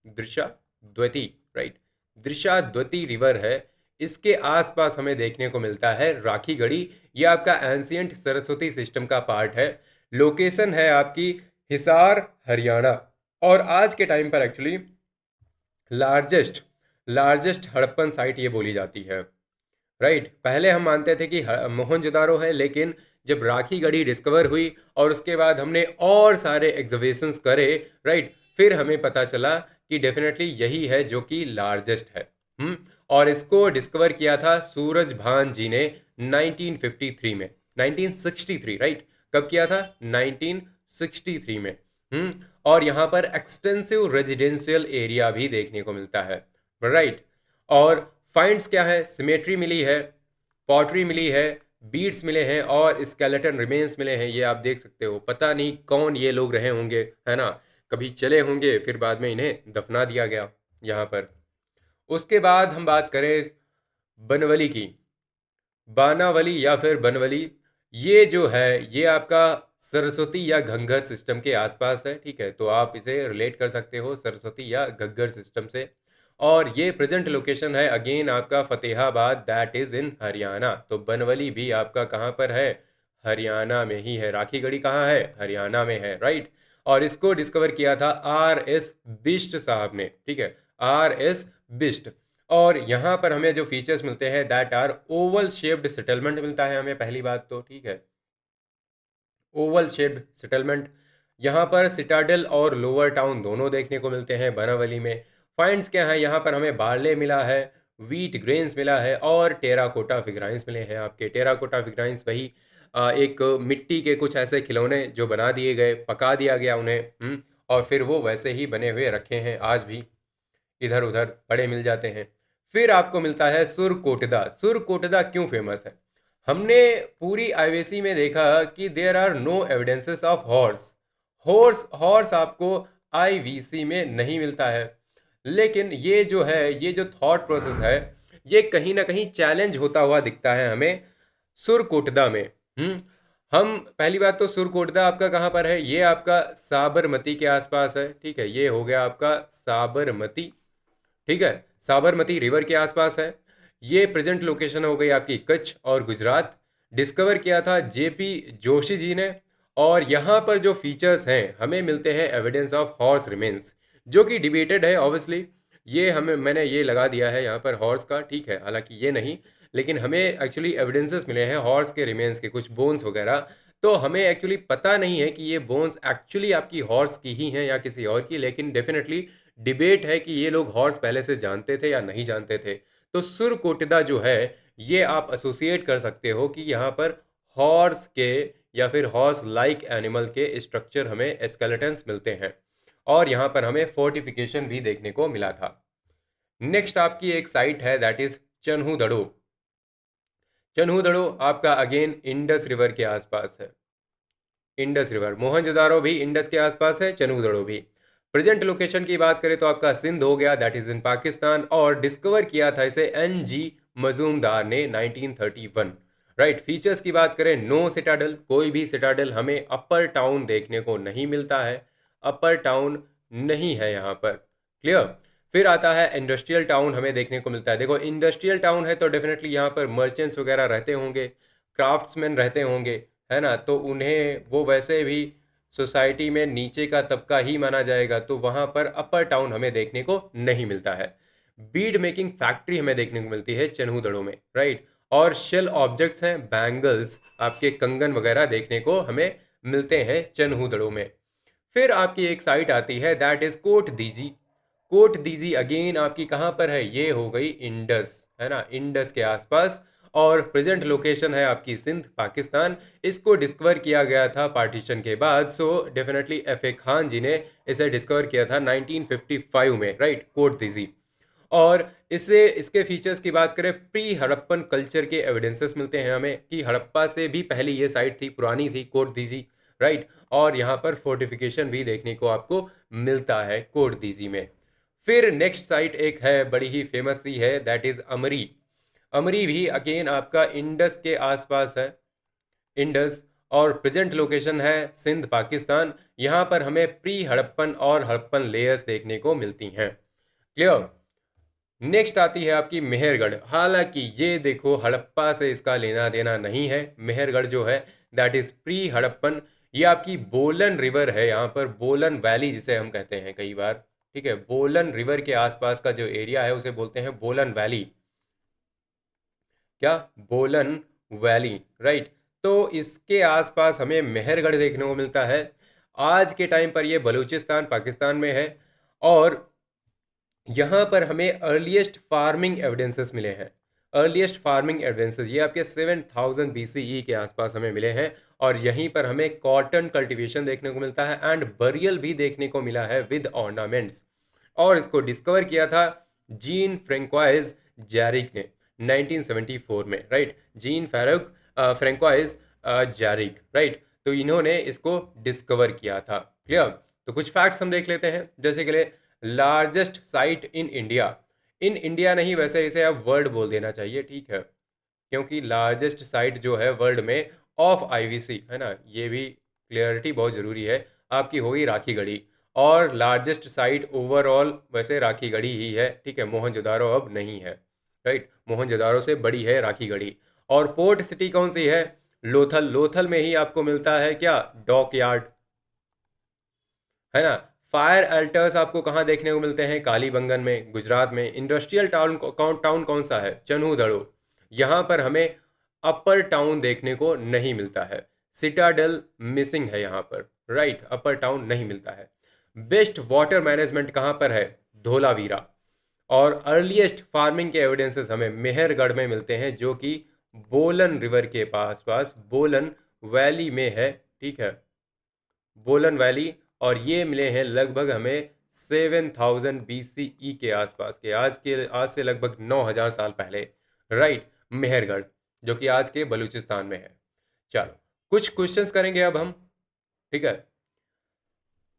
दृशाद्वती, राइट। दृशाद्वती रिवर है, इसके आसपास हमें देखने को मिलता है राखी गढ़ी। ये आपका एंशियंट सरस्वती सिस्टम का पार्ट है। लोकेशन है आपकी हिसार, हरियाणा। और आज के टाइम पर एक्चुअली लार्जेस्ट हड़प्पन साइट ये बोली जाती है, राइट। पहले हम मानते थे कि मोहनजोदारो है, लेकिन जब राखी गढ़ी डिस्कवर हुई और उसके बाद हमने और सारे एग्जर्वेशंस करे, राइट, फिर हमें पता चला कि डेफिनेटली यही है जो कि लार्जेस्ट है। और इसको डिस्कवर किया था सूरज भान जी ने 1953 में, 1963, राइट। कब किया था? 1963 में। और यहाँ पर एक्सटेंसिव रेजिडेंशियल एरिया भी देखने को मिलता है, राइट। और फाइंड्स क्या है? सिमेट्री मिली है, पॉटरी मिली है, बीड्स मिले हैं और स्केलेटन रिमेन्स मिले हैं। ये आप देख सकते हो। पता नहीं कौन ये लोग रहे होंगे, है ना, कभी चले होंगे फिर बाद में इन्हें दफना दिया गया यहाँ पर। उसके बाद हम बात करें बनवली की, बानावली या फिर बनवली। ये जो है ये आपका सरस्वती या घग्गर सिस्टम के आसपास है, ठीक है। तो आप इसे रिलेट कर सकते हो सरस्वती या घग्गर सिस्टम से। और ये प्रेजेंट लोकेशन है अगेन आपका फतेहाबाद, दैट इज इन हरियाणा। तो बनवली भी आपका कहाँ पर है? हरियाणा में ही है। राखी गढ़ी कहाँ है? हरियाणा में है, राइट। और इसको डिस्कवर किया था R.S. बिष्ट साहब ने, ठीक है, R.S. बिष्ट। और यहाँ पर हमें जो फीचर्स मिलते हैं that are oval shaped settlement मिलता है हमें, पहली बात तो, ठीक है, ओवल शेप्ड सेटलमेंट। यहाँ पर सिटाडेल और लोअर टाउन दोनों देखने को मिलते हैं बनावली में। फाइंड्स क्या है? यहाँ पर हमें बार्ले मिला है, व्हीट ग्रेन्स मिला है और टेराकोटा फिगराइंस मिले हैं आपके। टेराकोटा फिगराइंस वही एक मिट्टी के कुछ ऐसे खिलौने जो बना दिए गए, पका दिया गया उन्हें, और फिर वो वैसे ही बने हुए रखे हैं, आज भी इधर उधर पड़े मिल जाते हैं। फिर आपको मिलता है सुरकोटदा। सुरकोटदा क्यों फेमस है? हमने पूरी आईवीसी में देखा कि there are no evidences of horse. Horse आपको आईवीसी में नहीं मिलता है। लेकिन ये जो है, ये जो थॉट प्रोसेस है, ये कहीं ना कहीं चैलेंज होता हुआ दिखता है हमें सुरकोटदा में। हम पहली बात तो सुरकोटदा आपका कहाँ पर है? ये आपका साबरमती के आसपास है, ठीक है। ये हो गया आपका साबरमती, ठीक है, साबरमती रिवर के आसपास है। ये प्रेजेंट लोकेशन हो गई आपकी कच्छ और गुजरात। डिस्कवर किया था जेपी जोशी जी ने। और यहाँ पर जो फीचर्स हैं हमें मिलते हैं एविडेंस ऑफ हॉर्स रिमेन्स, जो कि डिबेटेड है ऑब्वियसली। ये हमें, मैंने ये लगा दिया है यहाँ पर हॉर्स का, ठीक है, हालांकि ये नहीं, लेकिन हमें एक्चुअली एविडेंसेस मिले हैं हॉर्स के रिमेन्स के, कुछ बोन्स वगैरह। तो हमें एक्चुअली पता नहीं है कि ये बोन्स एक्चुअली आपकी हॉर्स की ही हैं या किसी और की, लेकिन डेफिनेटली डिबेट है कि ये लोग हॉर्स पहले से जानते थे या नहीं जानते थे। तो सुरकोटदा जो है ये आप एसोसिएट कर सकते हो कि यहाँ पर हॉर्स के या फिर हॉर्स लाइक एनिमल के स्ट्रक्चर हमें स्केलेटन्स मिलते हैं। और यहाँ पर हमें फोर्टिफिकेशन भी देखने को मिला था। नेक्स्ट आपकी एक साइट है दैट इज चन्हूदड़ो। चन्हूदड़ो आपका अगेन इंडस रिवर के आसपास है। इंडस रिवर, मोहनजोदारो भी इंडस के आसपास है, चन्हूदड़ो भी। प्रेजेंट लोकेशन की बात करें तो आपका सिंध हो गया, दैट इज इन पाकिस्तान। और डिस्कवर किया था इसे NG मजूमदार ने 1931, राइट। फीचर्स की बात करें, नो सिटाडल, कोई भी सिटाडल हमें अपर टाउन देखने को नहीं मिलता है, अपर टाउन नहीं है यहाँ पर, क्लियर। फिर आता है इंडस्ट्रियल टाउन हमें देखने को मिलता है। देखो इंडस्ट्रियल टाउन है तो डेफिनेटली यहाँ पर मर्चेंट्स वगैरह रहते होंगे, क्राफ्ट्समैन रहते होंगे, है ना, तो उन्हें वो वैसे भी सोसाइटी में नीचे का तबका ही माना जाएगा, तो वहाँ पर अपर टाउन हमें देखने को नहीं मिलता है। बीड मेकिंग फैक्ट्री हमें देखने को मिलती है चनहूदड़ों में, राइट। और शेल ऑब्जेक्ट्स हैं, बैंगल्स, आपके कंगन वगैरह देखने को हमें मिलते हैं चनहूदड़ों में। फिर आपकी एक साइट आती है, that is Kot Diji. Kot Diji again आपकी कहाँ पर है, ये हो गई इंडस, है ना, इंडस के आसपास। और प्रेजेंट लोकेशन है आपकी सिंध, पाकिस्तान। इसको डिस्कवर किया गया था पार्टीशन के बाद, so definitely F A Khan ji ने इसे डिस्कवर किया था 1955 में, राइट, कोट दीजी। और इससे इसके फीचर्स की बात करें, प्री हड़प्पन कल्चर के एविडेंसेस मिलते हैं हमें कि हड़प्पा से भी पहले ये साइट थी, पुरानी थी कोट दीजी, राइट। और यहाँ पर फोर्टिफिकेशन भी देखने को आपको मिलता है कोट दीजी में। फिर नेक्स्ट साइट एक है, बड़ी ही फेमस सी है, दैट इज अमरी। अमरी भी अगेन आपका इंडस के आसपास है, इंडस। और प्रेजेंट लोकेशन है सिंध, पाकिस्तान। यहाँ पर हमें प्री हड़प्पन और हड़प्पन लेयर्स देखने को मिलती हैं। क्लियर। नेक्स्ट आती है आपकी मेहरगढ़। हालांकि ये देखो हड़प्पा से इसका लेना देना नहीं है, मेहरगढ़ जो है दैट इज प्री हड़प्पन। ये आपकी बोलन रिवर है, यहाँ पर बोलन वैली जिसे हम कहते हैं कई बार, ठीक है, बोलन रिवर के आसपास का जो एरिया है उसे बोलते हैं बोलन वैली। क्या, बोलन वैली, राइट। तो इसके आसपास हमें मेहरगढ़ देखने को मिलता है। आज के टाइम पर ये बलूचिस्तान पाकिस्तान में है। और यहाँ पर हमें अर्लीस्ट फार्मिंग एविडेंसेस मिले हैं। अर्लीस्ट फार्मिंग एविडेंसेस ये आपके 7000 BCE के आसपास हमें मिले हैं। और यहीं पर हमें कॉटन कल्टीवेशन देखने को मिलता है एंड बरियल भी देखने को मिला है विद ऑर्नामेंट्स। और इसको डिस्कवर किया था जीन फ्रेंकवाइज जैरिक ने 1974 में, right. Jean Francois Jarrige, right. तो इन्होंने इसको डिस्कवर किया था। क्लियर। तो कुछ फैक्ट्स हम देख लेते हैं, जैसे कि largest site in India. In India नहीं, वैसे इसे अब वर्ल्ड बोल देना चाहिए, ठीक है, क्योंकि लार्जेस्ट साइट जो है वर्ल्ड में ऑफ आईवीसी, है ना, ये भी क्लियरिटी बहुत ज़रूरी है आपकी, होगी राखीगढ़ी। और लार्जेस्ट साइट ओवरऑल वैसे राखीगढ़ी ही है, ठीक है, मोहनजोदारो अब नहीं है, राइट। मोहनजोदारो से बड़ी है राखीगढ़ी। और पोर्ट सिटी कौन सी है, लोथल। लोथल में ही आपको मिलता है क्या, डॉक यार्ड, है ना। फायर अल्टर्स आपको कहाँ देखने को मिलते हैं, कालीबंगन में, गुजरात में। इंडस्ट्रियल टाउन कौन सा है, चन्हूदड़ो। यहाँ पर हमें अपर टाउन देखने को नहीं मिलता है, सिटाडेल मिसिंग है यहाँ पर, राइट, अपर टाउन नहीं मिलता है। बेस्ट वाटर मैनेजमेंट कहाँ पर है, धोलावीरा। और अर्लीस्ट फार्मिंग के एविडेंसेस हमें मेहरगढ़ में मिलते हैं, जो कि बोलन रिवर के पास पास बोलन वैली में है, ठीक है, बोलन वैली। और ये मिले हैं लगभग हमें 7000 BCE के आसपास के, आज से लगभग 9000 साल पहले, राइट, मेहरगढ़, जो कि आज के बलूचिस्तान में है। चलो कुछ क्वेश्चंस करेंगे अब हम, ठीक है,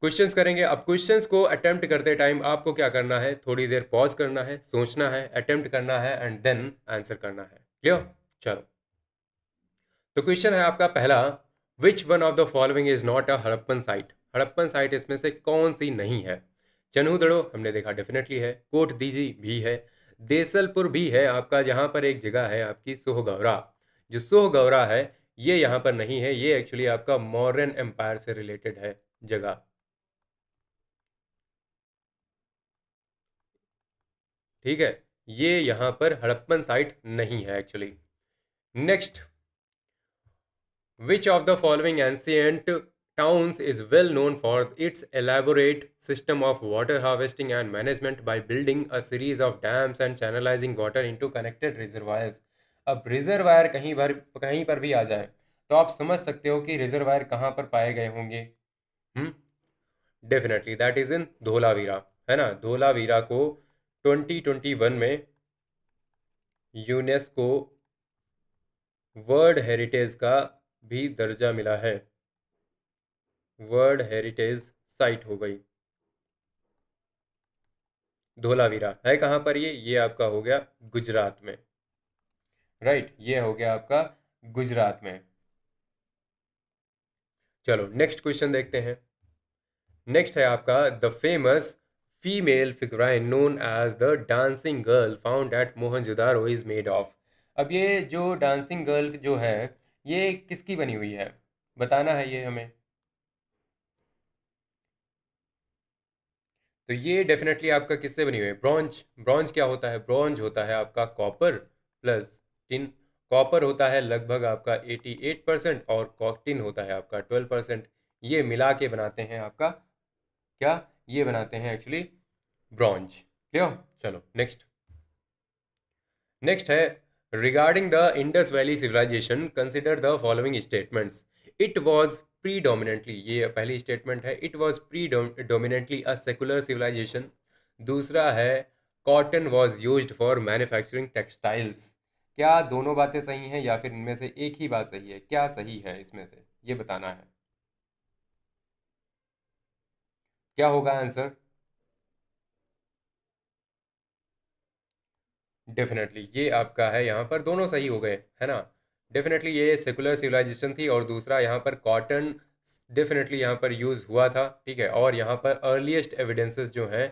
क्वेश्चंस करेंगे। अब क्वेश्चंस को अटेम्प्ट करते टाइम आपको क्या करना है, थोड़ी देर पॉज करना है, सोचना है, अटेम्प्ट करना है एंड देन आंसर करना है। क्लियर। चलो, तो क्वेश्चन है आपका पहला, which one of the following is not a Harappan site. Harappan site इसमें से कौन सी नहीं है। चन्हूदड़ो हमने देखा डेफिनेटली है, कोट दीजी भी है, देसलपुर भी है आपका, जहाँ पर एक जगह है आपकी सोहगौरा। जो सोहगौरा है ये यहाँ पर नहीं है, ये एक्चुअली आपका मौर्यन एम्पायर से रिलेटेड है जगह, ठीक है। ये यहाँ पर हड़प्पन साइट नहीं है actually. Next, which of the following ancient towns is well known for its elaborate system of water harvesting and management by building a series of dams and channelizing water into connected reservoirs। अब reservoir कहीं पर भी आ जाए तो आप समझ सकते हो कि रिजर्वायर कहाँ पर पाए गए होंगे। Hmm, definitely that is in Dholavira, है ना। धोलावीरा को 2021 में यूनेस्को वर्ल्ड हेरिटेज का भी दर्जा मिला है, वर्ल्ड हेरिटेज साइट हो गई। धोलावीरा है कहाँ पर, ये आपका हो गया गुजरात में, राइट, ये हो गया आपका गुजरात में। चलो नेक्स्ट क्वेश्चन देखते हैं। नेक्स्ट है आपका, the famous female figurine known as the dancing girl found at Mohenjodaro is made of. अब ये जो डांसिंग गर्ल जो है ये किसकी बनी हुई है, बताना है ये हमें। तो ये डेफिनेटली आपका किससे बनी हुई है, ब्रॉन्ज। ब्रॉन्ज क्या होता है, ब्रॉन्ज होता है आपका कॉपर प्लस टिन। कॉपर होता है लगभग आपका 88% और टिन होता है आपका 12%। ये मिला के बनाते हैं आपका क्या, ये बनाते हैं एक्चुअली ब्रॉन्ज। क्लियर, चलो नेक्स्ट। नेक्स्ट है, regarding the Indus valley civilisation consider the following statements. It was predominantly, ये पहली स्टेटमेंट है, it was predominantly a secular civilisation. दूसरा है, cotton was used for manufacturing textiles. क्या दोनों बातें सही हैं या फिर इनमें से एक ही बात सही है, क्या सही है इसमें से, ये बताना है। क्या होगा आंसर? डेफिनेटली ये आपका है, यहाँ पर दोनों सही हो गए है ना। डेफिनेटली ये सेकुलर सिविलाइजेशन थी, और दूसरा यहाँ पर कॉटन डेफिनेटली यहाँ पर यूज़ हुआ था, ठीक है। और यहाँ पर अर्लीस्ट एविडेंसेस जो हैं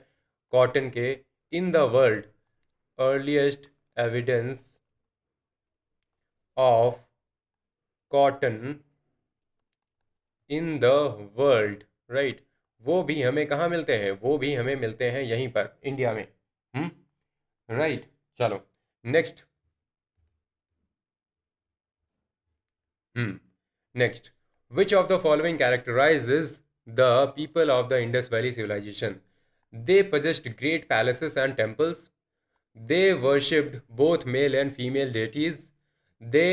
कॉटन के in the world, earliest evidence of cotton in the world, right, वो भी हमें कहाँ मिलते हैं, वो भी हमें मिलते हैं यहीं पर इंडिया में। राइट, चलो next. Hmm. Next, which of the following characterizes the people of the Indus Valley civilization? They possessed great palaces and temples. They worshipped both male and female deities. They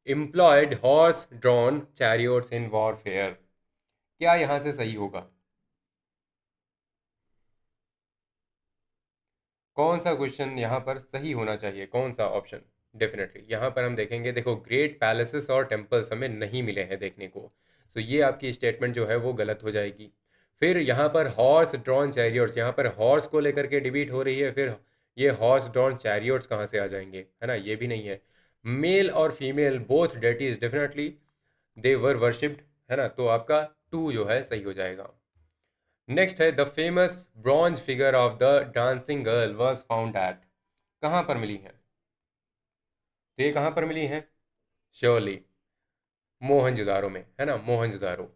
employed horse-drawn chariots in warfare. क्या यहाँ से सही होगा, कौन सा question यहाँ पर सही होना चाहिए, कौन सा ऑप्शन? डेफिनेटली यहाँ पर हम देखेंगे, देखो ग्रेट पैलेसेस और टेम्पल्स हमें नहीं मिले हैं देखने को, तो ये आपकी स्टेटमेंट जो है वो गलत हो जाएगी। फिर यहाँ पर हॉर्स ड्रॉन चैरियोट्स, यहाँ पर हॉर्स को लेकर के डिबेट हो रही है, फिर ये हॉर्स ड्रॉन चैरियोट्स कहाँ से आ जाएंगे, है ना, ये भी नहीं है। मेल और female both deities definitely they were worshipped, है ना, तो आपका 2 जो है सही हो जाएगा। नेक्स्ट है, the famous bronze figure of the dancing girl was found at, कहाँ पर मिली है, तो ये कहाँ पर मिली है, श्योरली मोहनजोदारो में, है ना, मोहनजोदारो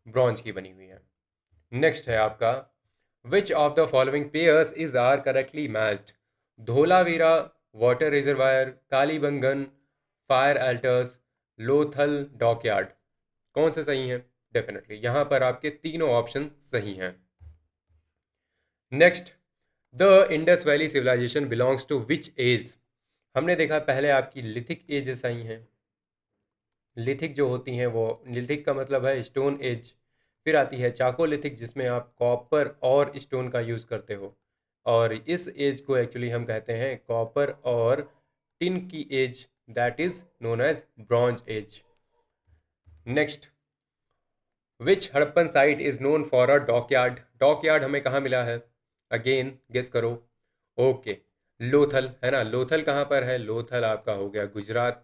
ब्रॉन्ज की बनी हुई है। नेक्स्ट है आपका, which of the following pairs is are correctly matched? Dholavira water reservoir, Kalibangan fire altars, Lothal dockyard, कौन से सही हैं? डेफिनेटली यहाँ पर आपके तीनों ऑप्शन सही हैं। Next, the Indus valley civilisation belongs to which age? हमने देखा पहले आपकी लिथिक एज सही है, लिथिक जो होती हैं वो, लिथिक का मतलब है स्टोन एज। फिर आती है चाकोलिथिक जिसमें आप कॉपर और स्टोन का यूज़ करते हो, और इस एज को एक्चुअली हम कहते हैं कॉपर और टिन की एज, that is known as bronze age. Next, which Harappan site is known for a dockyard? Dockyard हमें कहाँ मिला है, अगेन गेस करो। ओके, लोथल, है ना, लोथल कहाँ पर है, लोथल आपका हो गया Gujarat.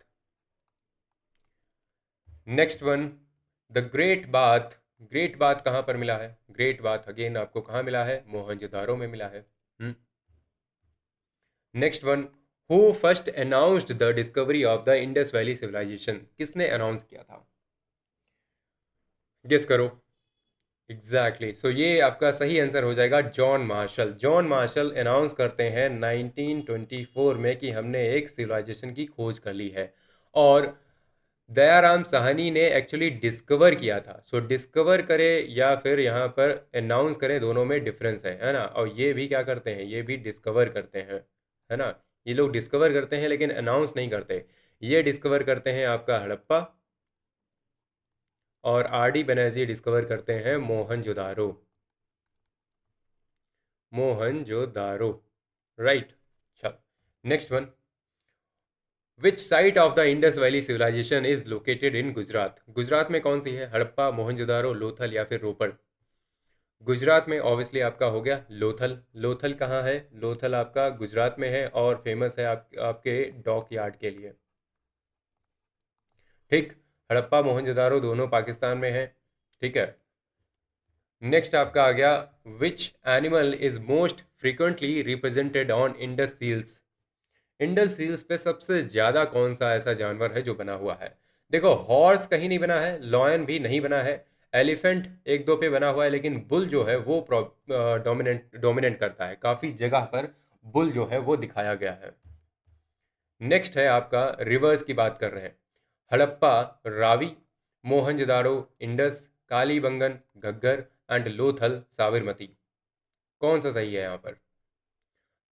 Next one, the great bath, great bath कहाँ पर मिला है, ग्रेट बाथ अगेन आपको कहाँ मिला है, मोहनजोदारो में मिला है। Next one, who first announced the discovery of the Indus valley civilisation? किसने अनाउंस किया था, गेस करो। एग्जैक्टली, सो ये आपका सही आंसर हो जाएगा John Marshall. John Marshall announce करते हैं 1924 में कि हमने एक सिविलाइजेशन की खोज कर ली है, और दयाराम साहनी ने एक्चुअली डिस्कवर किया था। सो डिस्कवर करे या फिर यहाँ पर अनाउंस करें, दोनों में डिफरेंस है ना। और ये भी क्या करते हैं, ये भी डिस्कवर करते हैं, है ना। ये लोग डिस्कवर करते हैं लेकिन अनाउंस नहीं करते। ये डिस्कवर करते हैं आपका हड़प्पा, और आर डी बनर्जी डिस्कवर करते हैं मोहनजोदारो, मोहनजोदारो, राइट। चल next one, which site of the Indus valley civilisation is located in Gujarat? Gujarat में कौन सी है, हड़प्पा, मोहनजोदारो, लोथल या फिर रोपड़? गुजरात में ऑब्वियसली आपका हो गया लोथल। लोथल कहाँ है, लोथल आपका गुजरात में है, और फेमस है आपके डॉक यार्ड के लिए, ठीक। हड़प्पा मोहनजोदारो दोनों पाकिस्तान में है, ठीक है। नेक्स्ट आपका आ गया, which animal is most frequently represented on Indus seals? Indus seals पे सबसे ज़्यादा कौन सा ऐसा जानवर है जो बना हुआ है? देखो, हॉर्स कहीं नहीं बना है, लॉयन भी नहीं बना है, एलिफेंट एक दो पे बना हुआ है, लेकिन बुल जो है वो डोमिनेंट डोमिनेट करता है, काफ़ी जगह पर बुल जो है वो दिखाया गया है। नेक्स्ट है आपका, रिवर्स की बात कर रहे हैं। Harappa, Ravi, Mohenjodaro, Indus, Kalibangan, Ghaggar and Lothal, Sabarmati. कौन सा सही है यहाँ पर?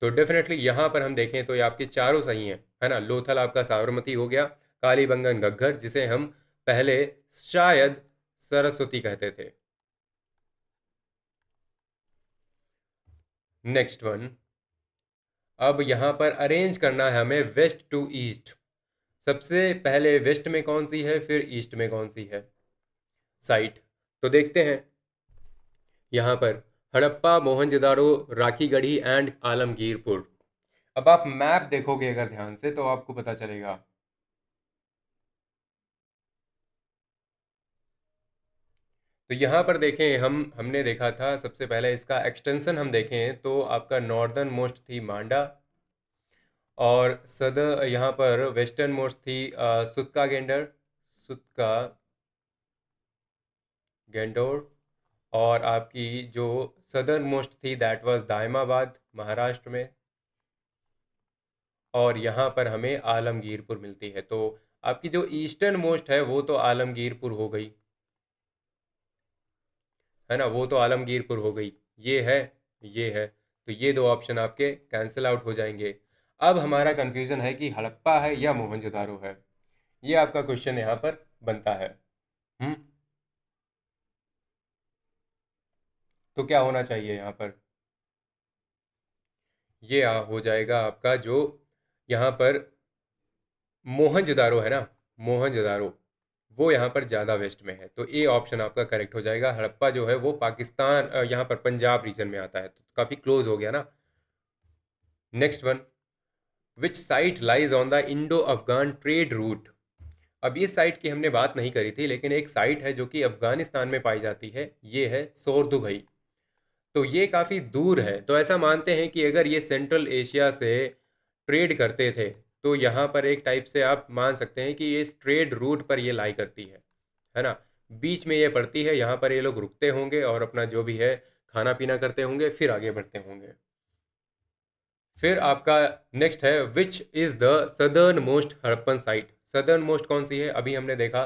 तो डेफिनेटली यहाँ पर हम देखें तो ये आपके चारों सही हैं, है ना। लोथल आपका साबरमती हो गया, कालीबंगन घग्गर, जिसे हम पहले शायद सरस्वती कहते थे। नेक्स्ट वन, अब यहाँ पर अरेंज करना है हमें वेस्ट टू ईस्ट। सबसे पहले वेस्ट में कौन सी है, फिर ईस्ट में कौन सी है साइट। तो देखते हैं यहाँ पर, हड़प्पा, मोहनजोदाड़ो, राखीगढ़ी एंड आलमगीरपुर। अब आप मैप देखोगे अगर ध्यान से तो आपको पता चलेगा। तो यहाँ पर देखें, हमने देखा था सबसे पहले इसका एक्सटेंशन हम देखें तो आपका नॉर्दर्न मोस्ट थी मांडा, और सदर यहाँ पर वेस्टर्न मोस्ट थी सुत्का गेंडर, सुत्का गेंडोर, और आपकी जो सदर्न मोस्ट थी दैट वाज दायमाबाद, महाराष्ट्र में, और यहाँ पर हमें आलमगीरपुर मिलती है। तो आपकी जो ईस्टर्न मोस्ट है वो तो आलमगीरपुर हो गई, है ना, वो तो आलमगीरपुर हो गई। ये है, ये है, तो ये दो ऑप्शन आपके कैंसिल आउट हो जाएंगे। अब हमारा कंफ्यूजन है कि हड़प्पा है या मोहनजोदारो है, ये आपका क्वेश्चन यहाँ पर बनता है। हम्म तो क्या होना चाहिए यहाँ पर? ये हो जाएगा आपका जो यहाँ पर मोहनजोदारो है ना, मोहनजोदारो, वो यहाँ पर ज़्यादा वेस्ट में है, तो ए ऑप्शन आपका करेक्ट हो जाएगा। हड़प्पा जो है वो पाकिस्तान, यहाँ पर पंजाब रीजन में आता है, तो काफ़ी क्लोज हो गया ना। Next one, which site lies on the Indo Afghan trade route. अब इस साइट की हमने बात नहीं करी थी, लेकिन एक साइट है जो कि अफगानिस्तान में पाई जाती है, ये है सोरदुघई। तो ये काफ़ी दूर है, तो ऐसा मानते हैं कि अगर ये सेंट्रल एशिया से ट्रेड करते थे तो यहाँ पर एक टाइप से आप मान सकते हैं कि ये इस ट्रेड रूट पर ये लाई करती है ना। बीच में ये पड़ती है, यहाँ पर ये लोग रुकते होंगे और अपना जो भी है खाना पीना करते होंगे, फिर आगे बढ़ते होंगे। फिर आपका नेक्स्ट है, which is the southern most Harappan site. Southern most कौन सी है, अभी हमने देखा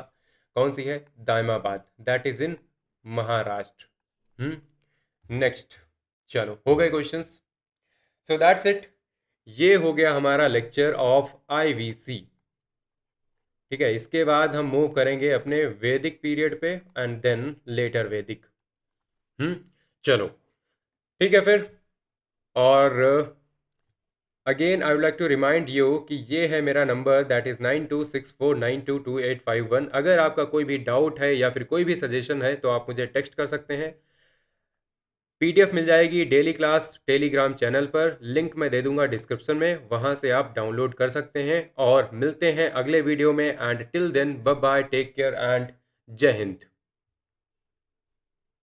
कौन सी है, Daimabad, that is in Maharashtra. Next, चलो हो गए क्वेश्चंस। सो दैट्स इट, ये हो गया हमारा लेक्चर ऑफ आईवीसी। ठीक है, इसके बाद हम मूव करेंगे अपने वैदिक पीरियड पे एंड देन लेटर वैदिक। चलो ठीक है फिर। और again I would like to remind you कि ये है मेरा नंबर, दैट इज़ 9264922851। अगर आपका कोई भी डाउट है या फिर कोई भी सजेशन है तो आप मुझे टेक्स्ट कर सकते हैं। पीडीएफ मिल जाएगी डेली क्लास टेलीग्राम चैनल पर, लिंक मैं दे दूंगा डिस्क्रिप्शन में, वहां से आप डाउनलोड कर सकते हैं। और मिलते हैं अगले वीडियो में, and till then bye bye, take care and जय हिंद।